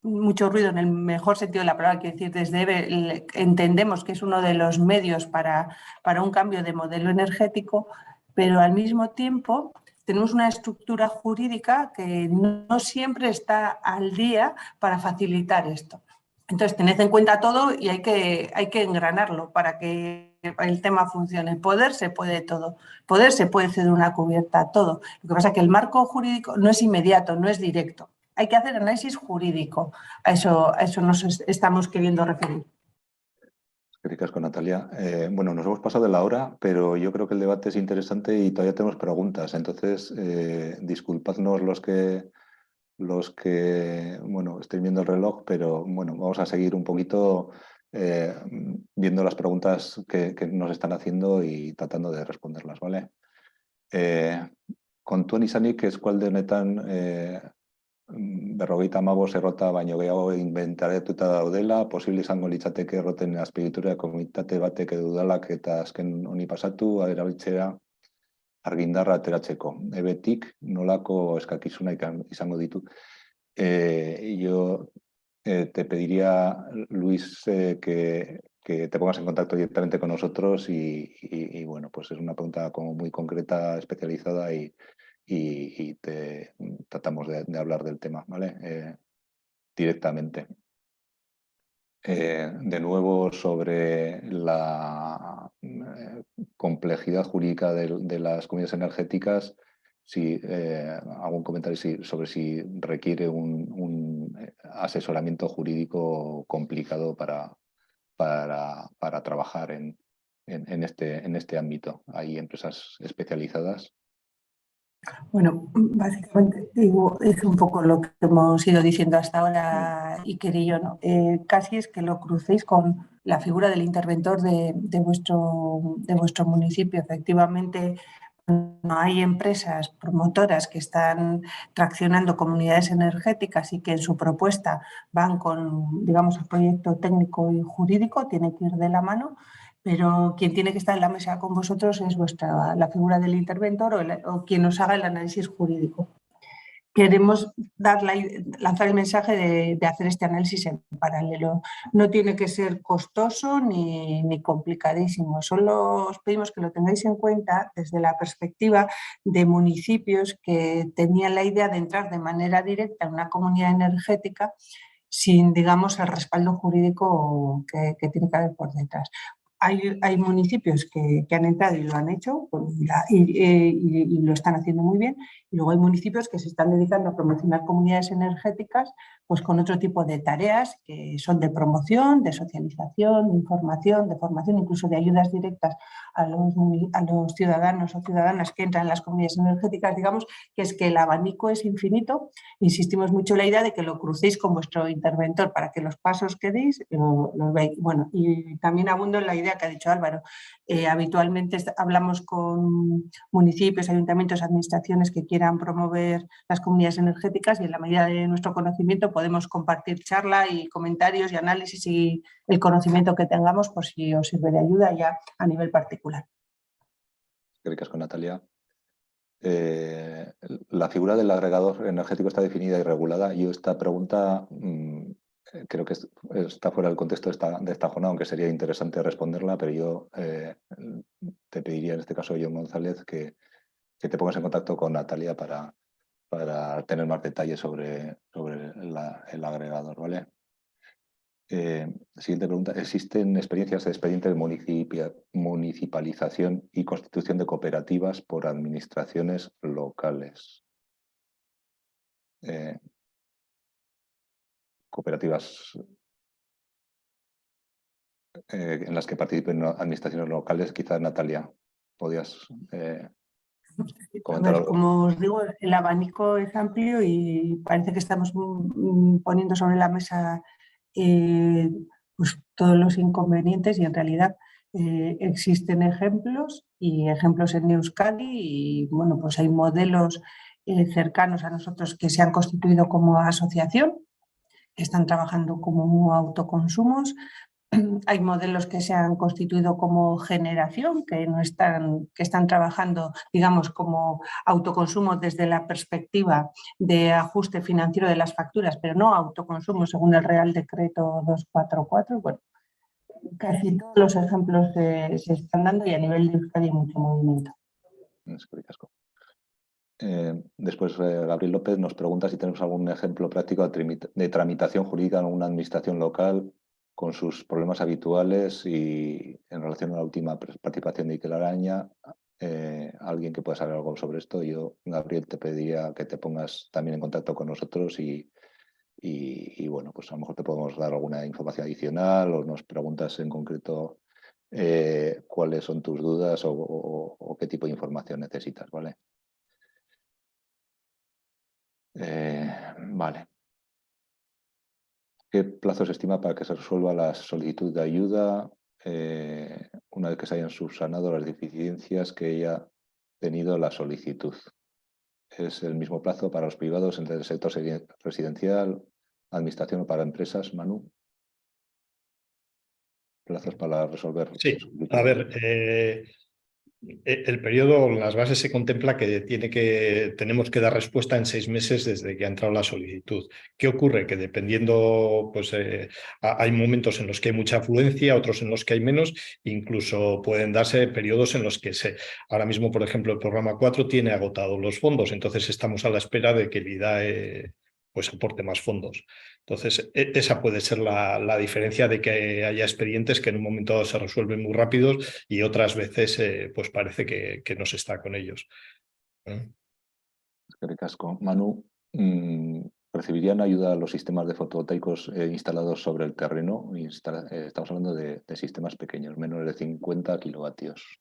mucho ruido en el mejor sentido de la palabra, quiero decir, desde EVE entendemos que es uno de los medios para un cambio de modelo energético, pero al mismo tiempo tenemos una estructura jurídica que no siempre está al día para facilitar esto. Entonces, tened en cuenta todo y hay que engranarlo para que el tema funcione. Poder se puede todo. Poder se puede ceder una cubierta, todo. Lo que pasa es que el marco jurídico no es inmediato, no es directo. Hay que hacer análisis jurídico. A eso nos estamos queriendo referir. Con Natalia. Bueno, nos hemos pasado de la hora, pero yo creo que el debate es interesante y todavía tenemos preguntas. Entonces, disculpadnos los que bueno, estéis viendo el reloj, pero bueno, vamos a seguir un poquito viendo las preguntas que nos están haciendo y tratando de responderlas, ¿vale? Kontuan izanik, eskualde honetan berrogeita hamabost errota baino gehiago inventariatuta daudela, posible izango litzateke erroten azpiegitura komunitate batek edo udalak eta azken honi pasatu, erabiltzea argindarra ateratzeko. EVEtik nolako eskakizuna izango ditu. Yo te pediría, Luis, que te pongas en contacto directamente con nosotros y bueno, pues es una pregunta como muy concreta, especializada y tratamos de hablar del tema, ¿vale? Directamente. De nuevo, sobre la complejidad jurídica de las comunidades energéticas, si algún comentario sobre si requiere un asesoramiento jurídico complicado para trabajar en este ámbito. Hay empresas especializadas. Bueno, básicamente digo, es un poco lo que hemos ido diciendo hasta ahora, Iker y yo, ¿no? Casi es que lo crucéis con la figura del interventor de vuestro municipio. Efectivamente, no hay empresas promotoras que están traccionando comunidades energéticas y que en su propuesta van con, digamos, el proyecto técnico y jurídico, tiene que ir de la mano. Pero quien tiene que estar en la mesa con vosotros es la figura del interventor o quien os haga el análisis jurídico. queremos lanzar el mensaje de hacer este análisis en paralelo. No tiene que ser costoso ni complicadísimo, solo os pedimos que lo tengáis en cuenta desde la perspectiva de municipios que tenían la idea de entrar de manera directa en una comunidad energética sin, digamos, el respaldo jurídico que tiene que haber por detrás. Hay municipios que han entrado y lo han hecho y lo están haciendo muy bien, y luego hay municipios que se están dedicando a promocionar comunidades energéticas pues con otro tipo de tareas que son de promoción, de socialización, de información, de formación, incluso de ayudas directas a los ciudadanos o ciudadanas que entran en las comunidades energéticas. Digamos que es que el abanico es infinito. Insistimos mucho en la idea de que lo crucéis con vuestro interventor para que los pasos que deis los veáis. Bueno, y también abundo en la idea que ha dicho Álvaro. Habitualmente hablamos con municipios, ayuntamientos, administraciones que quieran promover las comunidades energéticas, y en la medida de nuestro conocimiento podemos compartir charla y comentarios y análisis y el conocimiento que tengamos por si os sirve de ayuda ya a nivel particular. Gracias, Natalia. La figura del agregador energético está definida y regulada. Yo esta pregunta creo que está fuera del contexto de esta jornada, aunque sería interesante responderla, pero yo te pediría en este caso, John González, que te pongas en contacto con Natalia para tener más detalles sobre el agregador, ¿vale? Siguiente pregunta. ¿Existen experiencias de expedientes de municipalización y constitución de cooperativas por administraciones locales? Cooperativas en las que participen administraciones locales. Quizás, Natalia, podías comentar algo. Como os digo, el abanico es amplio y parece que estamos poniendo sobre la mesa pues todos los inconvenientes, y en realidad existen ejemplos en Euskadi, y bueno, pues hay modelos cercanos a nosotros que se han constituido como asociación, que están trabajando como autoconsumos. Hay modelos que se han constituido como generación, que están trabajando, digamos, como autoconsumo desde la perspectiva de ajuste financiero de las facturas, pero no autoconsumo según el Real Decreto 244. Bueno, casi todos los ejemplos se están dando, y a nivel de Euskadi hay mucho movimiento. Después, Gabriel López nos pregunta si tenemos algún ejemplo práctico de tramitación jurídica en una administración local con sus problemas habituales, y en relación a la última participación de Iker Araña, alguien que pueda saber algo sobre esto. Yo, Gabriel, te pediría que te pongas también en contacto con nosotros y bueno, pues a lo mejor te podemos dar alguna información adicional, o nos preguntas en concreto cuáles son tus dudas o qué tipo de información necesitas, ¿vale? Vale. ¿Qué plazo se estima para que se resuelva la solicitud de ayuda una vez que se hayan subsanado las deficiencias que haya tenido la solicitud? ¿Es el mismo plazo para los privados entre el sector residencial, administración o para empresas, Manu? ¿Plazos para resolver? Sí, a ver, el periodo, las bases se contempla que tenemos que dar respuesta en 6 meses desde que ha entrado la solicitud. ¿Qué ocurre? Que dependiendo, pues hay momentos en los que hay mucha afluencia, otros en los que hay menos, incluso pueden darse periodos en los que ahora mismo, por ejemplo, el programa 4 tiene agotados los fondos, entonces estamos a la espera de que el IDAE pues aporte más fondos. Entonces, esa puede ser la diferencia, de que haya expedientes que en un momento dado se resuelven muy rápidos y otras veces pues parece que no se está con ellos. Es que ricasco. Manu, ¿recibirían ayuda los sistemas de fotovoltaicos instalados sobre el terreno? Estamos hablando de sistemas pequeños, menores de 50 kilovatios.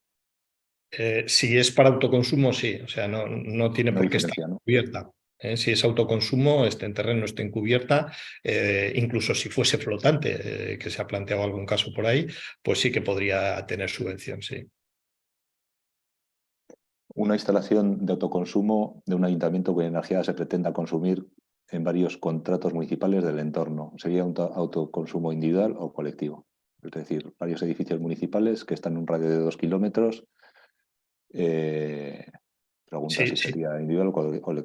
Si es para autoconsumo, sí. O sea, no tiene por qué estar cubierta. Si es autoconsumo, esté en terreno, esté en cubierta, incluso si fuese flotante, que se ha planteado algún caso por ahí, pues sí que podría tener subvención, sí. Una instalación de autoconsumo de un ayuntamiento cuya energía se pretenda consumir en varios contratos municipales del entorno. ¿Sería un autoconsumo individual o colectivo? Es decir, varios edificios municipales que están en un radio de 2 kilómetros. Pregunta si sería individual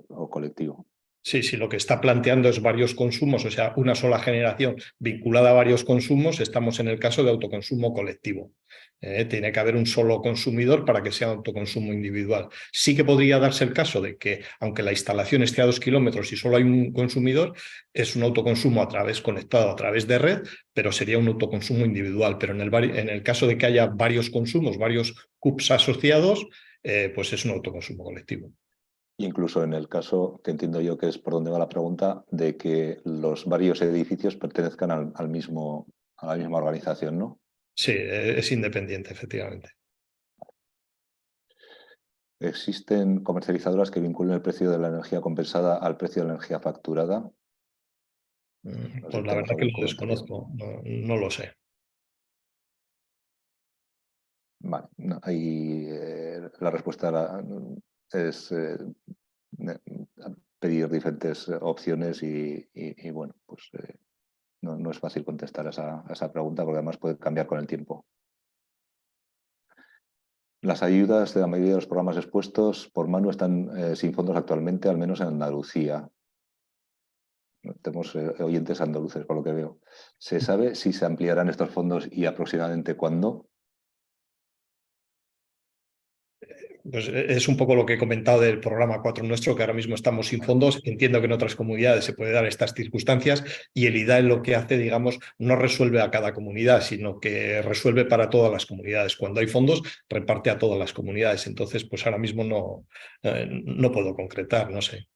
o colectivo. Sí, sí, lo que está planteando es varios consumos, o sea, una sola generación vinculada a varios consumos, estamos en el caso de autoconsumo colectivo. Tiene que haber un solo consumidor para que sea autoconsumo individual. Sí que podría darse el caso de que, aunque la instalación esté a 2 kilómetros y solo hay un consumidor, es un autoconsumo conectado a través de red, pero sería un autoconsumo individual. Pero en el caso de que haya varios consumos, varios CUPs asociados, pues es un autoconsumo colectivo. Incluso en el caso, que entiendo yo que es por donde va la pregunta, de que los varios edificios pertenezcan a la misma organización, ¿no? Sí, es independiente, efectivamente. ¿Existen comercializadoras que vinculen el precio de la energía compensada al precio de la energía facturada? No sé Pues si la tenemos verdad que algún lo comentario. desconozco, no lo sé. Vale, no, ahí la respuesta es pedir diferentes opciones y bueno, pues no es fácil contestar a esa pregunta porque además puede cambiar con el tiempo. Las ayudas de la mayoría de los programas expuestos por Manu están sin fondos actualmente, al menos en Andalucía. Tenemos oyentes andaluces, por lo que veo. ¿Se sabe si se ampliarán estos fondos y aproximadamente cuándo? Pues es un poco lo que he comentado del programa 4 nuestro, que ahora mismo estamos sin fondos. Entiendo que en otras comunidades se puede dar estas circunstancias y el IDAE lo que hace, digamos, no resuelve a cada comunidad, sino que resuelve para todas las comunidades. Cuando hay fondos, reparte a todas las comunidades. Entonces, pues ahora mismo no puedo concretar, no sé.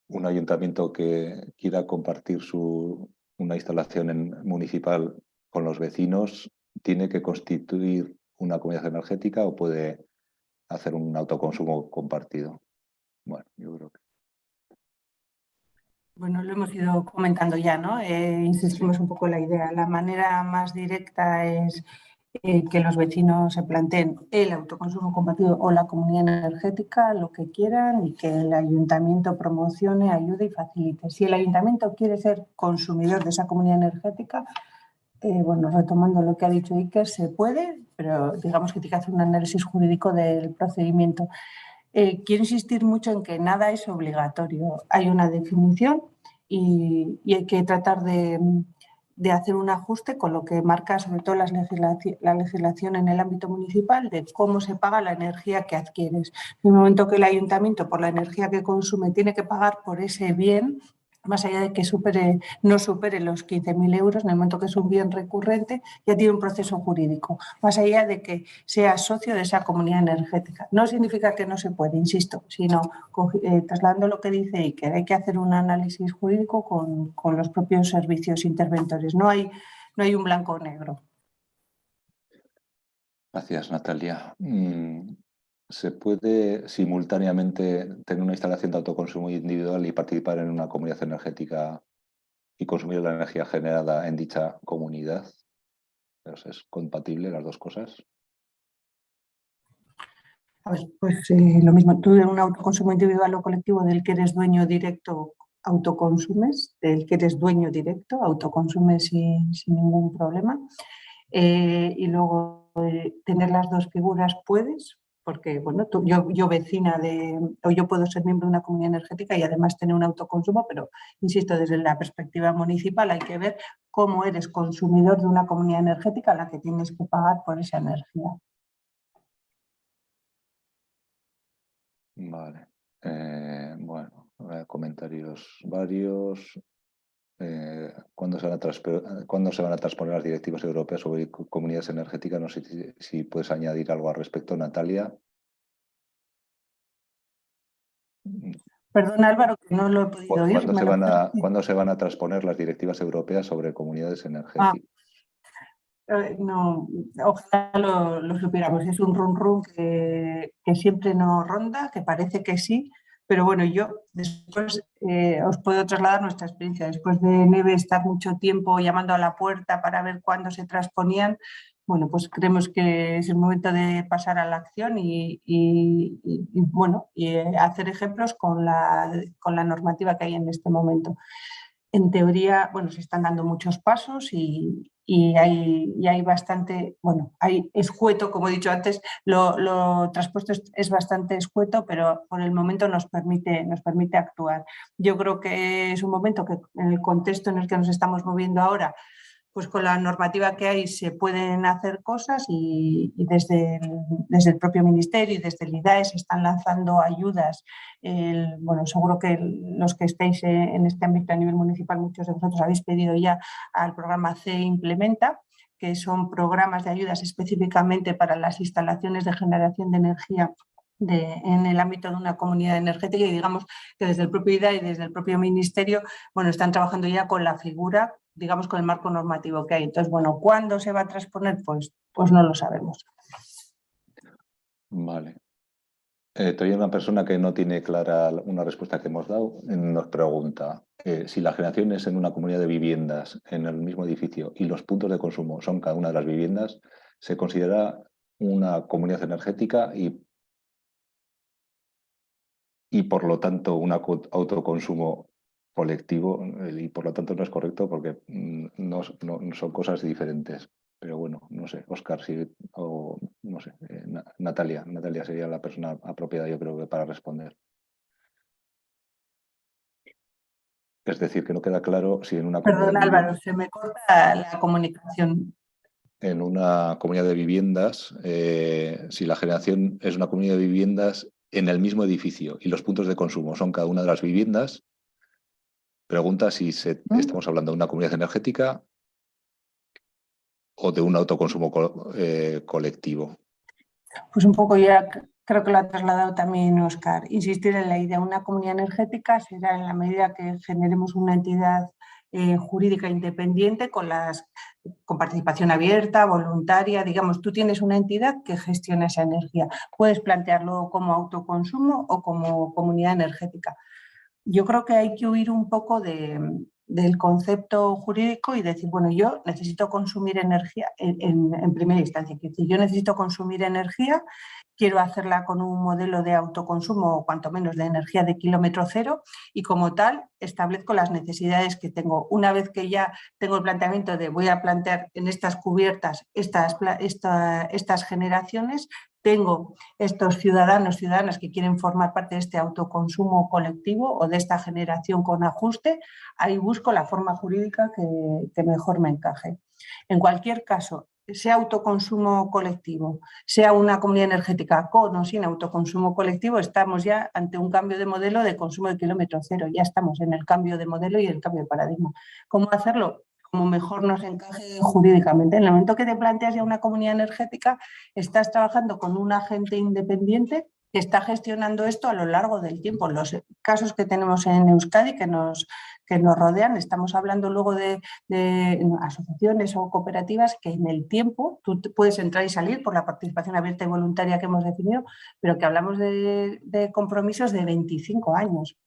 Un ayuntamiento que quiera compartir una instalación municipal con los vecinos, ¿tiene que constituir una comunidad energética o puede hacer un autoconsumo compartido? Bueno, yo creo que... Bueno, lo hemos ido comentando ya, ¿no? Insistimos un poco en la idea. La manera más directa es que los vecinos se planteen el autoconsumo compartido o la comunidad energética, lo que quieran, y que el ayuntamiento promocione, ayude y facilite. Si el ayuntamiento quiere ser consumidor de esa comunidad energética, bueno, retomando lo que ha dicho Iker, se puede, pero digamos que tiene que hacer un análisis jurídico del procedimiento. Quiero insistir mucho en que nada es obligatorio. Hay una definición y hay que tratar de hacer un ajuste con lo que marca sobre todo la legislación en el ámbito municipal de cómo se paga la energía que adquieres. En el momento que el ayuntamiento, por la energía que consume, tiene que pagar por ese bien, más allá de que no supere los 15.000 euros, en el momento que es un bien recurrente, ya tiene un proceso jurídico, más allá de que sea socio de esa comunidad energética. No significa que no se puede, insisto, sino trasladando lo que dice Iker, hay que hacer un análisis jurídico con los propios servicios interventores. No hay un blanco o negro. Gracias, Natalia. ¿Se puede simultáneamente tener una instalación de autoconsumo individual y participar en una comunidad energética y consumir la energía generada en dicha comunidad? ¿Es compatible las dos cosas? A ver, pues lo mismo, tú de un autoconsumo individual o colectivo del que eres dueño directo autoconsumes, del que eres dueño directo autoconsumes sin ningún problema. Y luego tener las dos figuras puedes, porque bueno, yo vecina o yo puedo ser miembro de una comunidad energética y además tener un autoconsumo, pero insisto, desde la perspectiva municipal hay que ver cómo eres consumidor de una comunidad energética a la que tienes que pagar por esa energía. Vale. Bueno, comentarios varios. ¿Cuándo se van a transponer las directivas europeas sobre comunidades energéticas? No sé si puedes añadir algo al respecto, Natalia. Perdón, Álvaro, que no lo he podido oír. ¿Cuándo se van a transponer las directivas europeas sobre comunidades energéticas? No, ojalá lo supiéramos. Es un rum que siempre nos ronda, que parece que sí, pero bueno, yo después os puedo trasladar nuestra experiencia. Después de Neve estar mucho tiempo llamando a la puerta para ver cuándo se transponían, bueno, pues creemos que es el momento de pasar a la acción y hacer ejemplos con la normativa que hay en este momento. En teoría, bueno, se están dando muchos pasos y hay bastante, bueno, hay escueto, como he dicho antes, lo traspuesto es bastante escueto, pero por el momento nos permite actuar. Yo creo que es un momento que en el contexto en el que nos estamos moviendo ahora, pues con la normativa que hay se pueden hacer cosas y desde el propio Ministerio y desde el IDAE se están lanzando ayudas. Bueno, seguro que los que estáis en este ámbito a nivel municipal, muchos de vosotros habéis pedido ya al programa C Implementa, que son programas de ayudas específicamente para las instalaciones de generación de energía en el ámbito de una comunidad energética, y digamos que desde el propio IDAE y desde el propio Ministerio, bueno, están trabajando ya con la figura, digamos, con el marco normativo que hay. Entonces, bueno, ¿cuándo se va a transponer? Pues no lo sabemos. Vale. Todavía una persona que no tiene clara una respuesta que hemos dado nos pregunta si la generación es en una comunidad de viviendas en el mismo edificio y los puntos de consumo son cada una de las viviendas, ¿se considera una comunidad energética y por lo tanto un autoconsumo colectivo? Y por lo tanto no es correcto porque no son cosas diferentes. Pero bueno, no sé, Óscar, o no sé, Natalia sería la persona apropiada, yo creo, que para responder. Es decir, que no queda claro si en una comunidad Perdón, Álvaro, se me corta la comunicación. En una comunidad de viviendas, si la generación es una comunidad de viviendas en el mismo edificio y los puntos de consumo son cada una de las viviendas, pregunta si estamos hablando de una comunidad energética o de un autoconsumo colectivo. Pues un poco ya creo que lo ha trasladado también Óscar. Insistir en la idea, una comunidad energética será en la medida que generemos una entidad jurídica independiente con participación abierta, voluntaria. Digamos, tú tienes una entidad que gestiona esa energía. Puedes plantearlo como autoconsumo o como comunidad energética. Yo creo que hay que huir un poco del concepto jurídico y decir, bueno, yo necesito consumir energía en primera instancia. Es decir, yo necesito consumir energía, quiero hacerla con un modelo de autoconsumo o cuanto menos de energía de kilómetro cero y como tal establezco las necesidades que tengo. Una vez que ya tengo el planteamiento de voy a plantear en estas cubiertas estas generaciones, tengo estos ciudadanas que quieren formar parte de este autoconsumo colectivo o de esta generación con ajuste, ahí busco la forma jurídica que mejor me encaje. En cualquier caso, sea autoconsumo colectivo, sea una comunidad energética con o sin autoconsumo colectivo, estamos ya ante un cambio de modelo de consumo de kilómetro cero, ya estamos en el cambio de modelo y el cambio de paradigma. ¿Cómo hacerlo? Como mejor nos encaje jurídicamente. En el momento que te planteas ya una comunidad energética, estás trabajando con un agente independiente que está gestionando esto a lo largo del tiempo. Los casos que tenemos en Euskadi que nos rodean, estamos hablando luego de asociaciones o cooperativas que en el tiempo tú puedes entrar y salir por la participación abierta y voluntaria que hemos definido, pero que hablamos de compromisos de 25 años.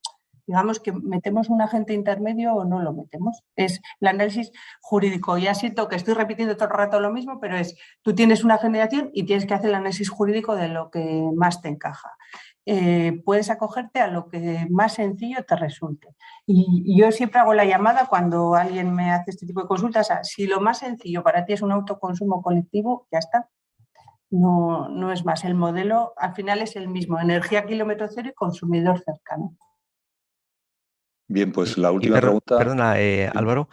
Digamos que metemos un agente intermedio o no lo metemos. Es el análisis jurídico. Ya siento que estoy repitiendo todo el rato lo mismo, pero tú tienes una generación y tienes que hacer el análisis jurídico de lo que más te encaja. Puedes acogerte a lo que más sencillo te resulte. Y yo siempre hago la llamada cuando alguien me hace este tipo de consultas, si lo más sencillo para ti es un autoconsumo colectivo, ya está. No es más. El modelo al final es el mismo, energía kilómetro cero y consumidor cercano. Bien, pues la última pregunta. Perdona, Álvaro,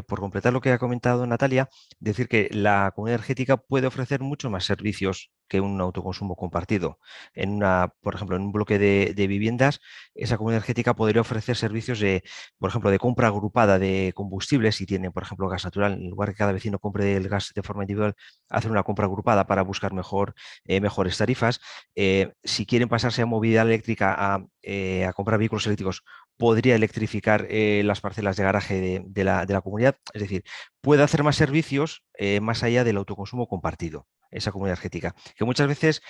por completar lo que ha comentado Natalia, decir que la comunidad energética puede ofrecer mucho más servicios que un autoconsumo compartido. Por ejemplo, en un bloque de viviendas, esa comunidad energética podría ofrecer servicios por ejemplo, de compra agrupada de combustibles, si tiene, por ejemplo, gas natural, en lugar de que cada vecino compre el gas de forma individual, hacer una compra agrupada para buscar mejores tarifas. Si quieren pasarse a movilidad eléctrica, a comprar vehículos eléctricos, podría electrificar las parcelas de garaje de la comunidad. Es decir, puede hacer más servicios más allá del autoconsumo compartido, esa comunidad energética, que muchas veces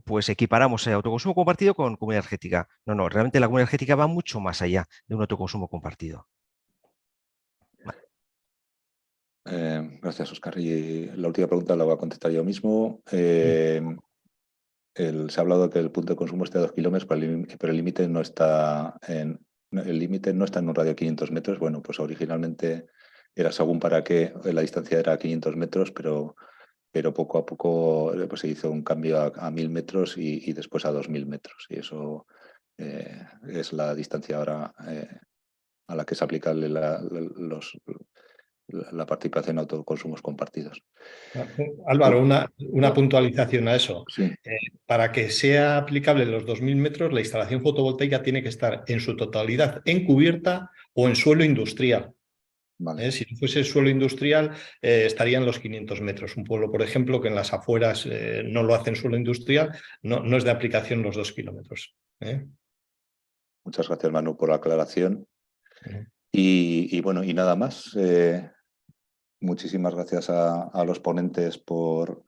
pues equiparamos el autoconsumo compartido con comunidad energética. No, realmente la comunidad energética va mucho más allá de un autoconsumo compartido. Gracias, Óscar. Y la última pregunta la voy a contestar yo mismo. Se ha hablado de que el punto de consumo esté a 2 kilómetros, pero el límite no está en un radio de 500 metros. Bueno, pues originalmente era según para qué, la distancia era 500 metros, pero poco a poco pues, se hizo un cambio a 1000 metros y después a 2000 metros. Y eso es la distancia ahora a la que es aplicable la participación en autoconsumos compartidos. Álvaro, una puntualización a eso. Sí. Para que sea aplicable los 2000 metros, la instalación fotovoltaica tiene que estar en su totalidad en cubierta o en suelo industrial. Vale. Si no fuese suelo industrial, estarían los 500 metros. Un pueblo, por ejemplo, que en las afueras no lo hace en suelo industrial, no es de aplicación los 2 kilómetros. Muchas gracias, Manu, por la aclaración. Uh-huh. Y bueno, y nada más. Muchísimas gracias a los ponentes por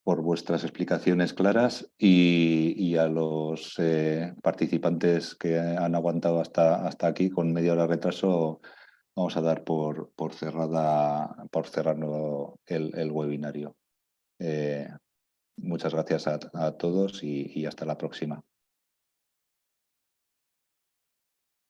vuestras explicaciones claras y a los participantes que han aguantado hasta aquí con media hora de retraso. Vamos a dar por cerrando el webinario. Muchas gracias a todos y hasta la próxima.